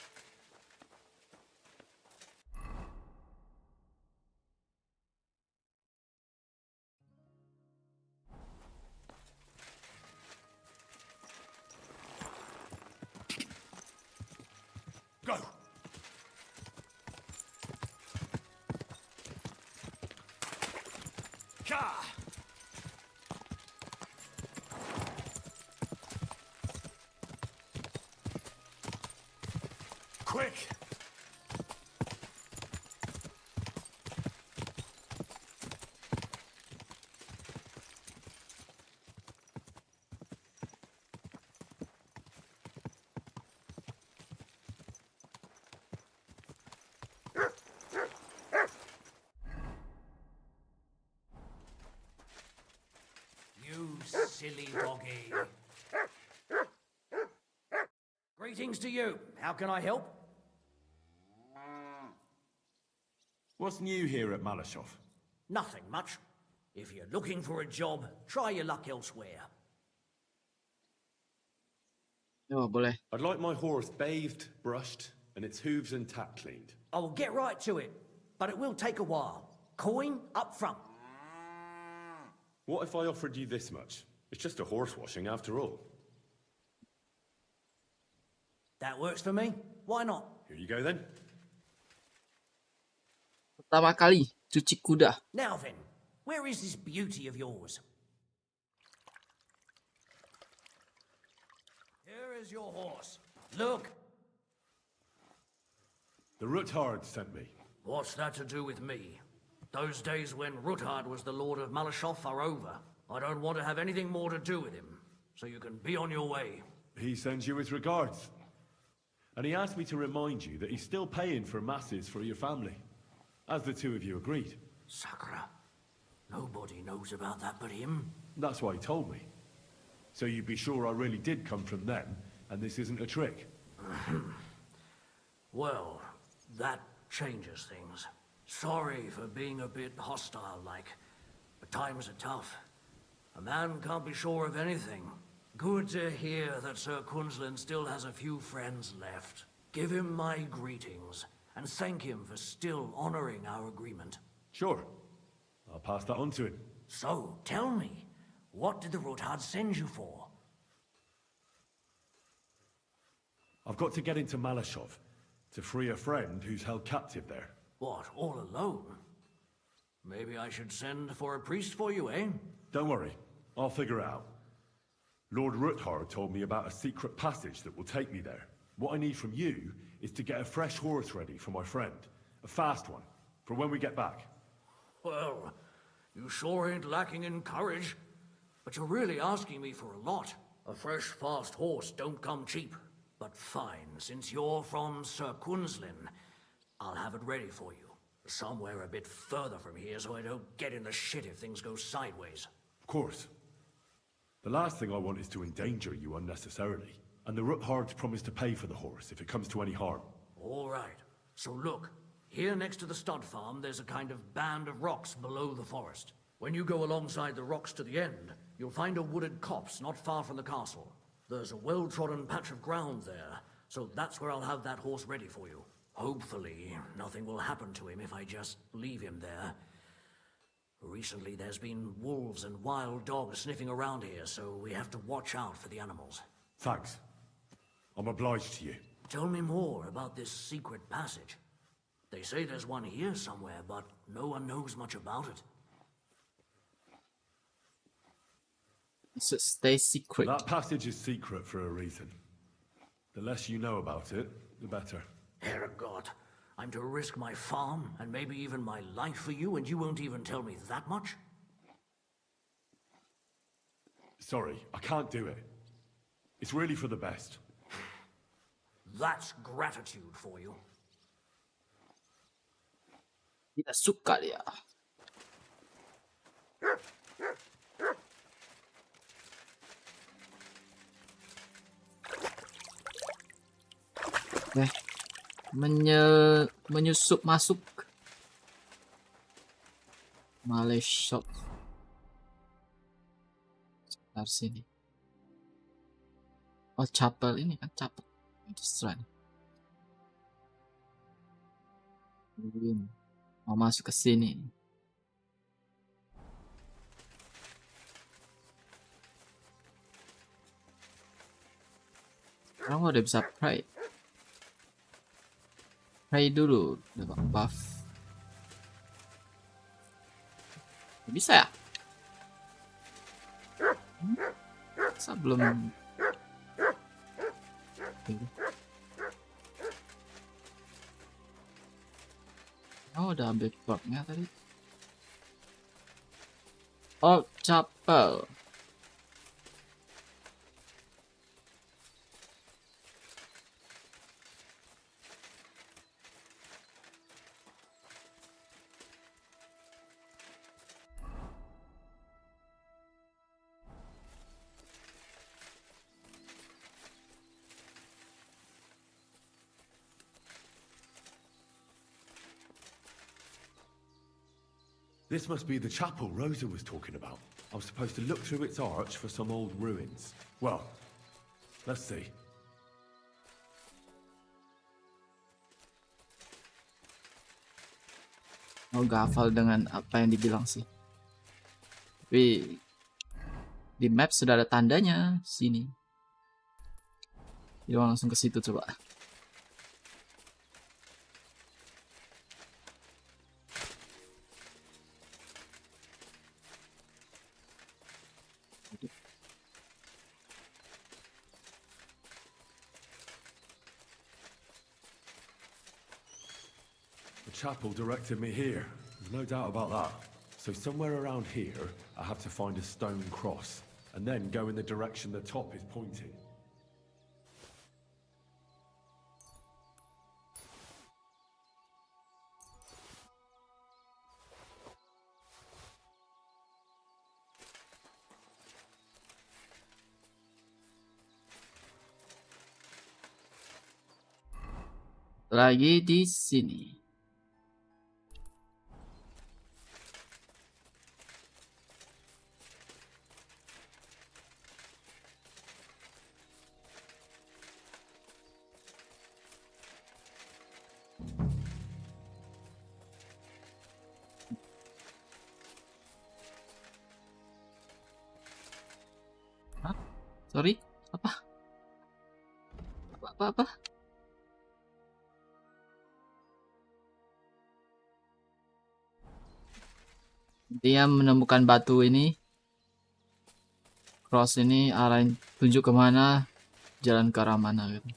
Go. Car. Quick. You silly doggy. Greetings to you. How can I help? What's new here at Malashov? Nothing much. If you're looking for a job, try your luck elsewhere. Oh, boleh. I'd like my horse bathed, brushed, and its hooves and tack cleaned. I will get right to it, but it will take a while. Coin up front. What if I offered you this much? It's just a horse washing after all. That works for me. Why not? Here you go then. Pertama kali cuci kuda. Now then, where is this beauty of yours? Here is your horse. Look. The Ruthard sent me. What's that to do with me? Those days when Ruthard was the Lord of Malashov are over. I don't want to have anything more to do with him, so you can be on your way. He sends you his regards. and he asked me to remind you that he's still paying for masses for your family, as the two of you agreed. Sakura. Nobody knows about that but him. That's why he told me. So you'd be sure I really did come from them, and this isn't a trick? Well, that changes things. Sorry for being a bit hostile-like, but times are tough. A man can't be sure of anything. Good to hear that Sir Quinlan still has a few friends left. Give him my greetings, and thank him for still honoring our agreement. Sure. I'll pass that on to him. So, tell me, what did the Rotard send you for? I've got to get into Malashov to free a friend who's held captive there. What, all alone? Maybe I should send for a priest for you, eh? Don't worry, I'll figure it out. Lord Ruthard told me about a secret passage that will take me there. What I need from you is to get a fresh horse ready for my friend. A fast one, for when we get back. Well, you sure ain't lacking in courage. But you're really asking me for a lot. A fresh, fast horse don't come cheap. But fine, since you're from Sir Quinlan, I'll have it ready for you. Somewhere a bit further from here so I don't get in the shit if things go sideways. Of course. The last thing I want is to endanger you unnecessarily. And the Ruthards promised to pay for the horse if it comes to any harm. All right. So look, here next to the stud farm, there's a kind of band of rocks below the forest. When you go alongside the rocks to the end, you'll find a wooded copse not far from the castle. There's a well-trodden patch of ground there, so that's where I'll have that horse ready for you. Hopefully, nothing will happen to him if I just leave him there. Recently, there's been wolves and wild dogs sniffing around here, so we have to watch out for the animals. Thanks. I'm obliged to you. Tell me more about this secret passage. They say there's one here somewhere, but no one knows much about it. So stay secret. That passage is secret for a reason. The less you know about it, the better. Herregud, I'm to risk my farm and maybe even my life for you, and you won't even tell me that much? Sorry, I can't do it. It's really for the best. That's gratitude for you. Tidak suka dia. Menyusup masuk Malaysia. Sekitar sini. Oh, chapel ini kan chapel. Restaurant. Mau masuk ke sini. Sekarang udah bisa pray. Pray dulu, dapat buff. Bisa ya? Masa belum? Oh, udah ambil perknya tadi. Oh, chapel. This must be the chapel Rosa was talking about. I was supposed to look through its arch for some old ruins. Well, let's see. Oh, gak hafal dengan apa yang dibilang sih. Tapi di map sudah ada tandanya sini. Jadi langsung ke situ coba. The chapel directed me here. There's no doubt about that. So somewhere around here, I have to find a stone cross, and then go in the direction the top is pointing. lagi di sini. Hah? Sorry, apa? Apa? Dia menemukan batu ini. Cross ini arahin tunjuk kemana, jalan ke arah mana gitu.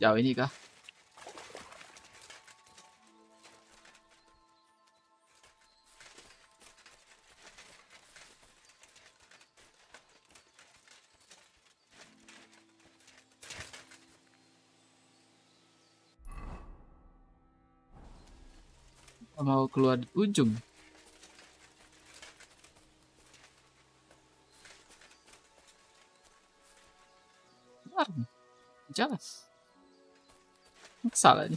Jauh ini kah? Mau keluar di ujung. Jalan. Salah nih.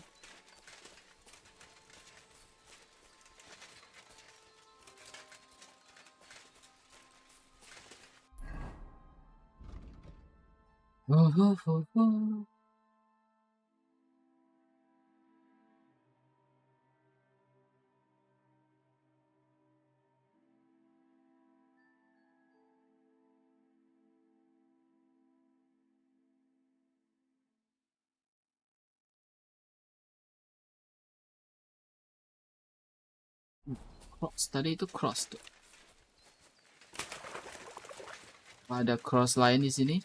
Cross tadi itu cross tuh. Ada cross lain di sini.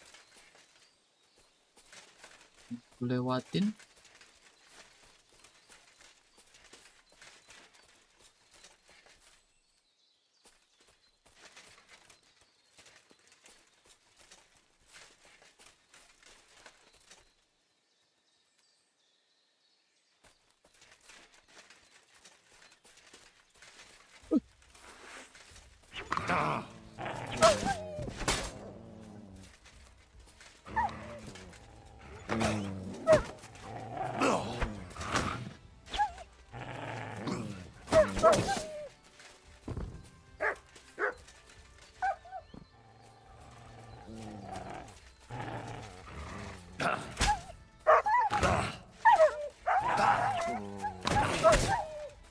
Aku lewatin.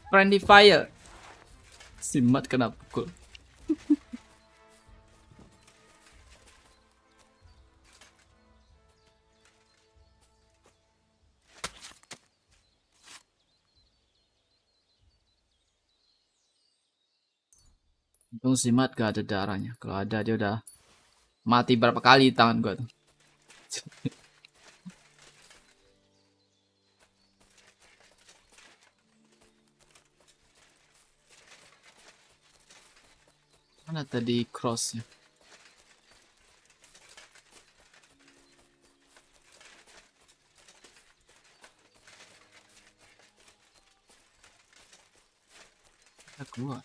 Friendly fire. Si Mat kena pukul. Untung si Mat gak ada darahnya. Kalau ada dia udah mati berapa kali tangan gua tuh. Mana tadi crossnya? Kita keluar.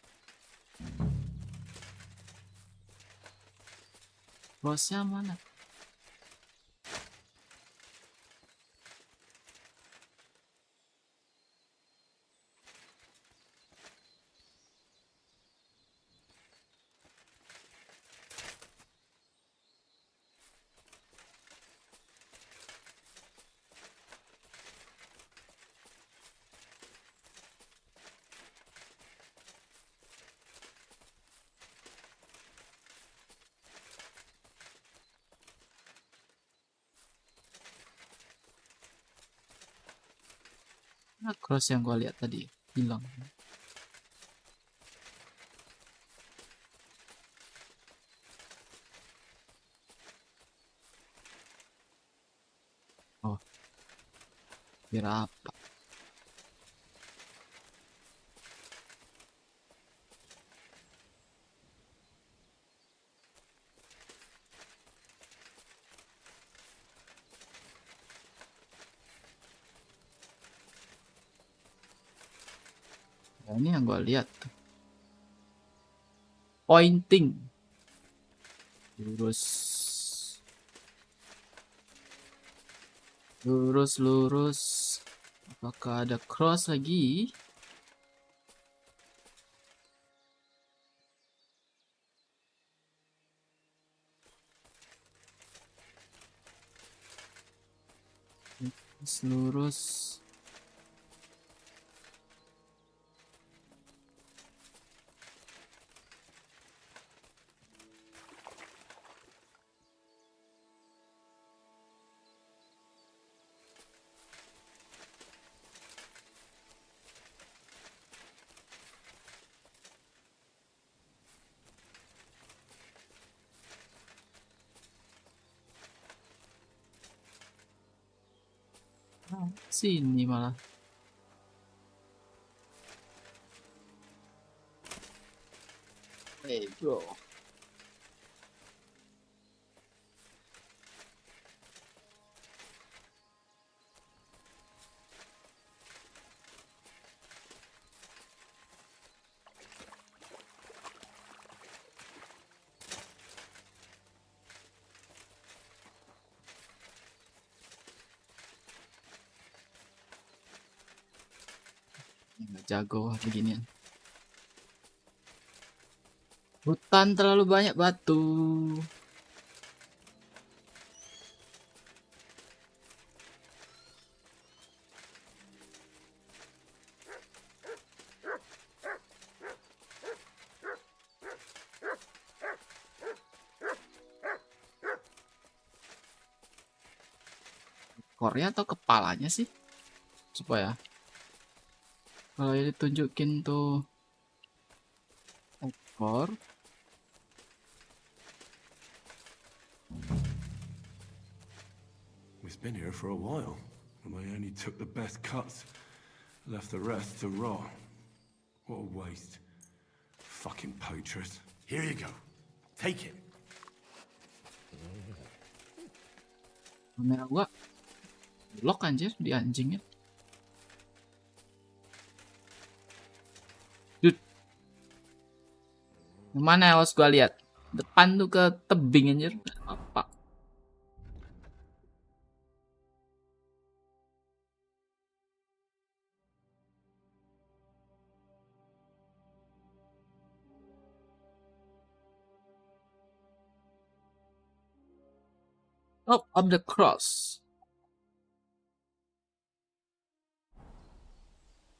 Crossnya mana? Nah, cross yang gua lihat tadi hilang. Oh, kira apa? Nah, ini yang gue lihat tuh. Pointing. Lurus. Lurus. Apakah ada cross lagi? Lurus. Sini malah. Hey bro. Nggak jago beginian. Hutan terlalu banyak batu. Ekornya atau kepalanya sih? Supaya kalau ini tunjukin tuh ekor. We've been here for a while, and they only took the best cuts, left the rest to rot. What a waste. Fucking poachers. Here you go. Take it. Kamera gua lock anjir di anjingnya. Dude. Mana yang harus gua lihat? Depan tuh ke tebing anjir. Apa? Top of the cross.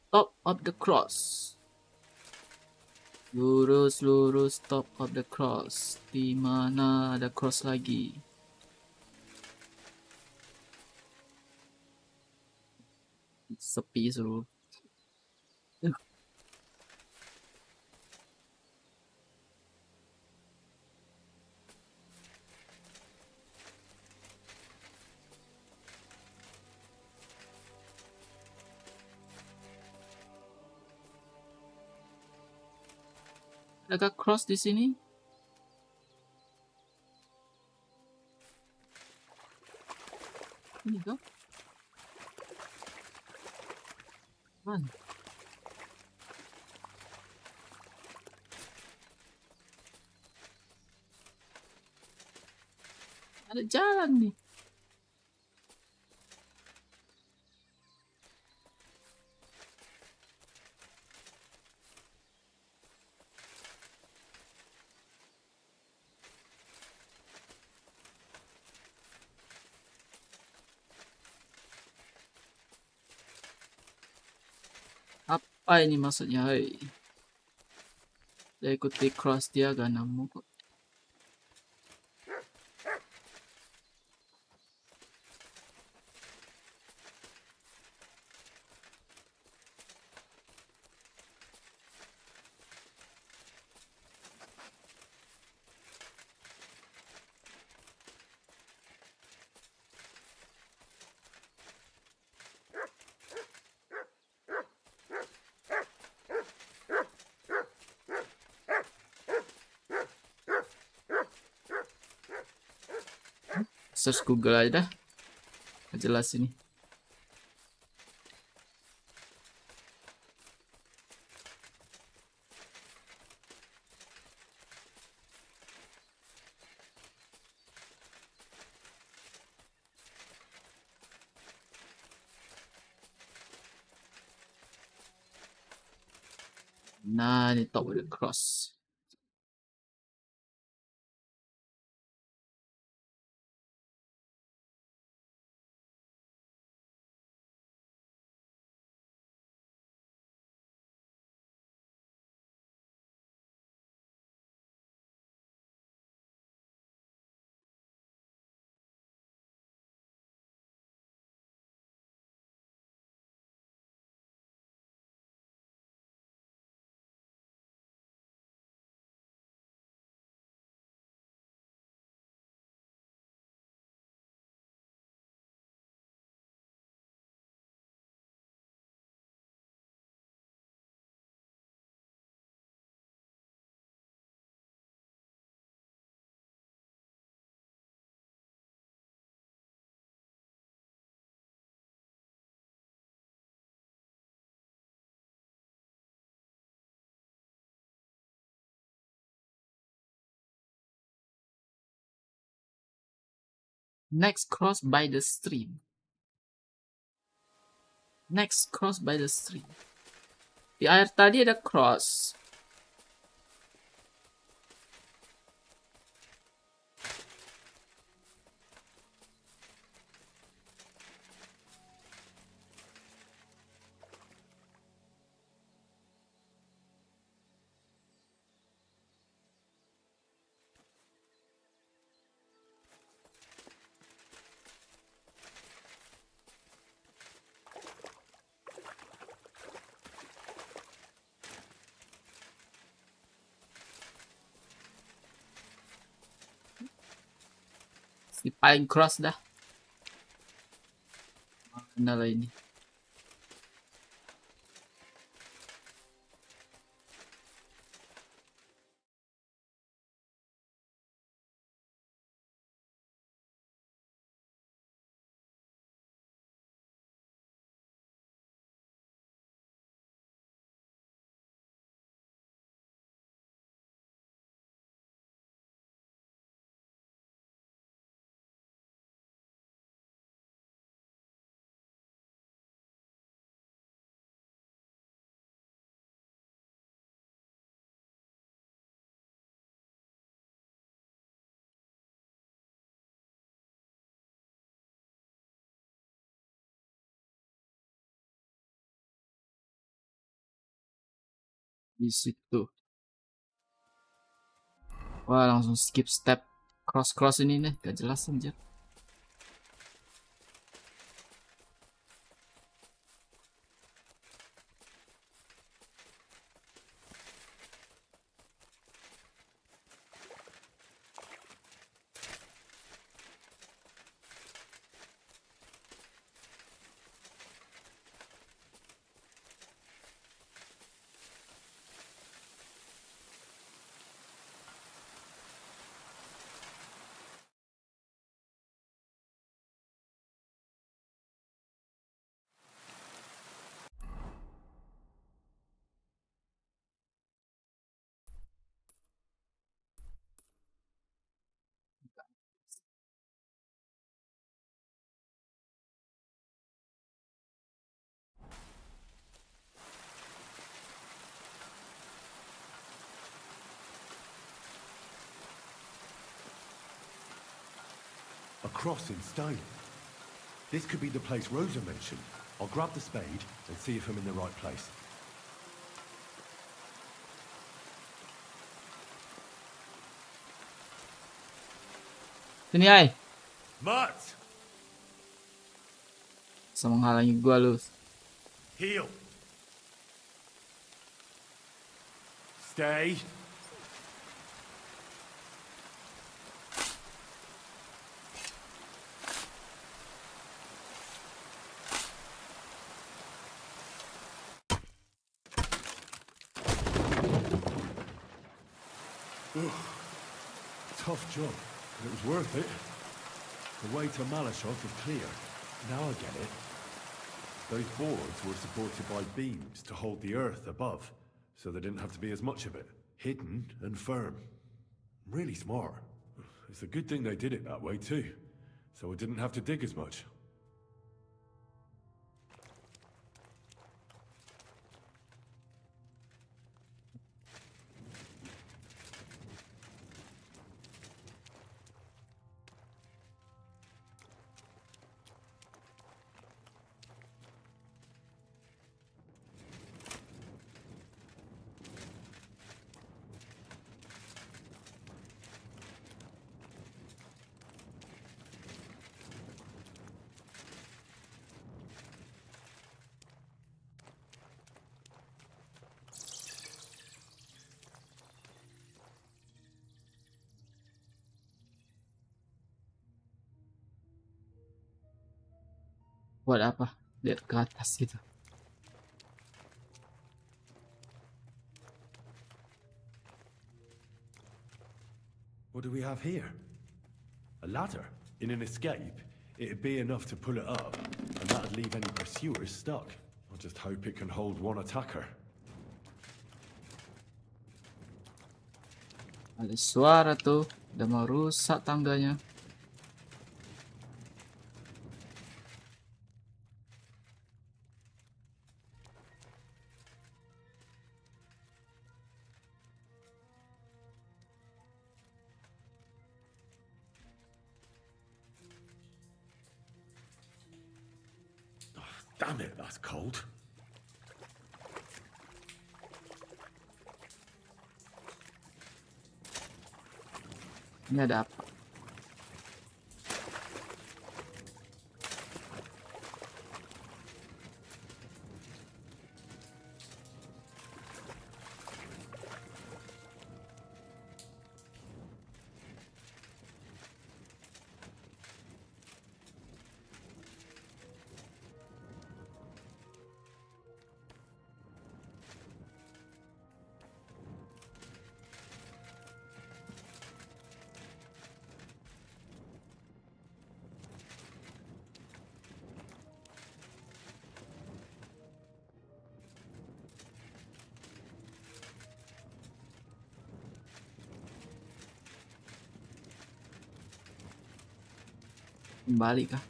Top of the cross. Lurus, top of the cross. Di mana ada cross lagi? Sepi seluruh. Adakah cross di sini? Ini kah? Man. Ada jalan nih. Apa ini maksudnya? Hei. Saya ikuti cross dia gak nemu kok. Search Google aja dah. Jelas ini. Nah, ini top with the cross. Next cross by the stream. Next cross by the stream. Di air tadi ada cross. Si paling cross dah. Mana lah ini? Di situ. Wah, langsung skip step cross ini nih, gak jelas anjir. A cross in stone. This could be the place Rosa mentioned. I'll grab the spade and see if I'm in the right place. Sini ay. Mutt! Bisa menghalangi gua lu. Heel. Stay. Tough job, but it was worth it. The way to Malashov is clear. Now I get it. Those boards were supported by beams to hold the earth above, so there didn't have to be as much of it. Hidden and firm. Really smart. It's a good thing they did it that way too, so I didn't have to dig as much. Buat apa? Lihat ke atas gitu. What do we have here? A ladder? In an escape, it'd be enough to pull it up, and that'd leave any pursuers stuck. I just hope it can hold one attacker. Ada suara tuh, udah mau rusak tangganya. Damn it, that's cold. Ini ada apa? Kembali kah?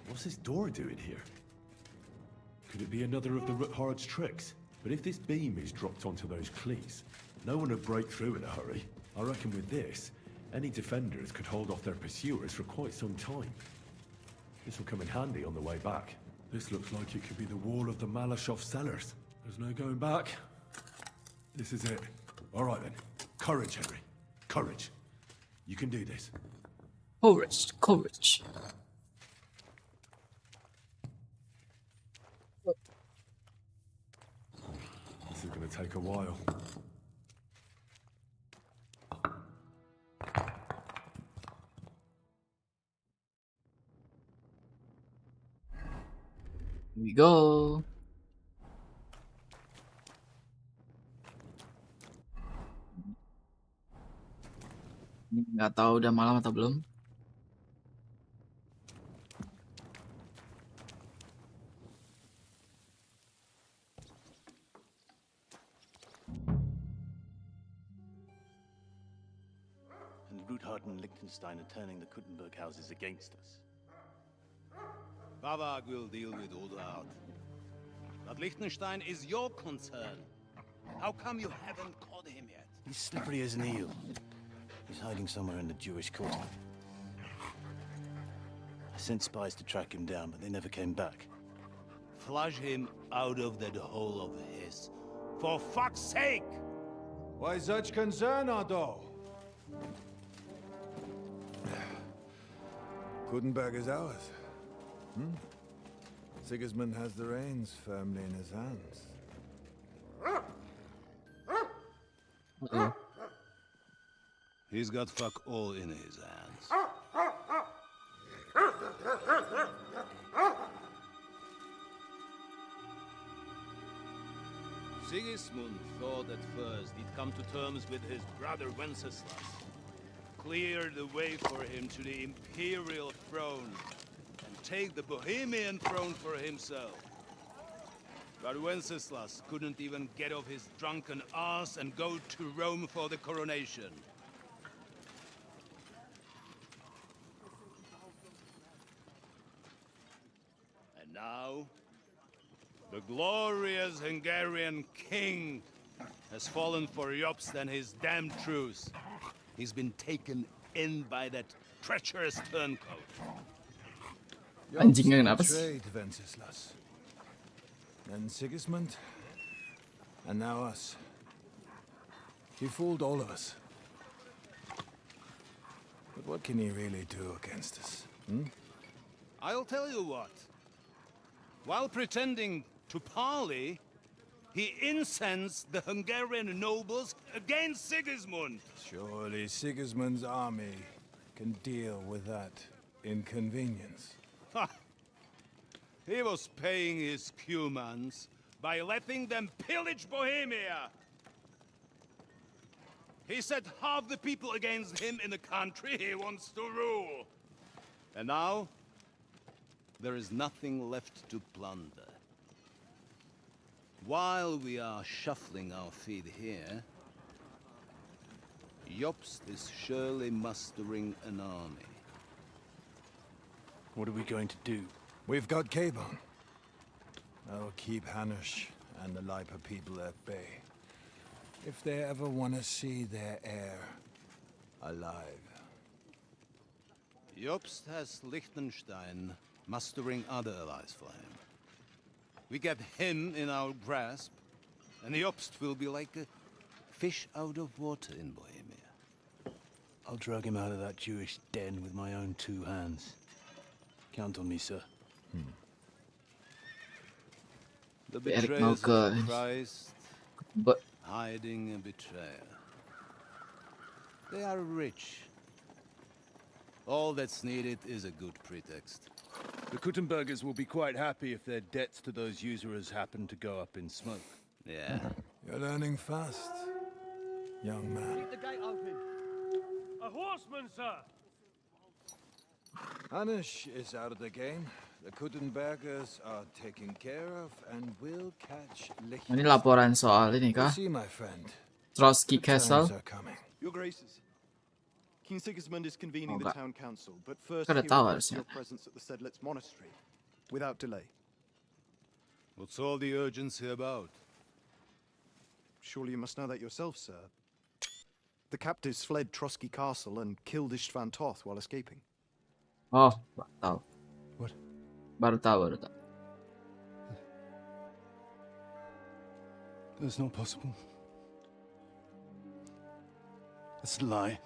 What's this door doing here? Could it be another of the Ruthard's tricks? But if this beam is dropped onto those cleats, no one would break through in a hurry. I reckon with this, any defenders could hold off their pursuers for quite some time. This will come in handy on the way back. This looks like it could be the wall of the Malashov cellars. There's no going back. This is it. All right then. Courage, Henry. Courage. You can do this. Courage, courage. This is going to take a while. Here we go. Ini nggak tahu udah malam atau belum. And Ruthard and Liechtenstein are turning the Kuttenberg houses against us. Bavag will deal with Ruthard. But Liechtenstein is your concern. How come you haven't caught him yet? He's slippery as an eel. He's hiding somewhere in the Jewish quarter. I sent spies to track him down, but they never came back. Flush him out of that hole of his. For fuck's sake! Why such concern, Otto? Kuttenberg is ours. Sigismund has the reins firmly in his hands. Uh-oh. He's got fuck all in his hands. Sigismund thought at first he'd come to terms with his brother Wenceslas, clear the way for him to the imperial throne, and take the Bohemian throne for himself. But Wenceslas couldn't even get off his drunken ass and go to Rome for the coronation. And now, the glorious Hungarian king has fallen for Jobst and his damned truce. He's been taken in by that treacherous turncoat. Anjingnya kenapa sih? Betrayed Wenceslas. Then Sigismund, and now us. He fooled all of us. But what can he really do against us? Hmm? I'll tell you what. While pretending to parley, he incensed the Hungarian nobles against Sigismund. Surely Sigismund's army can deal with that inconvenience. Ha! He was paying his Cumans by letting them pillage Bohemia. He set half the people against him in the country he wants to rule. And now, there is nothing left to plunder. While we are shuffling our feet here, Jobst is surely mustering an army. What are we going to do? We've got Kabon. That'll keep Hanush and the Lipa people at bay. If they ever want to see their heir alive. Jobst has Liechtenstein mustering other allies for him. We get him in our grasp, and Jobst will be like a fish out of water in Bohemia. I'll drag him out of that Jewish den with my own 2 hands. Count on me, sir. The Eric betrayers mau of ke Christ, hiding a betrayer. They are rich. All that's needed is a good pretext. The Kuttenbergers will be quite happy if their debts to those usurers happen to go up in smoke. Yeah. You're learning fast, young man. Keep the gate open. A horseman, sir! Hanush is out of the game. The Kuttenbergers are taken care of and will catch Ini laporan soal ini kah? See, my friend. Trotsky Good times Castle. are coming. Your Graces, King Sigismund is convening the town council, but first Kan he udah tahu requests harusnya. your presence at the Sedlitz monastery, without delay. What's all the urgency about? Surely you must know that yourself, sir. The captives fled Trotsky Castle and killed Istvan Toth while escaping. Oh, baru tahu. What? Baru tahu. That's not possible. That's a lie.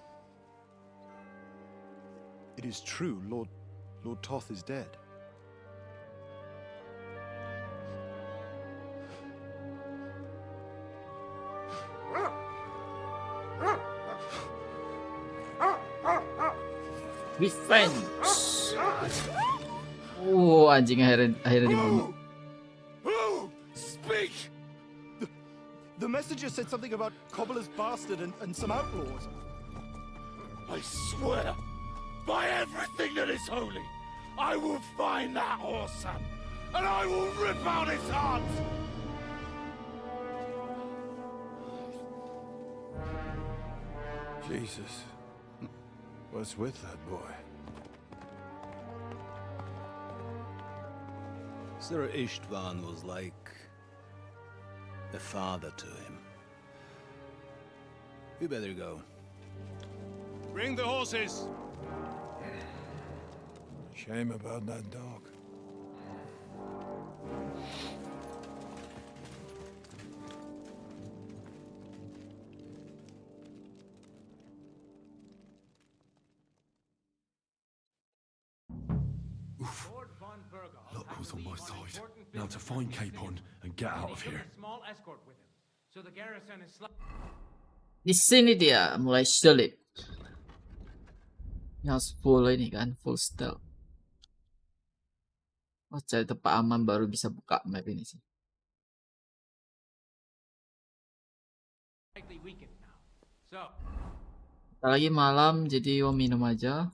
It is true. Lord Toth is dead. Revenge. Anjing akhirnya dibunuh. Speak! The messenger said something about Cobbler's bastard and some outlaws. I swear, by everything that is holy, I will find that whoreson, and I will rip out his heart! Jesus. What's with that boy? Sir Istvan was like a father to him. We better go. Bring the horses! Shame about that dog. Luck was on my side. Now to find Capon and get out of here. Di sini dia mulai sulit. Yang full ini kan, full stealth. Oh, cari tempat aman baru bisa buka map ini sih. Kita lagi malam, jadi minum aja.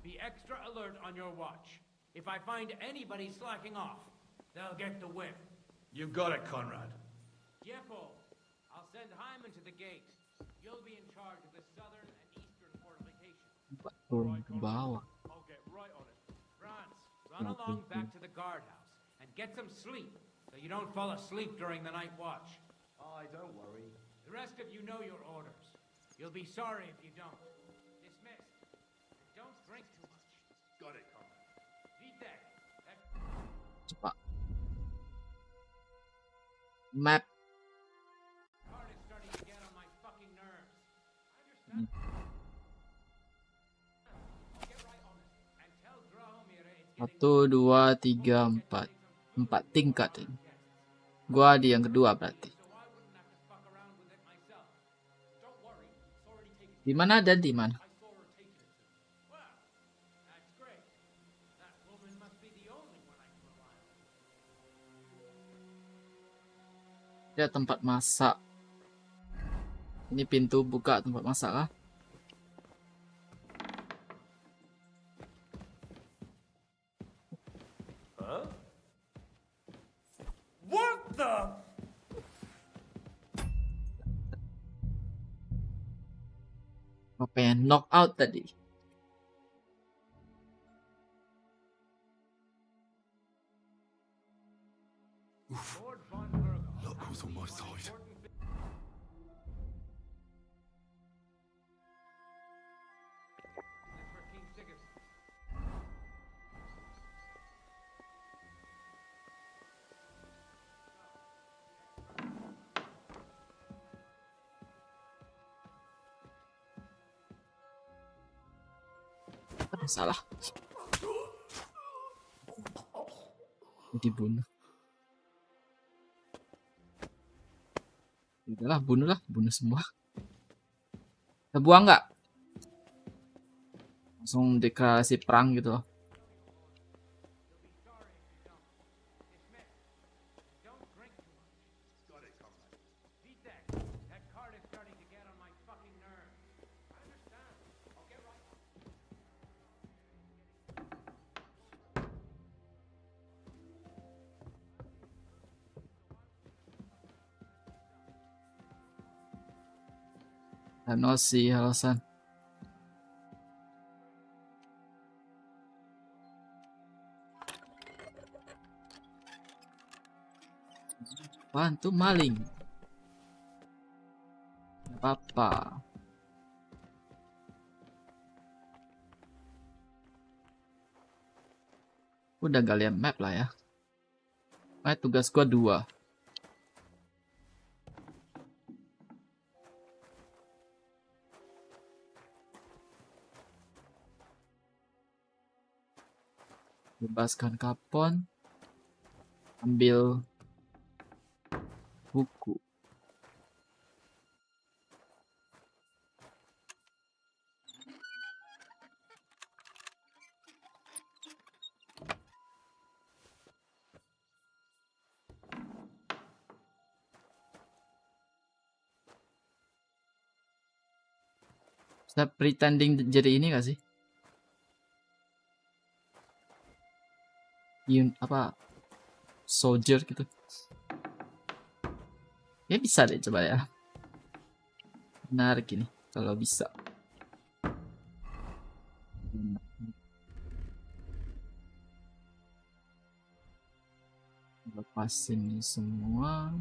Be extra alert on your watch. If I find anybody slacking off, they'll get the whip. You got it, Conrad. Leopold, I'll send Hyman to the gate. You'll be in charge of the southern and eastern fortifications. Turun ke bawah. I'll get right on it. Franz, run along back to the guardhouse and get some sleep so you don't fall asleep during the night watch. Aye, don't worry. The rest of you know your orders. You'll be sorry if you don't. Dismissed. And don't drink too much. Got it, Conrad. Vitek. Cepat. Map. Satu, dua, tiga, empat. 4 tingkat ini. Gua di yang kedua berarti. Di mana dan di mana? Ya, tempat masak. Ini pintu buka tempat masak kah? Huh? What the? Apa yang knock out tadi? Luck was on my side. Salah. Dibunuh. Udahlah, bunuh semua. Kita buang nggak? Langsung deklarasi perang gitu loh. Donasi, halo San. Bantu maling. Gak apa-apa. Udah gak lihat map lah ya. Tugas gua 2. Bebaskan Kapon. Ambil buku. Bisa pretending jadi ini gak sih? Apa soldier gitu ya, bisa deh, coba ya. Menarik ini kalau bisa. Lepasin ini semua.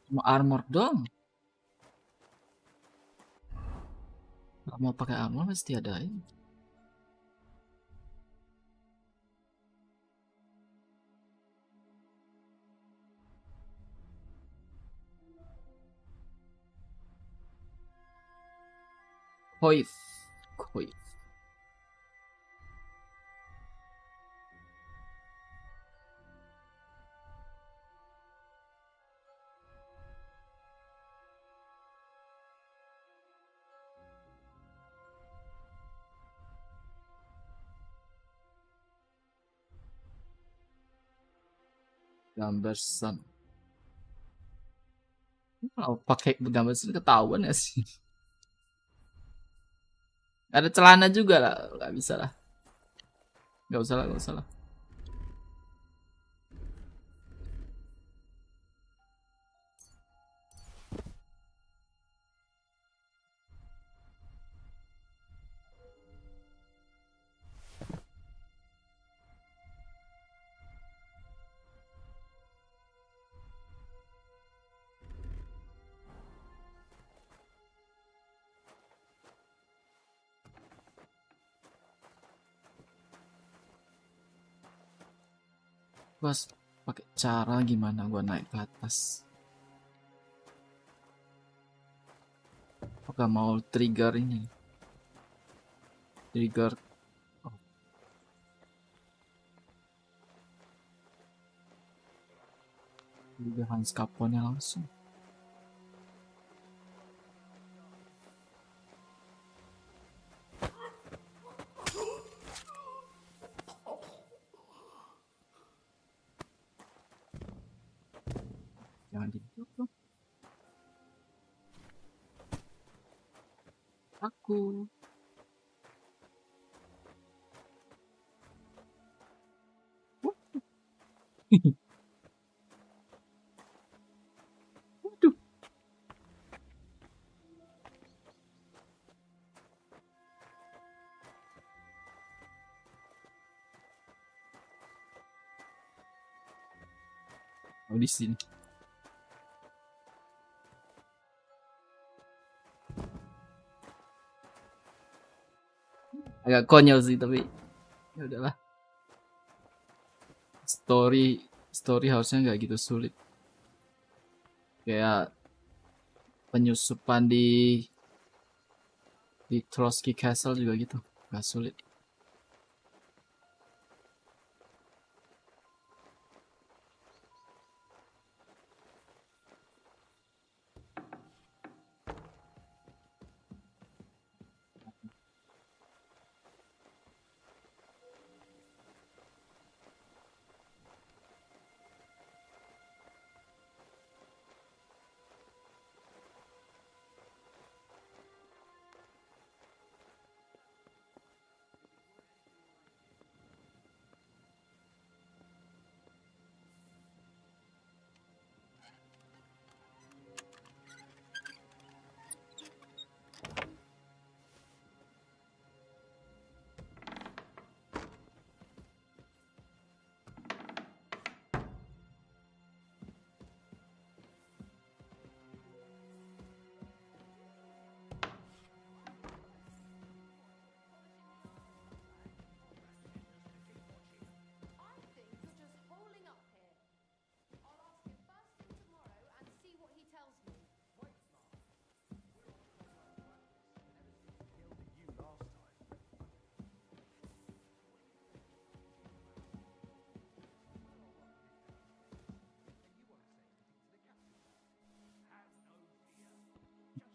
Cuma armor dong. Gak mau pakai armor pasti ada ini. Koif. Gambar sun. Kalau pakai gambar sun ketahuan ya sih. Ada celana juga lah, nggak bisa lah. Nggak usah lah. Gua harus pakai cara gimana gua naik ke atas. Apakah mau trigger ini? Trigger. Oh. Trigger Hans Kaponnya langsung. Jangan ditutup. Aku. Waduh. Oh, di sini. Agak konyol sih, tapi ya udahlah. Story harusnya nggak gitu sulit. Kayak penyusupan di Trotsky Castle juga gitu, nggak sulit.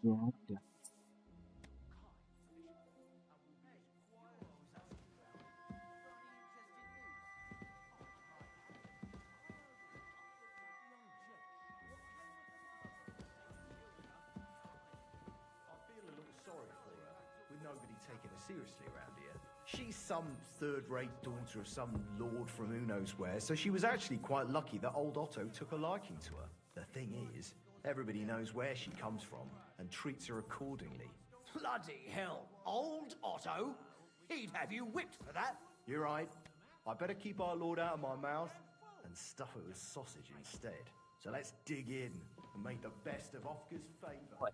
Ya udah. Nobody taking her seriously around here. She's some third-rate daughter of some lord from who knows where, so she was actually quite lucky that old Otto took a liking to her. The thing is, everybody knows where she comes from and treats her accordingly. Bloody hell, old Otto? He'd have you whipped for that. You're right. I better keep our lord out of my mouth and stuff it with sausage instead. So let's dig in and make the best of Ofka's favour.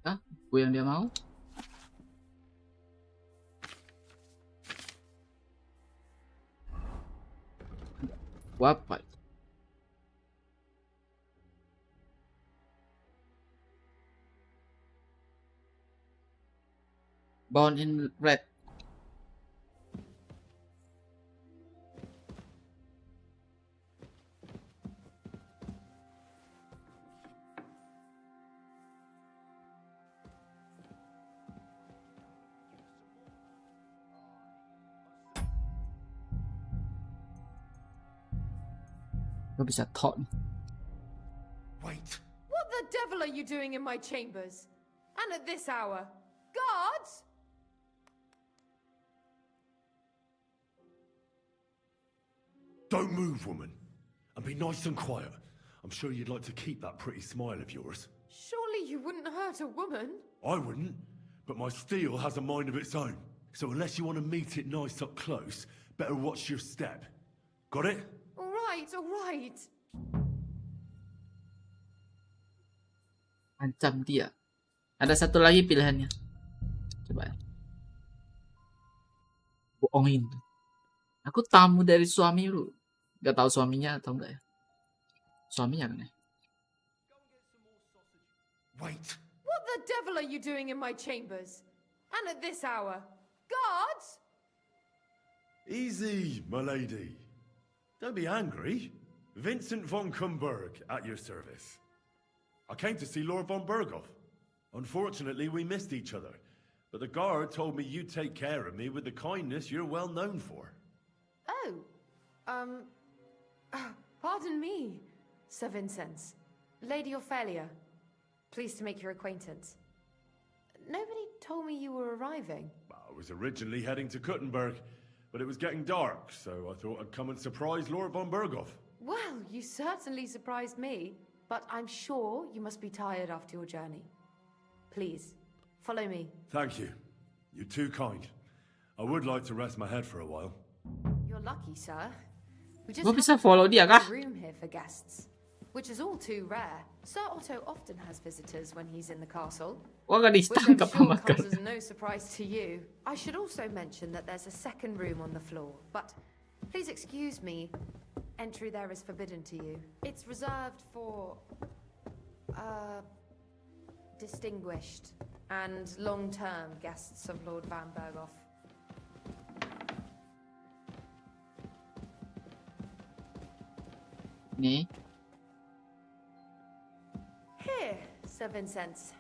Ah, buku yang dia mau. Apa? Bound in red. Gue bisa tok nih. Wait. What the devil are you doing in my chambers? And at this hour? Guards? Don't move, woman. And be nice and quiet. I'm sure you'd like to keep that pretty smile of yours. Surely you wouldn't hurt a woman? I wouldn't, but my steel has a mind of its own. So unless you want to meet it nice up close, better watch your step. Got it? All right, all right. Ancam dia. Ada satu lagi pilihannya. Coba ya. Bohongin. Aku tamu dari suami lu. Gak tahu suaminya atau enggak ya? Suaminya kan ya? Wait. What the devil are you doing in my chambers? And at this hour? Guards? Easy, my lady. Don't be angry. Vincent von Kumberg at your service. I came to see Lord von Berghoff. Unfortunately, we missed each other. But the guard told me you'd take care of me with the kindness you're well known for. Oh. Pardon me, Sir Vincent. Lady Ophelia. Pleased to make your acquaintance. Nobody told me you were arriving. I was originally heading to Kuttenberg, but it was getting dark, so I thought I'd come and surprise Lord von Berghoff. Well, you certainly surprised me, but I'm sure you must be tired after your journey. Please, follow me. Thank you. You're too kind. I would like to rest my head for a while. You're lucky, sir. We just Gua bisa have follow dia kah? a room here for guests, which is all too rare. Sir Otto often has visitors when he's in the castle, Wah, gak which I'm ditangkap sure sama comes kan. as no surprise to you. I should also mention that there's a second room on the floor, but please excuse me, entry there is forbidden to you. It's reserved for distinguished and long-term guests of Lord Van Berghoff. Nih. Here, Sir Vincent.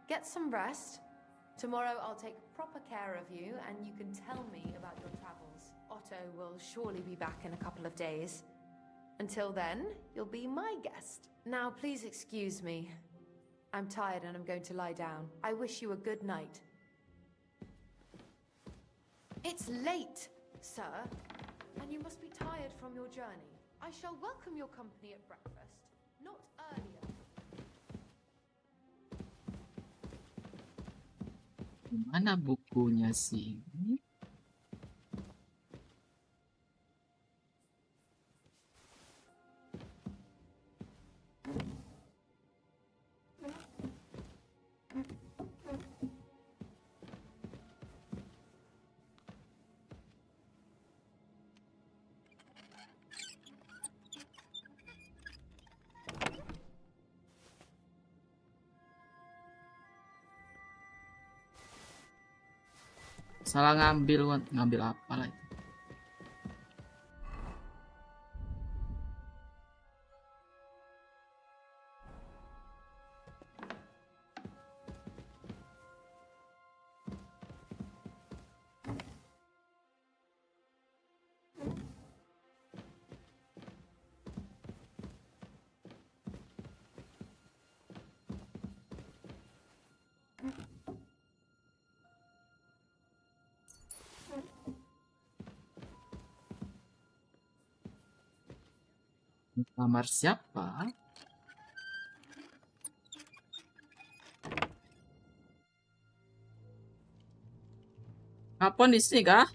Get some rest. Tomorrow I'll take proper care of you and you can tell me about your travels. Otto will surely be back in a couple of days. Until then, you'll be my guest. Now please excuse me. I'm tired and I'm going to lie down. I wish you a good night. It's late, sir, and you must be tired from your journey. I shall welcome your company at breakfast, not earlier. Mana bukunya sih? Salah ngambil apa lah itu. Kamar siapa? Apa di sini kah?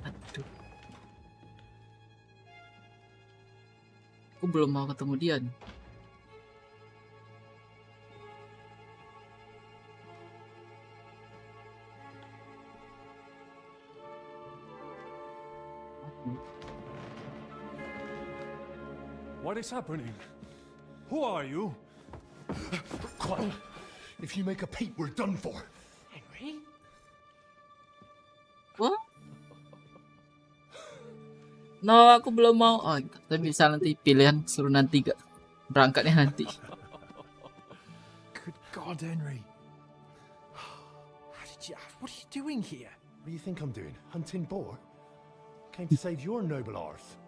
Aduh. Aku belum mau ketemu dia nih. What is happening? Who are you? Quiet. If you make a peep, we're done for. Henry? What? No, aku belum mau. Oh, kita bisa nanti pilihan suruh nanti gak berangkatnya nanti. Good God, Henry. What are you doing here? What do you think I'm doing? Hunting boar? Came to save your noble arse.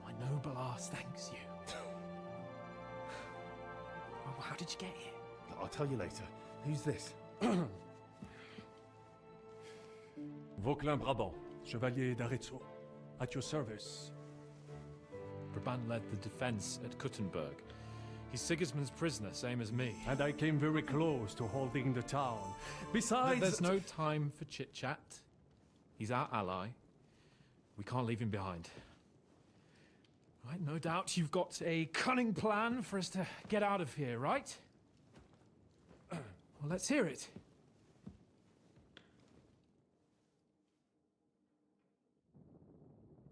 My noble ass thanks you. Oh, how did you get here? I'll tell you later. Who's this? Vauquelin Brabant, Chevalier d'Aretso. At your service. Brabant led the defense at Kuttenberg. He's Sigismund's prisoner, same as me. And I came very close to holding the town. Besides... There's no time for chit-chat. He's our ally. We can't leave him behind. Right, no doubt you've got a cunning plan for us to get out of here, right? Well, let's hear it.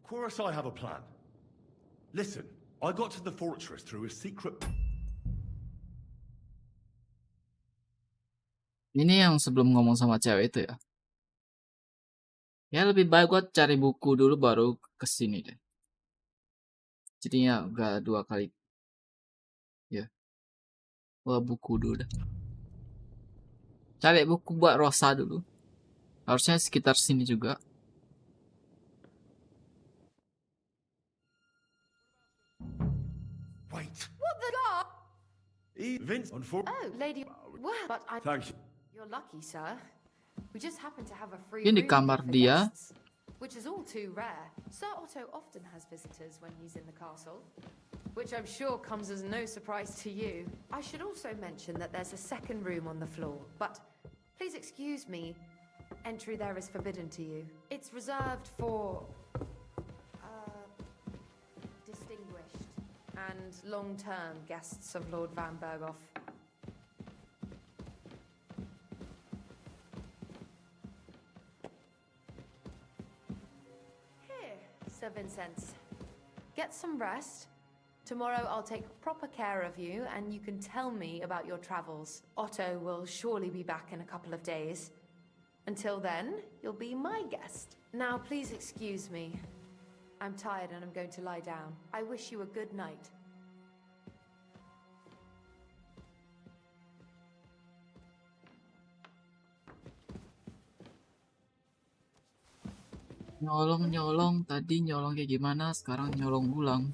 Of course I have a plan. Listen, I got to the fortress through a secret... Ini yang sebelum ngomong sama cewek itu ya. Ya lebih baik gua cari buku dulu baru kesini deh. Jadinya gak 2 kali. Ya. Gua buku dulu dah. Cari buku buat Rosa dulu. Harusnya sekitar sini juga. Wait. What the God? Vince on for... Oh, Lady... Well, but I... Thank you. You're lucky, sir. We just happen to have a free Ini room kamar for dia. guests, which is all too rare. Sir Otto often has visitors when he's in the castle, which I'm sure comes as no surprise to you. I should also mention that there's a second room on the floor, but please excuse me. Entry there is forbidden to you. It's reserved for distinguished and long-term guests of Lord Van Berghoff. Here, 7 cents. Get some rest. Tomorrow I'll take proper care of you and you can tell me about your travels. Otto will surely be back in a couple of days. Until then, you'll be my guest. Now please excuse me. I'm tired and I'm going to lie down. I wish you a good night. Nyolong tadi nyolong kayak gimana, sekarang nyolong ulang.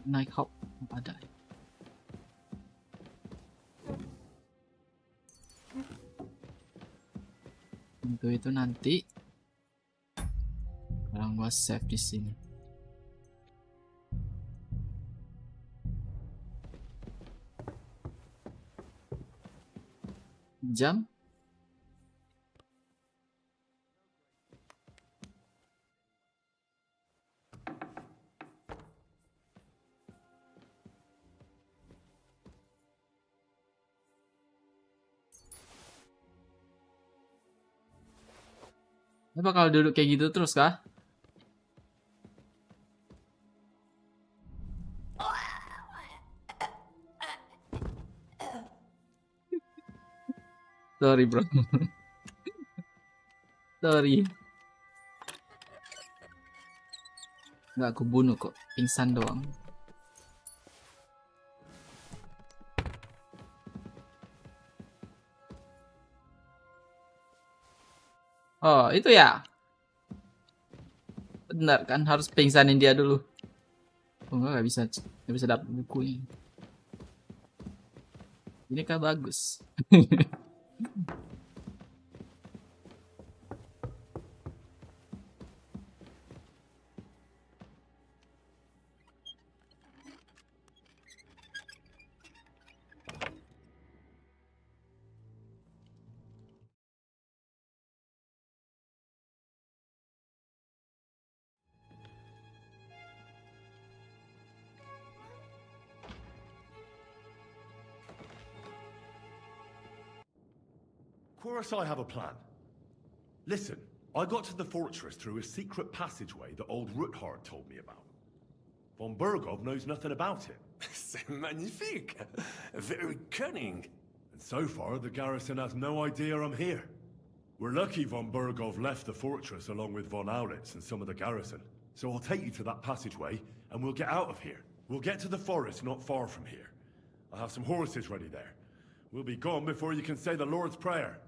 Naik hop ada. Untuk itu nanti sekarang gua save di sini. Jam. Ini bakal duduk kayak gitu terus kah? Sorry bro. Sorry. Nggak aku bunuh kok, pingsan doang. Oh, itu ya. Benar kan, harus pingsanin dia dulu. Oh, nggak bisa dapet bukunya. Ini kan bagus. course I have a plan. Listen, I got to the fortress through a secret passageway that old Ruthard told me about. Von Bergov knows nothing about it. C'est magnifique. Very cunning. And so far, the garrison has no idea I'm here. We're lucky Von Bergov left the fortress along with Von Aulitz and some of the garrison. So I'll take you to that passageway, and we'll get out of here. We'll get to the forest not far from here. I have some horses ready there. We'll be gone before you can say the Lord's Prayer.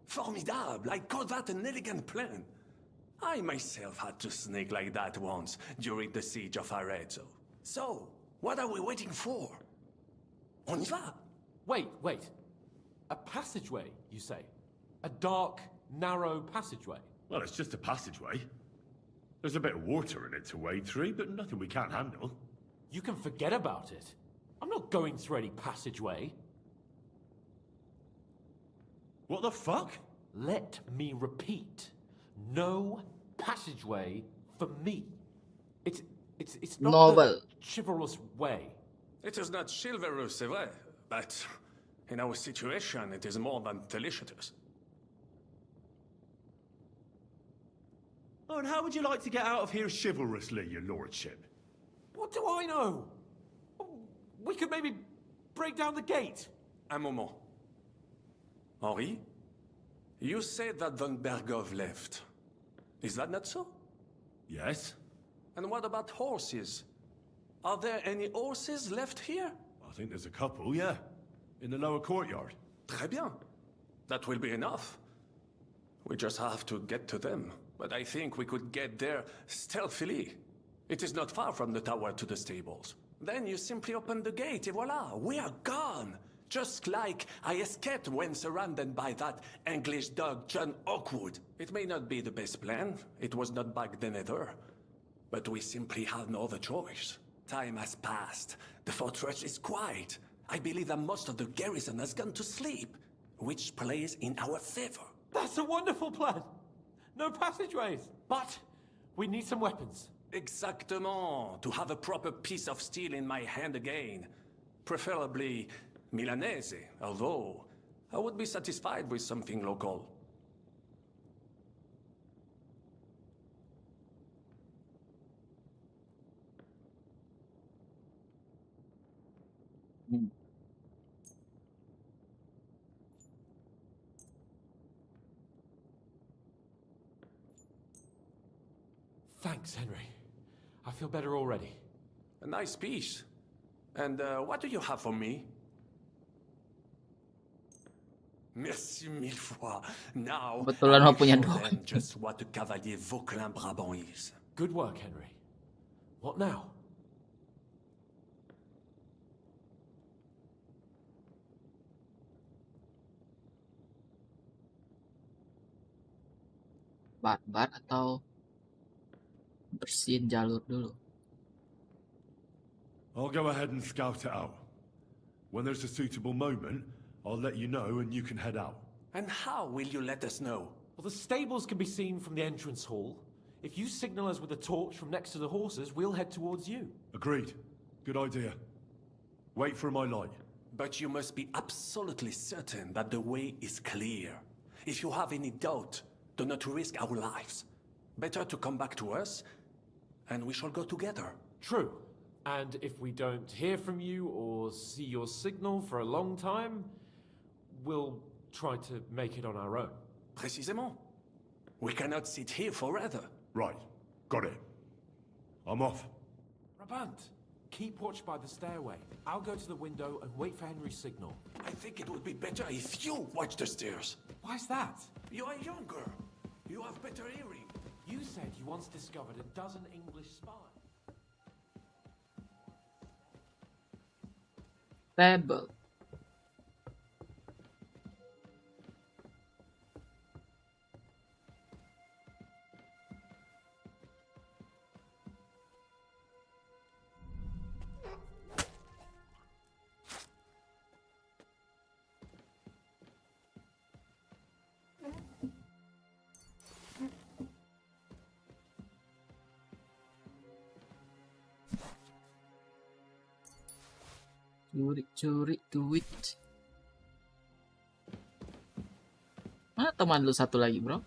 Formidable. I call that an elegant plan. I myself had to sneak like that once during the siege of Arezzo. So, what are we waiting for? On y va? Wait. A passageway, you say? A dark, narrow passageway? Well, it's just a passageway. There's a bit of water in it to wade through, but nothing we can't handle. You can forget about it. I'm not going through any passageway. What the fuck? Let me repeat. No passageway for me. It's not Novel. the chivalrous way. It is not chivalrous, c'est vrai, but in our situation, it is more than delicious. Oh, and how would you like to get out of here chivalrously, your lordship? What do I know? We could maybe break down the gate. Un moment. Henri, you said that Von Bergov left. Is that not so? Yes. And what about horses? Are there any horses left here? I think there's a couple, yeah. In the lower courtyard. Très bien. That will be enough. We just have to get to them. But I think we could get there stealthily. It is not far from the tower to the stables. Then you simply open the gate, et voila, we are gone. Just like I escaped when surrounded by that English dog John Oakwood. It may not be the best plan. It was not back then either. But we simply have no other choice. Time has passed. The fortress is quiet. I believe that most of the garrison has gone to sleep, which plays in our favor. That's a wonderful plan. No passageways. But we need some weapons. Exactement. To have a proper piece of steel in my hand again. Preferably Milanese, although I would be satisfied with something local. Thanks, Henry. I feel better already. A nice piece. And what do you have for me? Merci mille fois. Now, Kebetulan I mah punya show dua. them just what a cavalier Vauquelin Brabant is. Good work, Henry. What now? Barbar atau bersihin jalur dulu? I'll go ahead and scout it out. When there's a suitable moment, I'll let you know and you can head out. And how will you let us know? Well, the stables can be seen from the entrance hall. If you signal us with a torch from next to the horses, we'll head towards you. Agreed. Good idea. Wait for my light. But you must be absolutely certain that the way is clear. If you have any doubt, do not risk our lives. Better to come back to us, and we shall go together. True. And if we don't hear from you or see your signal for a long time, we'll try to make it on our own. Précisément. We cannot sit here forever. Right. Got it. I'm off. Rabant, keep watch by the stairway. I'll go to the window and wait for Henry's signal. I think it would be better if you watch the stairs. Why's that? You are younger. You have better hearing. You said you once discovered a dozen English spies. Table. Curi-curi duit. teman lu satu lagi, bro?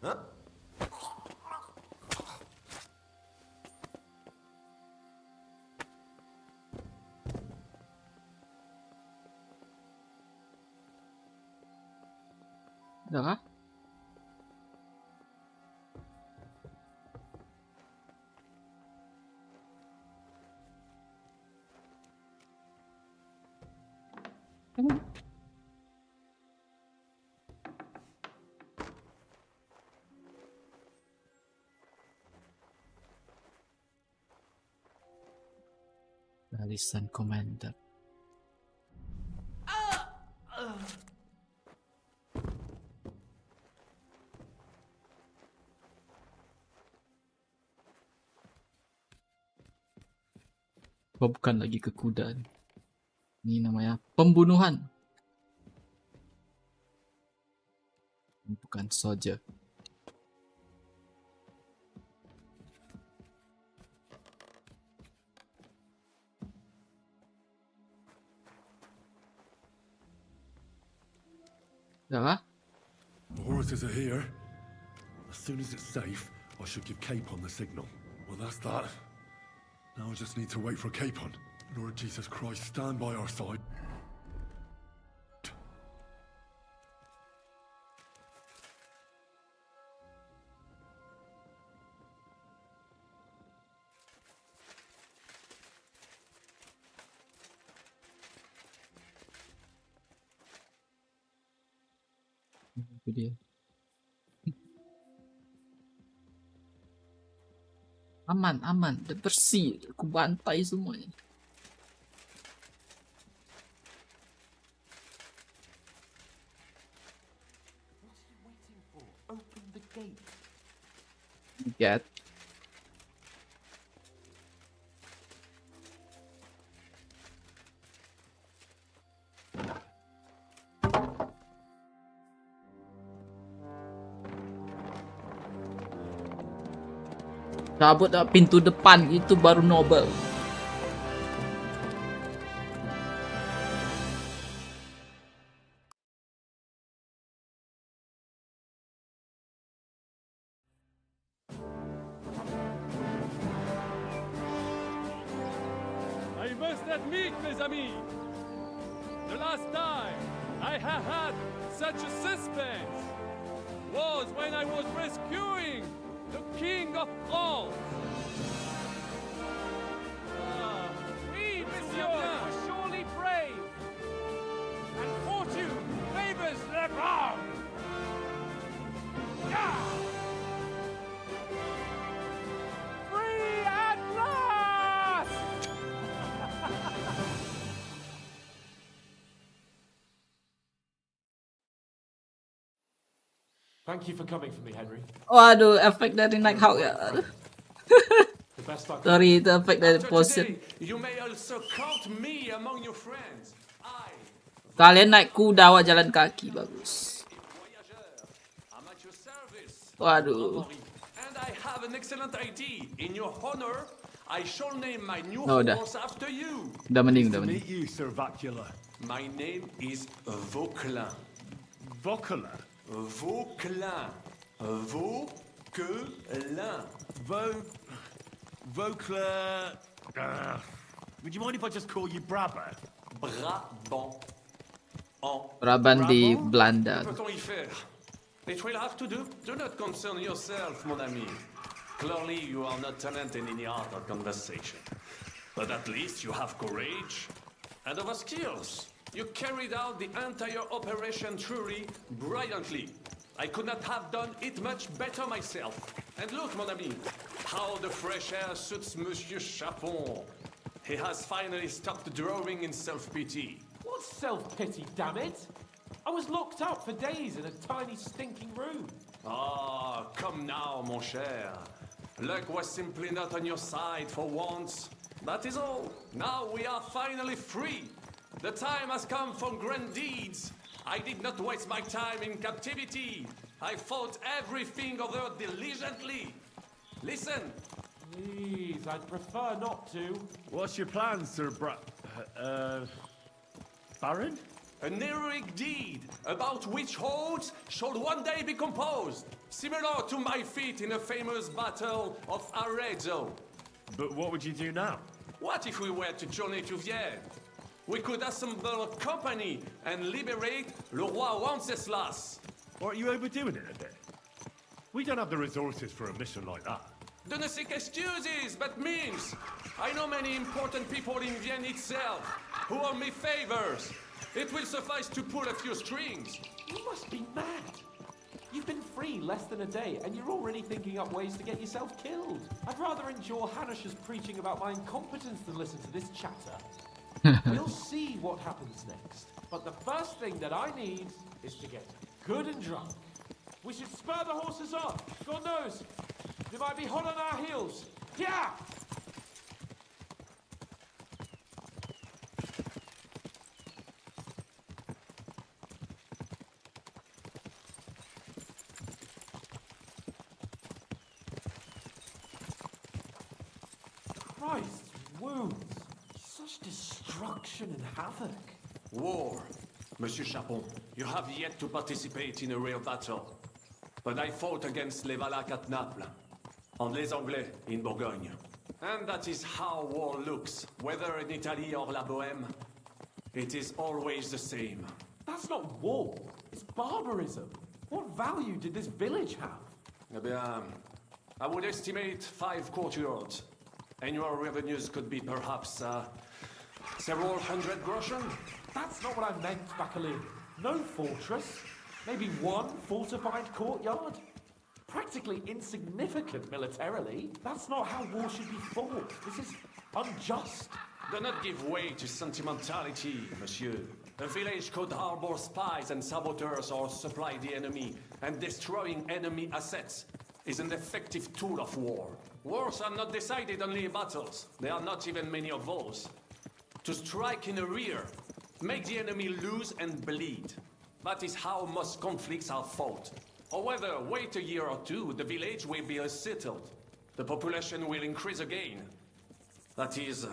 Huh? Udah kah? Barisan Commander. Oh, bukan lagi ke kuda. Ini namanya pembunuhan. Ini bukan soldier. Udah. The horses are here. As soon as it's safe, I should give Capon the signal. Well, that's that. Now I just need to wait for Capon. Lord Jesus Christ, stand by our side. Itu dia. Aman, udah bersih, aku bantai semuanya. Open the gate. Get. Cabut pintu depan itu baru noble. I must admit, mes amis, the last time I have had such a suspense was when I was rescuing the King of France. We, monsieur, were surely brave, and fortune favors the brave. Free at last! Thank you for coming for me, Henry. Waduh, efek dari naik hawk ya. The best I Sorry, itu efek dari After potion. today, you may also count me among your friends. Kalian naik kuda, awak jalan kaki, bagus. I'm at your service. Waduh. And I have an excellent idea. In your honor, I shall name my new Oh, udah. horse after you. Udah mending, udah mending. Meet you, Sir Vacula. My name is Vauquelin. Vauquelin? Vauquelin. Vauquelin. Vauquelin. Would you mind if I just call you Brabant? Brabant. Brabant di Belanda. Que peut-on y faire? It will have to do. Do not concern yourself, mon ami. Clearly, you are not talented in the art of conversation. But at least you have courage and other skills. You carried out the entire operation truly brilliantly. I could not have done it much better myself. And look, mon ami, how the fresh air suits Monsieur Chapon. He has finally stopped drawing in self-pity. What self-pity, damn it? I was locked up for days in a tiny stinking room. Ah, come now, mon cher. Luck was simply not on your side for once. That is all. Now we are finally free. The time has come for grand deeds. I did not waste my time in captivity. I fought everything over diligently. Listen. Please, I'd prefer not to. What's your plan, Sir Baron? An heroic deed about which hordes shall one day be composed, similar to my feat in a famous battle of Arezzo. But what would you do now? What if we were to journey to Vienne? We could assemble a company and liberate Le Roi Wenceslas. Aren't you overdoing it a bit? We don't have the resources for a mission like that. Donasi Sociabuzz, but means. I know many important people in Vienne itself who owe me favors. It will suffice to pull a few strings. You must be mad. You've been free less than a day, and you're already thinking up ways to get yourself killed. I'd rather endure Hanish's preaching about my incompetence than listen to this chatter. We'll see what happens next. But the first thing that I need is to get good and drunk. We should spur the horses on. God knows, they might be hot on our heels. Yeah! Christ's wounds. Such destruction and havoc. War. Monsieur Chapon, you have yet to participate in a real battle. But I fought against les Valaques at Naples, and les Anglais in Bourgogne. And that is how war looks, whether in Italy or La Bohème. It is always the same. That's not war. It's barbarism. What value did this village have? Eh bien, I would estimate 5 courtyards. Annual revenues could be perhaps several hundred groschen. That's not what I meant, Bakalin. No fortress. Maybe one fortified courtyard. Practically insignificant militarily. That's not how war should be fought. This is unjust. Do not give way to sentimentality, monsieur. A village could harbor spies and saboteurs or supply the enemy, and destroying enemy assets is an effective tool of war. Wars are not decided only in battles. There are not even many of those. To strike in the rear, make the enemy lose and bleed. That is how most conflicts are fought. However, wait a year or two, the village will be settled. the population will increase again. That is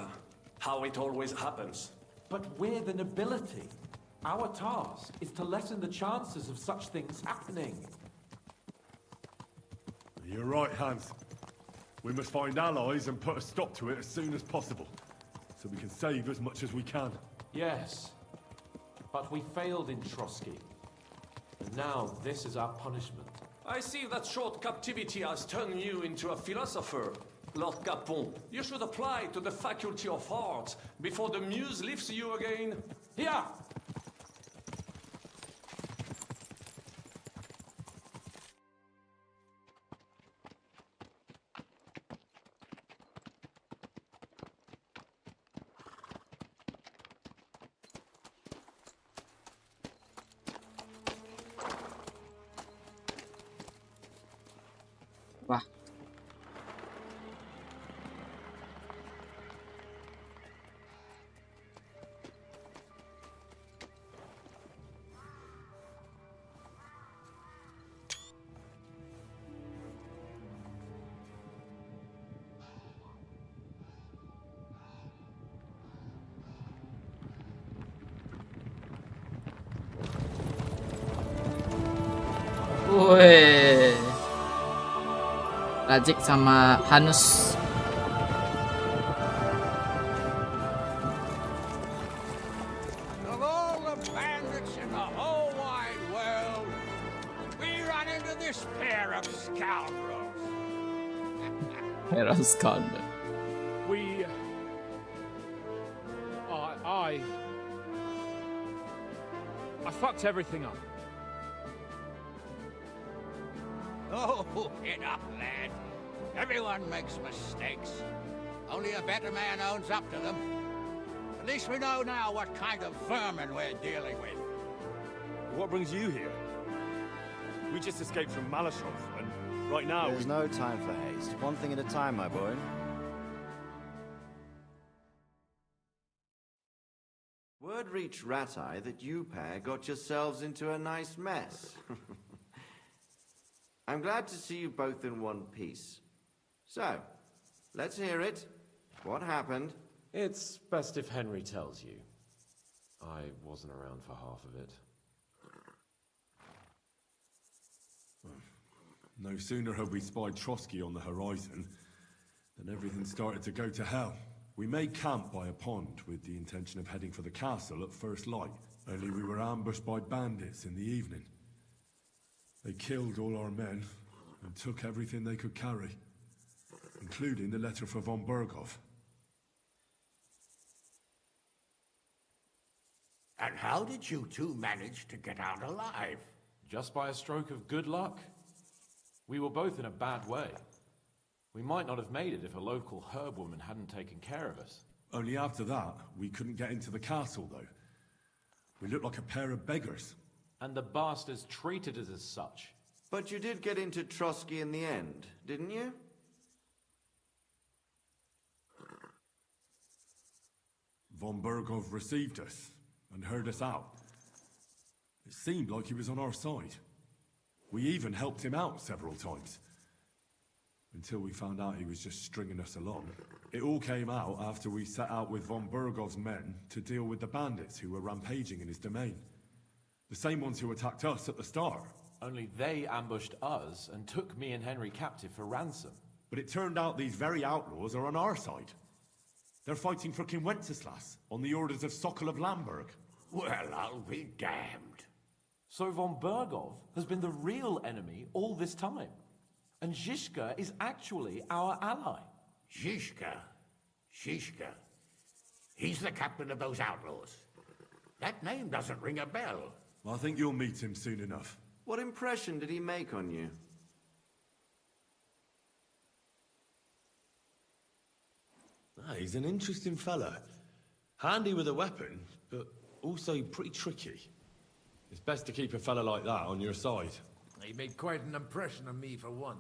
how it always happens. But we're the nobility. Our task is to lessen the chances of such things happening. You're right, Hans. We must find allies and put a stop to it as soon as possible, so we can save as much as we can. Yes, but we failed in Trotsky. And now this is our punishment. I see that short captivity has turned you into a philosopher, Lord Capon. You should apply to the Faculty of Arts before the muse lifts you again. Here! Wah. Woi. Rajik sama Hanus. Of all the bandits in the whole wide world, we run into this pair of scoundrels. Heroes Conda. We... I fucked everything up. Oh, enough, lad. Everyone makes mistakes. Only a better man owns up to them. At least we know now what kind of vermin we're dealing with. What brings you here? We just escaped from Malashov, and right now There's no time for haste. One thing at a time, my boy. Word reached Rat-Eye that you pair got yourselves into a nice mess. I'm glad to see you both in one piece. So, let's hear it. What happened? It's best if Henry tells you. I wasn't around for half of it. no sooner had we spied Trotsky on the horizon than everything started to go to hell. We made camp by a pond with the intention of heading for the castle at first light, only we were ambushed by bandits in the evening. They killed all our men and took everything they could carry, including the letter for von Berghoff. And how did you two manage to get out alive? Just by a stroke of good luck. We were both in a bad way. We might not have made it if a local herb woman hadn't taken care of us. Only after that, we couldn't get into the castle, though. We looked like a pair of beggars. And the bastards treated us as such. But you did get into Trotsky in the end, didn't you? Von Berghoff received us and heard us out. It seemed like he was on our side. We even helped him out several times. Until we found out he was just stringing us along. It all came out after we set out with von Berghoff's men to deal with the bandits who were rampaging in his domain. The same ones who attacked us at the start. Only they ambushed us and took me and Henry captive for ransom. But it turned out these very outlaws are on our side. They're fighting for King Wenceslas on the orders of Sokol of Lamberg. Well, I'll be damned. So von Berghoff has been the real enemy all this time. And Zizka is actually our ally. Zizka? He's the captain of those outlaws. That name doesn't ring a bell. I think you'll meet him soon enough. What impression did he make on you? He's an interesting fella. Handy with a weapon, but also pretty tricky. It's best to keep a fella like that on your side. He made quite an impression on me, for one.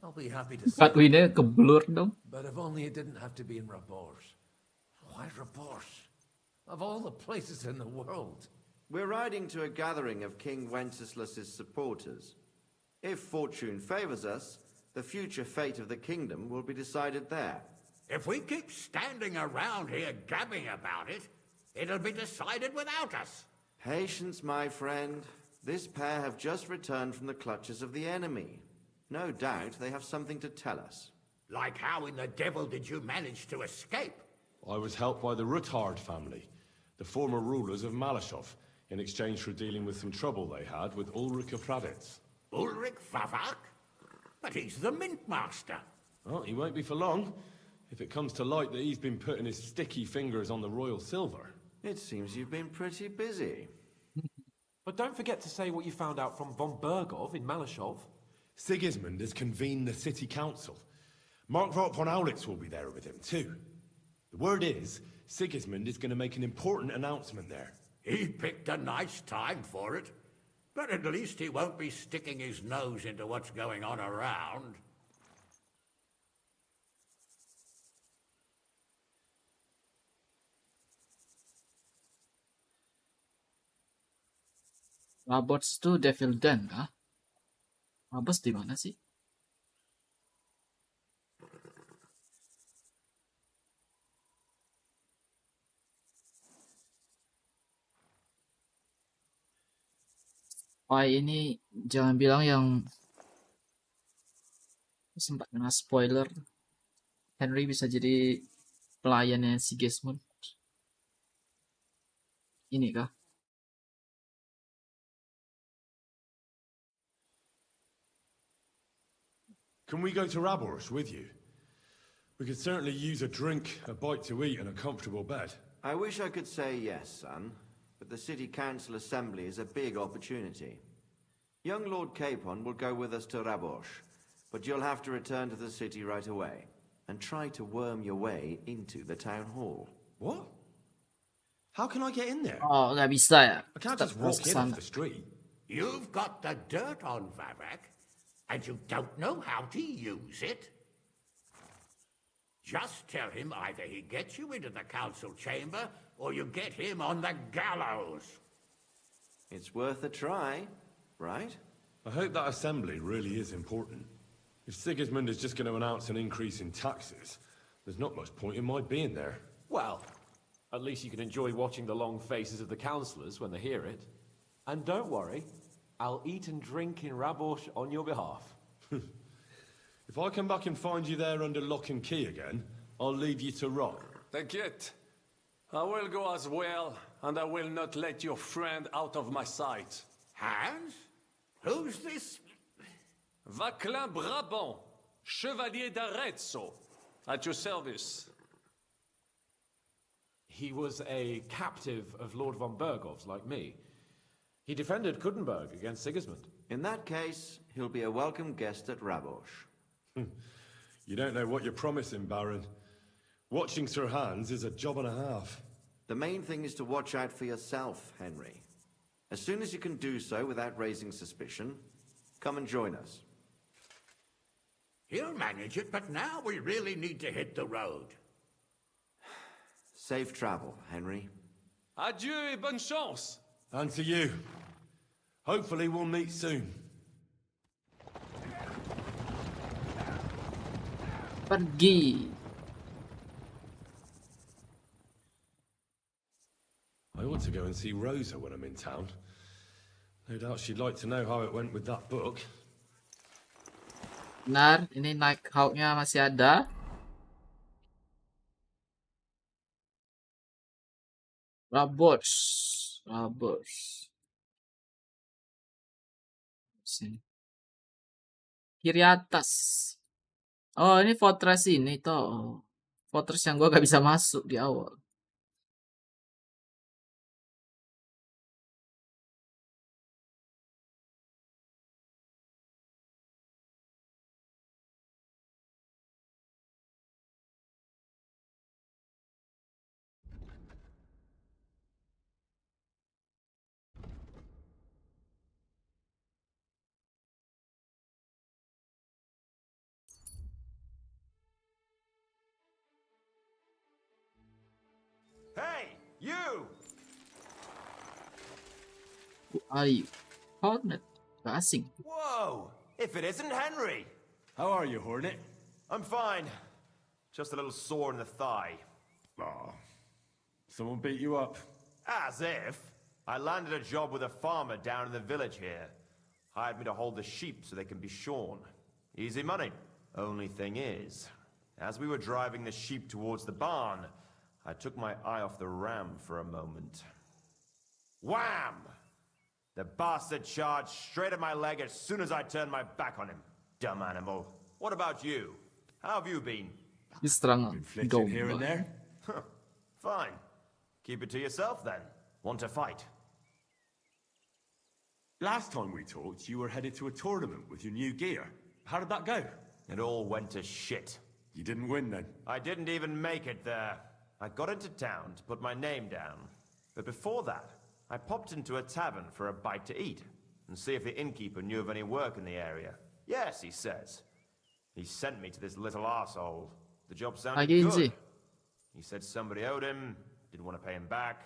I'll be happy to see Cut winnya keblur dong. But if only it didn't have to be in Rabors. Why Rabors? Of all the places in the world. We're riding to a gathering of King Wenceslas's supporters. If fortune favors us, The future fate of the kingdom will be decided there. If we keep standing around here gabbing about it, it'll be decided without us. Patience, my friend. This pair have just returned from the clutches of the enemy. No doubt they have something to tell us. Like how in the devil did you manage to escape? I was helped by the Ruthard family, the former rulers of Malashov, in exchange for dealing with some trouble they had with Ulrich of Raditz. Ulrich Favak? But he's the mint master. Well, he won't be for long, if it comes to light that he's been putting his sticky fingers on the royal silver. It seems you've been pretty busy. But don't forget to say what you found out from von Bergov in Malashov. Sigismund has convened the city council. Markvart von Aulitz will be there with him, too. The word is, Sigismund is going to make an important announcement there. He picked a nice time for it. But at least he won't be sticking his nose into what's going on around. Robots itu Devil Den kah? Robots di mana sih? Ini jangan bilang yang sempat kena spoiler. Henry bisa jadi pelayannya Sigismund. Ini kah? Can we go to Rabors with you? We could certainly use a drink, a bite to eat, and a comfortable bed. I wish I could say yes, son, but the City Council Assembly is a big opportunity. Young Lord Capon will go with us to Rabosh, but you'll have to return to the city right away, and try to worm your way into the town hall. What? How can I get in there? Oh, nggak bisa ya? I can't just walk in off the street. You've got the dirt on Vavak, and you don't know how to use it? Just tell him either he gets you into the council chamber, or you get him on the gallows. It's worth a try, right? I hope that assembly really is important. If Sigismund is just going to announce an increase in taxes, there's not much point in my being there. Well, at least you can enjoy watching the long faces of the councillors when they hear it. And don't worry, I'll eat and drink in Rabosh on your behalf. If I come back and find you there under lock and key again, I'll leave you to rot. T'inquiète. I will go as well, and I will not let your friend out of my sight. Hans? Who's this? Vaclin Brabant, Chevalier d'Arezzo, at your service. He was a captive of Lord von Bergov's, like me. He defended Kuddenberg against Sigismund. In that case, he'll be a welcome guest at Rabosh. You don't know what you're promising, Baron. Watching Sir Hans is a job and a half. The main thing is to watch out for yourself, Henry. As soon as you can do so without raising suspicion, come and join us. He'll manage it, but now we really need to hit the road. Safe travel, Henry. Adieu et bonne chance. And to you. Hopefully we'll meet soon. Pergi. I ought to go and see Rosa when I'm in town. No doubt she'd like to know how it went with that book. Benar, ini naik hawknya masih ada. Rabosh. Sini. Kiri atas. Oh, ini fortress ini toh. Fortress yang gua gak bisa masuk di awal. Hey, you! Who are you? Hornet. Gak asing. Whoa! If it isn't Henry! How are you, Hornet? I'm fine. Just a little sore in the thigh. Ah, someone beat you up. As if. I landed a job with a farmer down in the village here. Hired me to hold the sheep so they can be shorn. Easy money. Only thing is, as we were driving the sheep towards the barn, I took my eye off the ram for a moment. Wham! The bastard charged straight at my leg as soon as I turned my back on him. Dumb animal. What about you? How have you been? Diserang Inflicted here and there? Fine. Keep it to yourself then. Want to fight? Last time we talked, you were headed to a tournament with your new gear. How did that go? It all went to shit. You didn't win then? I didn't even make it there. I got into town to put my name down. But before that, I popped into a tavern for a bite to eat and see if the innkeeper knew of any work in the area. Yes, he says. He sent me to this little arsehole. The job sounded good. He said somebody owed him, didn't want to pay him back,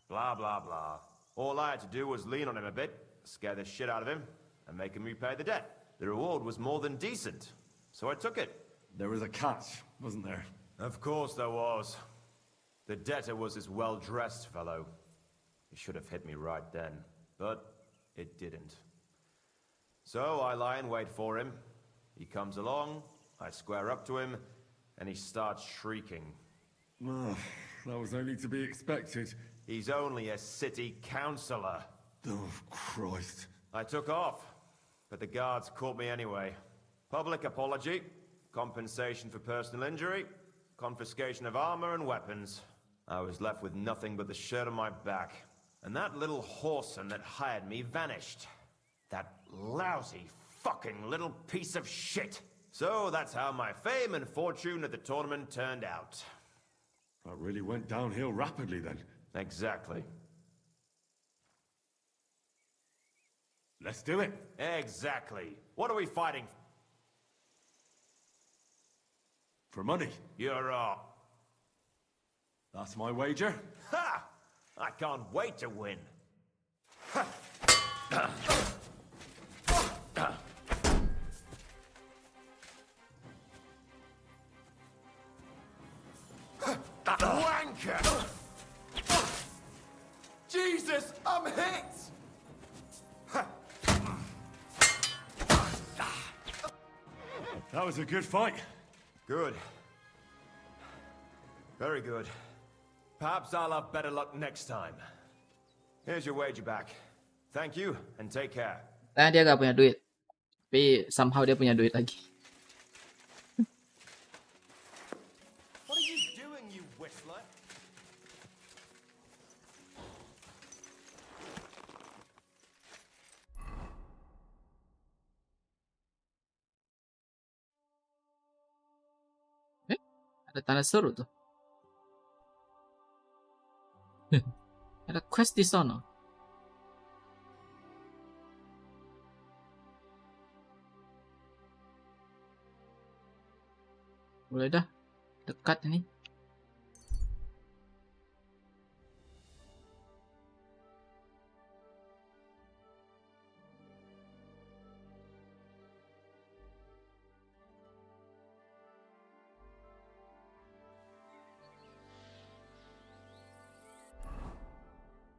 blah, blah, blah. All I had to do was lean on him a bit, scare the shit out of him, and make him repay the debt. The reward was more than decent, so I took it. There was a catch, wasn't there? Of course there was. The debtor was this well-dressed fellow. He should have hit me right then, but it didn't. So I lie in wait for him. He comes along, I square up to him, and he starts shrieking. That was only to be expected. He's only a city councillor. Oh, Christ. I took off, but the guards caught me anyway. Public apology, compensation for personal injury, confiscation of armor and weapons. I was left with nothing but the shirt on my back. And that little whoreson that hired me vanished. That lousy fucking little piece of shit. So that's how my fame and fortune at the tournament turned out. That really went downhill rapidly then. Exactly. Let's do it. Exactly. What are we fighting? For money. You're That's my wager. Ha! I can't wait to win. Wanker! Jesus, I'm hit! That was a good fight. Good. Very good. Perhaps I'll have better luck next time. Here's your wager back. Thank you and take care. Nah, dia gak punya duit. Tapi somehow dia punya duit lagi. What are you doing, you whistler? Ada tanda seru tuh. Ada quest di sana. Boleh dah. Dekat ini.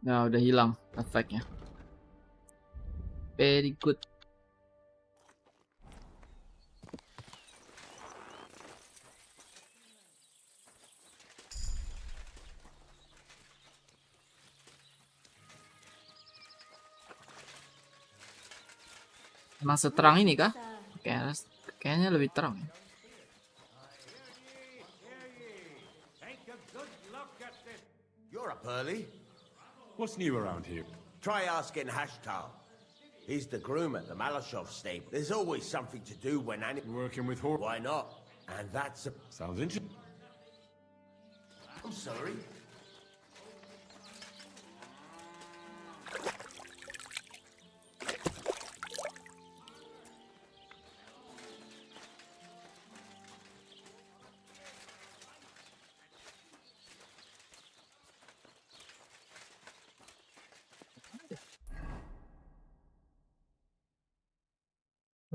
Nah, udah hilang efeknya. Very good. Emang seterang ini kah? Kayaknya lebih terang ya. You're up early. What's new around here? Try asking Hashtal. He's the groom at the Malashov stable. There's always something to do when working with horse. Why not? And that's a... Sounds interesting. I'm sorry.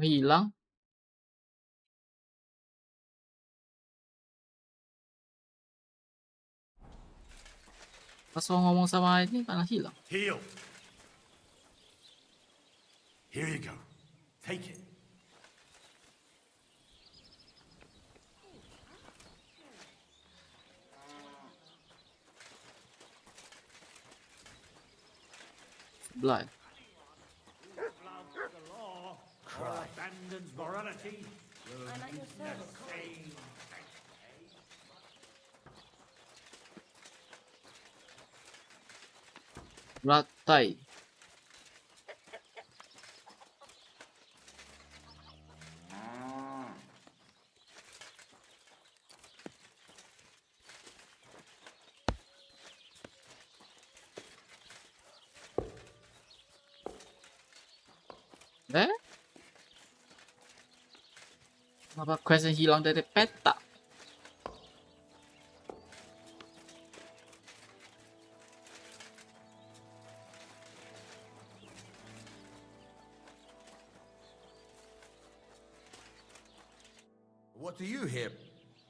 Hilang. Pas mau ngomong sama ini malah hilang. Heal. Here you go. Take it. Blood. Abandons morality. I'm at your service. Ratai. Kenapa questnya hilang dari peta? What do you hear?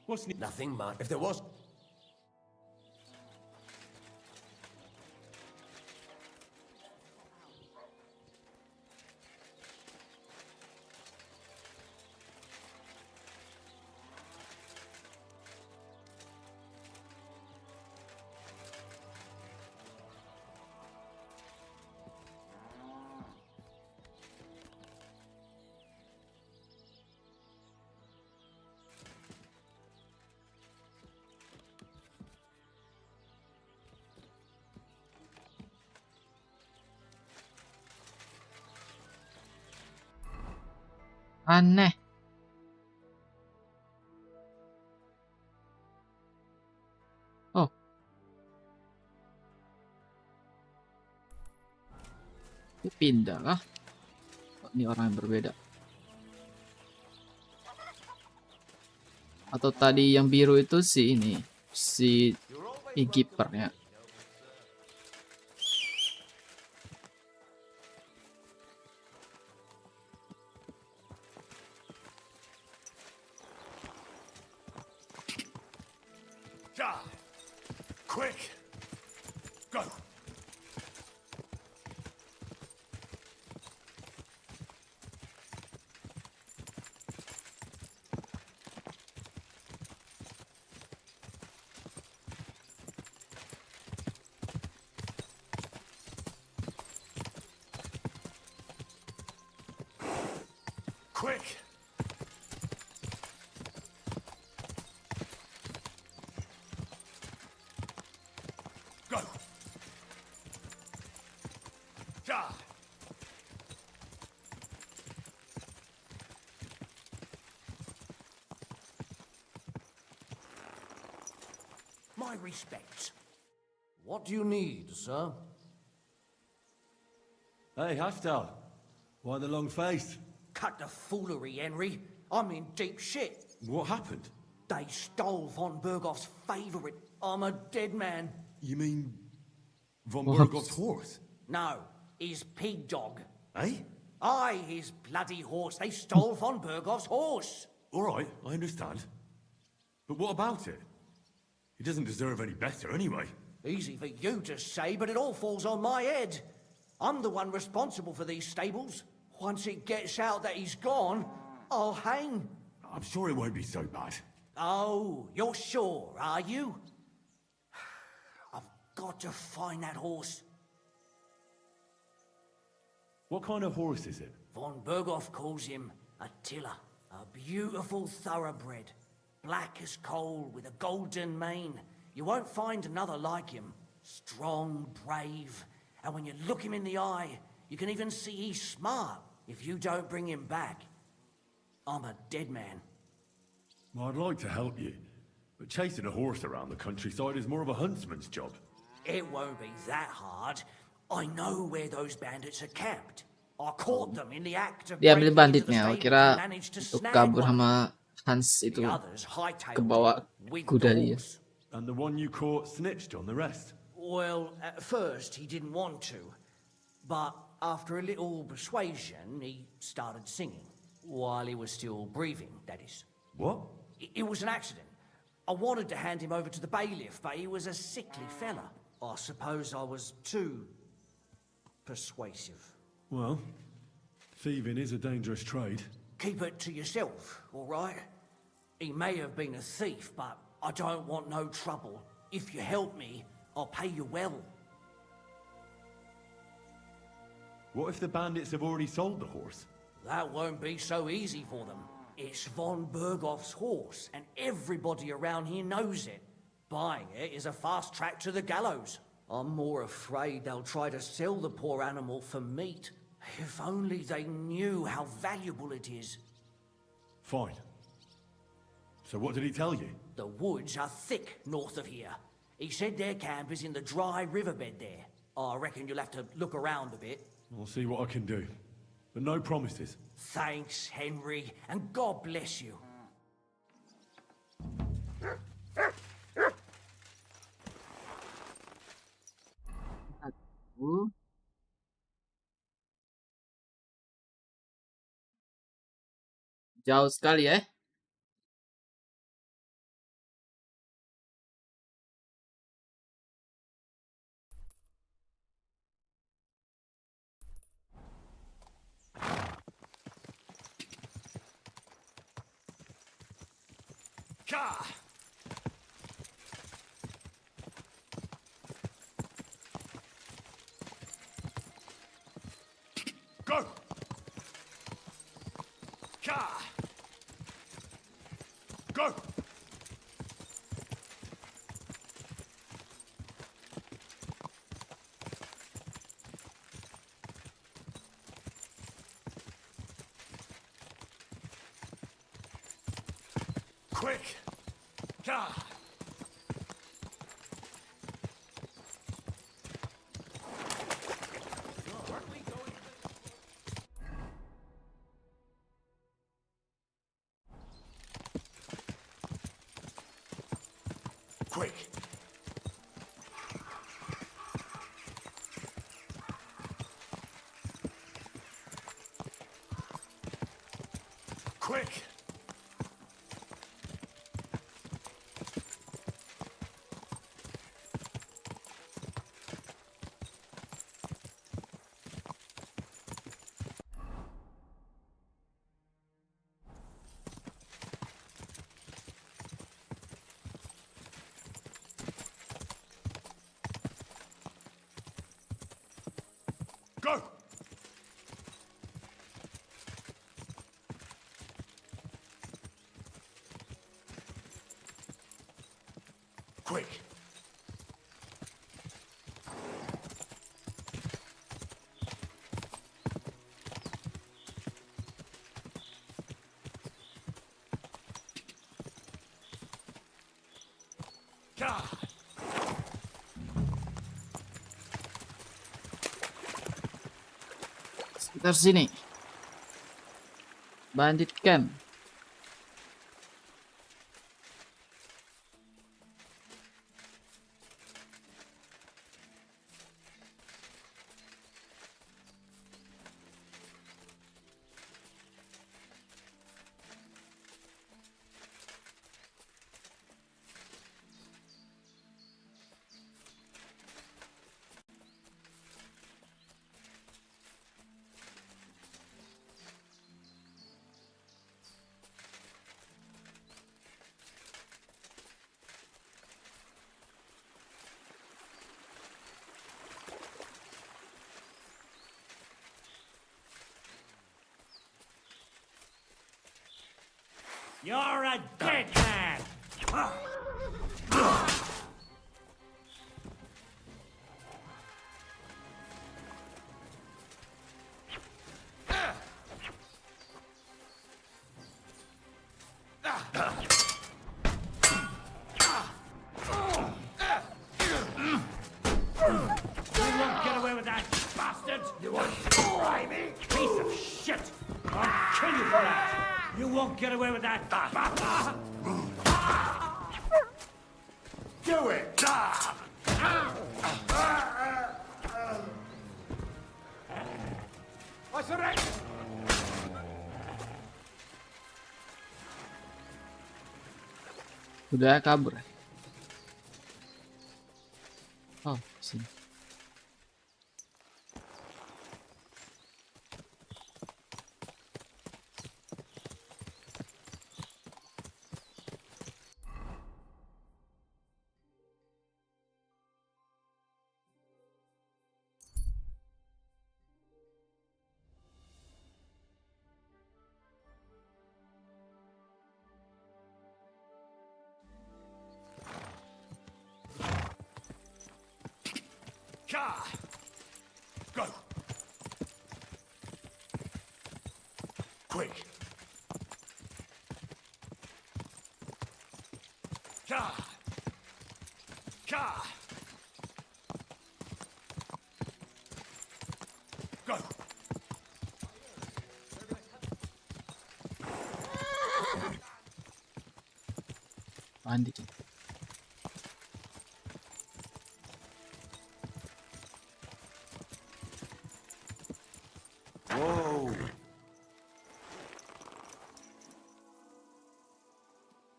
What's nothing, man. If there was... Aneh. Oh. Ini pindah lah. Ini orang yang berbeda. Atau tadi yang biru itu si ini. Si kipernya. Quick! Go! Quick! Go! Ja! My respects. What do you need, sir? Hey, Haftar. Why the long face? Cut the foolery, Henry. I'm in deep shit. What happened? They stole von Bergoff's favourite. I'm a dead man. You mean von What? Bergoff's horse? No, his pig dog. Eh? Aye, his bloody horse. They stole von Bergoff's horse. All right, I understand. But what about it? He doesn't deserve any better anyway. Easy for you to say, but it all falls on my head. I'm the one responsible for these stables. Once it gets out that he's gone, I'll hang. I'm sure it won't be so bad. Oh, you're sure, are you? I've got to find that horse. What kind of horse is it? Von Bergoff calls him Attila, a beautiful thoroughbred. Black as coal with a golden mane. You won't find another like him. Strong, brave, and when you look him in the eye, you can even see he's smart if you don't bring him back. I'm a dead man. Well, I'd like to help you, but chasing a horse around the countryside is more of a huntsman's job. It won't be that hard. I know where those bandits are camped. I caught them in the act of Dia ambil breaking into the banditnya. stable Kira and managed to untuk snag kabur one. sama Hans itu The others hightailed ke bawah it with kuda the dia. horse. And the one you caught snitched on the rest. Well, at first he didn't want to, but after a little persuasion, he started singing. While he was still breathing, that is. What? It was an accident. I wanted to hand him over to the bailiff, but he was a sickly fella. I suppose I was too persuasive. Well, thieving is a dangerous trade. Keep it to yourself, all right? He may have been a thief, but I don't want no trouble. If you help me, I'll pay you well. What if the bandits have already sold the horse? That won't be so easy for them. It's von Berghoff's horse, and everybody around here knows it. Buying it is a fast track to the gallows. I'm more afraid they'll try to sell the poor animal for meat. If only they knew how valuable it is. Fine. So what did he tell you? The woods are thick north of here. He said their camp is in the dry riverbed there. I reckon you'll have to look around a bit. I'll see what I can do. But no promises. Thanks, Henry, and God bless you. Jauh sekali ya. Go! Go! Quick! Quick! Quick! Go! Quick! Sekitar sini. Bandit camp. You're a dead man! Get away with that! Do it! I surrender! Udah kabur. Oh, Oh, sini. Go! Quick! Ka! Ka! Go! Mandi. Whoa!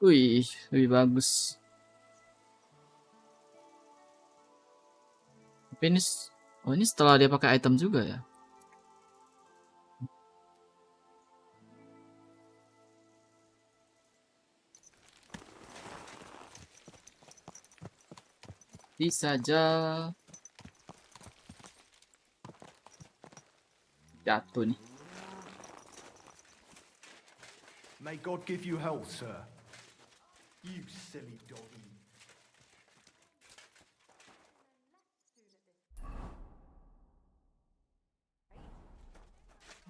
Wih, lebih bagus. Tapi ini, oh ini setelah dia pakai item juga ya? Bisa saja jatuh nih. May God give you health, sir. You silly doggy.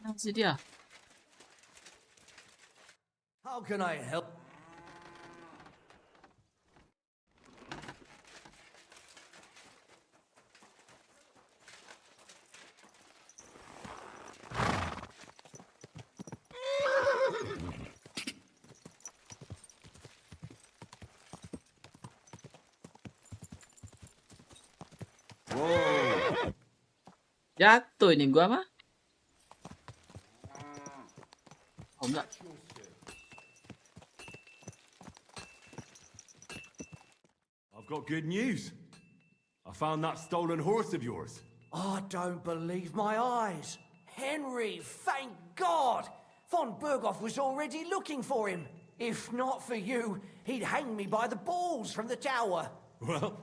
Mana sih dia? How can I help? Jatuh ini gua mah. Oh enggak. I've got good news. I found that stolen horse of yours. I don't believe my eyes. Henry, thank God! Von Berghoff was already looking for him. If not for you, he'd hang me by the balls from the tower. Well,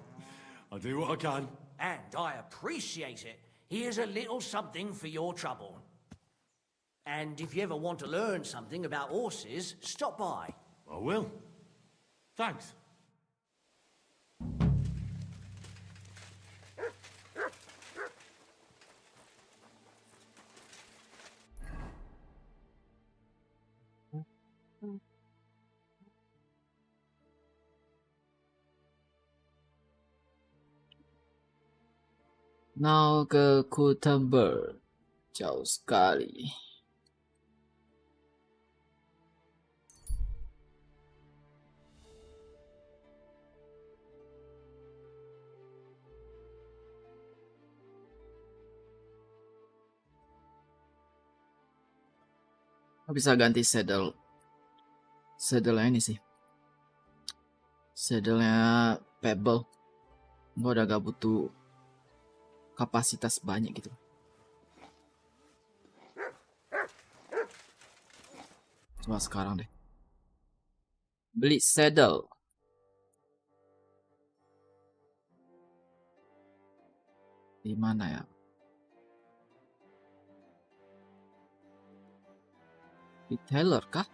I'll do what I can. And I appreciate it. Here's a little something for your trouble. And if you ever want to learn something about horses, stop by. I will. Thanks. Now ke Gutenberg. Jauh sekali. Bisa ganti saddle. Saddle-nya ini sih. Saddle-nya Pebble. Gua udah gak butuh kapasitas banyak gitu. Coba sekarang deh. Beli saddle. Di mana ya? Retailer kah?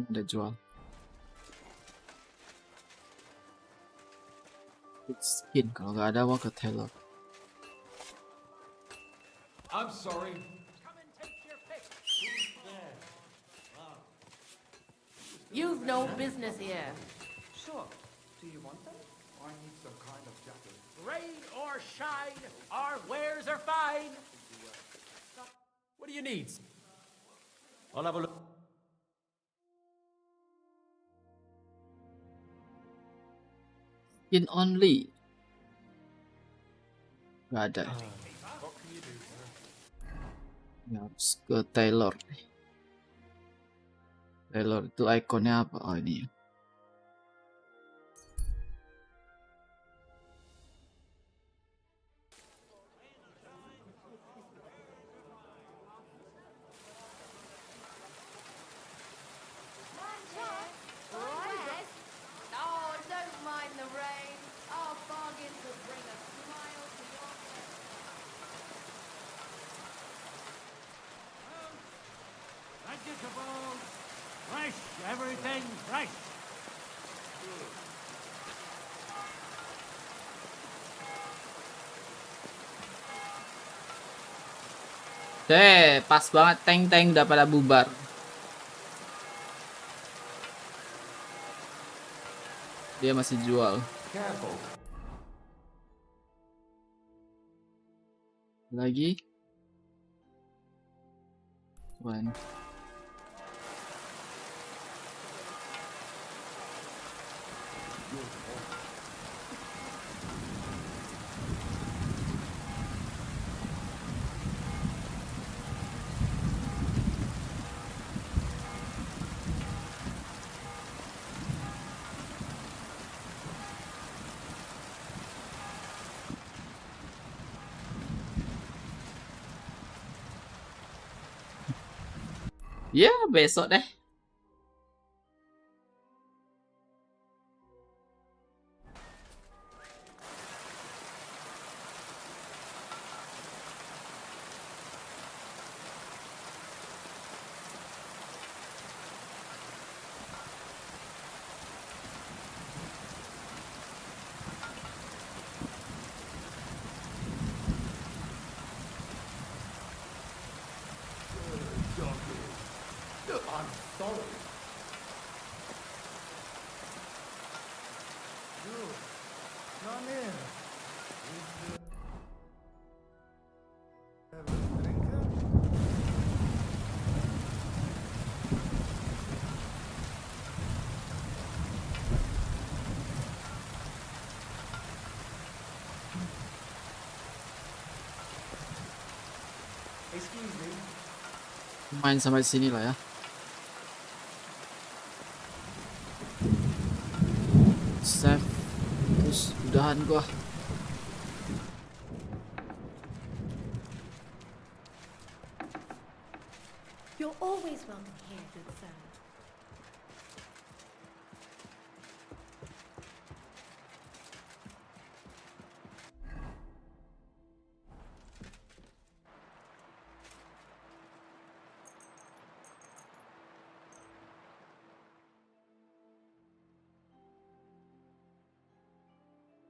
Udah jual. Skin kalau nggak ada mau ke tailor. I'm sorry. You've no business here. Sure. Do you want them? I need some kind of jacket. Rain or shine, our wares are fine. What do you need? I'll have a look. Skin only. Gak ada. What can you do, sir? Ini harus ke Taylor nih. Taylor itu ikonnya apa? Oh ini. Oh, don't mind the rain. Our bargains will bring a smile to your face. Vegetable. Fresh, everything fresh. Pas banget tank udah pada bubar. Dia masih jual. Careful. Lagi. One. Ya, besok deh. I'm sorry. Come in. Excuse me. Main sampai sini lah ya. Save. Terus udahan gua. You're always welcome here, good sir.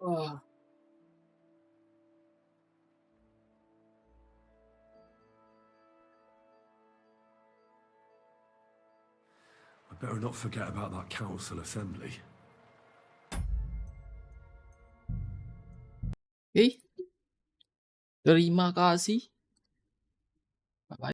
Wah. I better not forget about that council assembly. Terima kasih.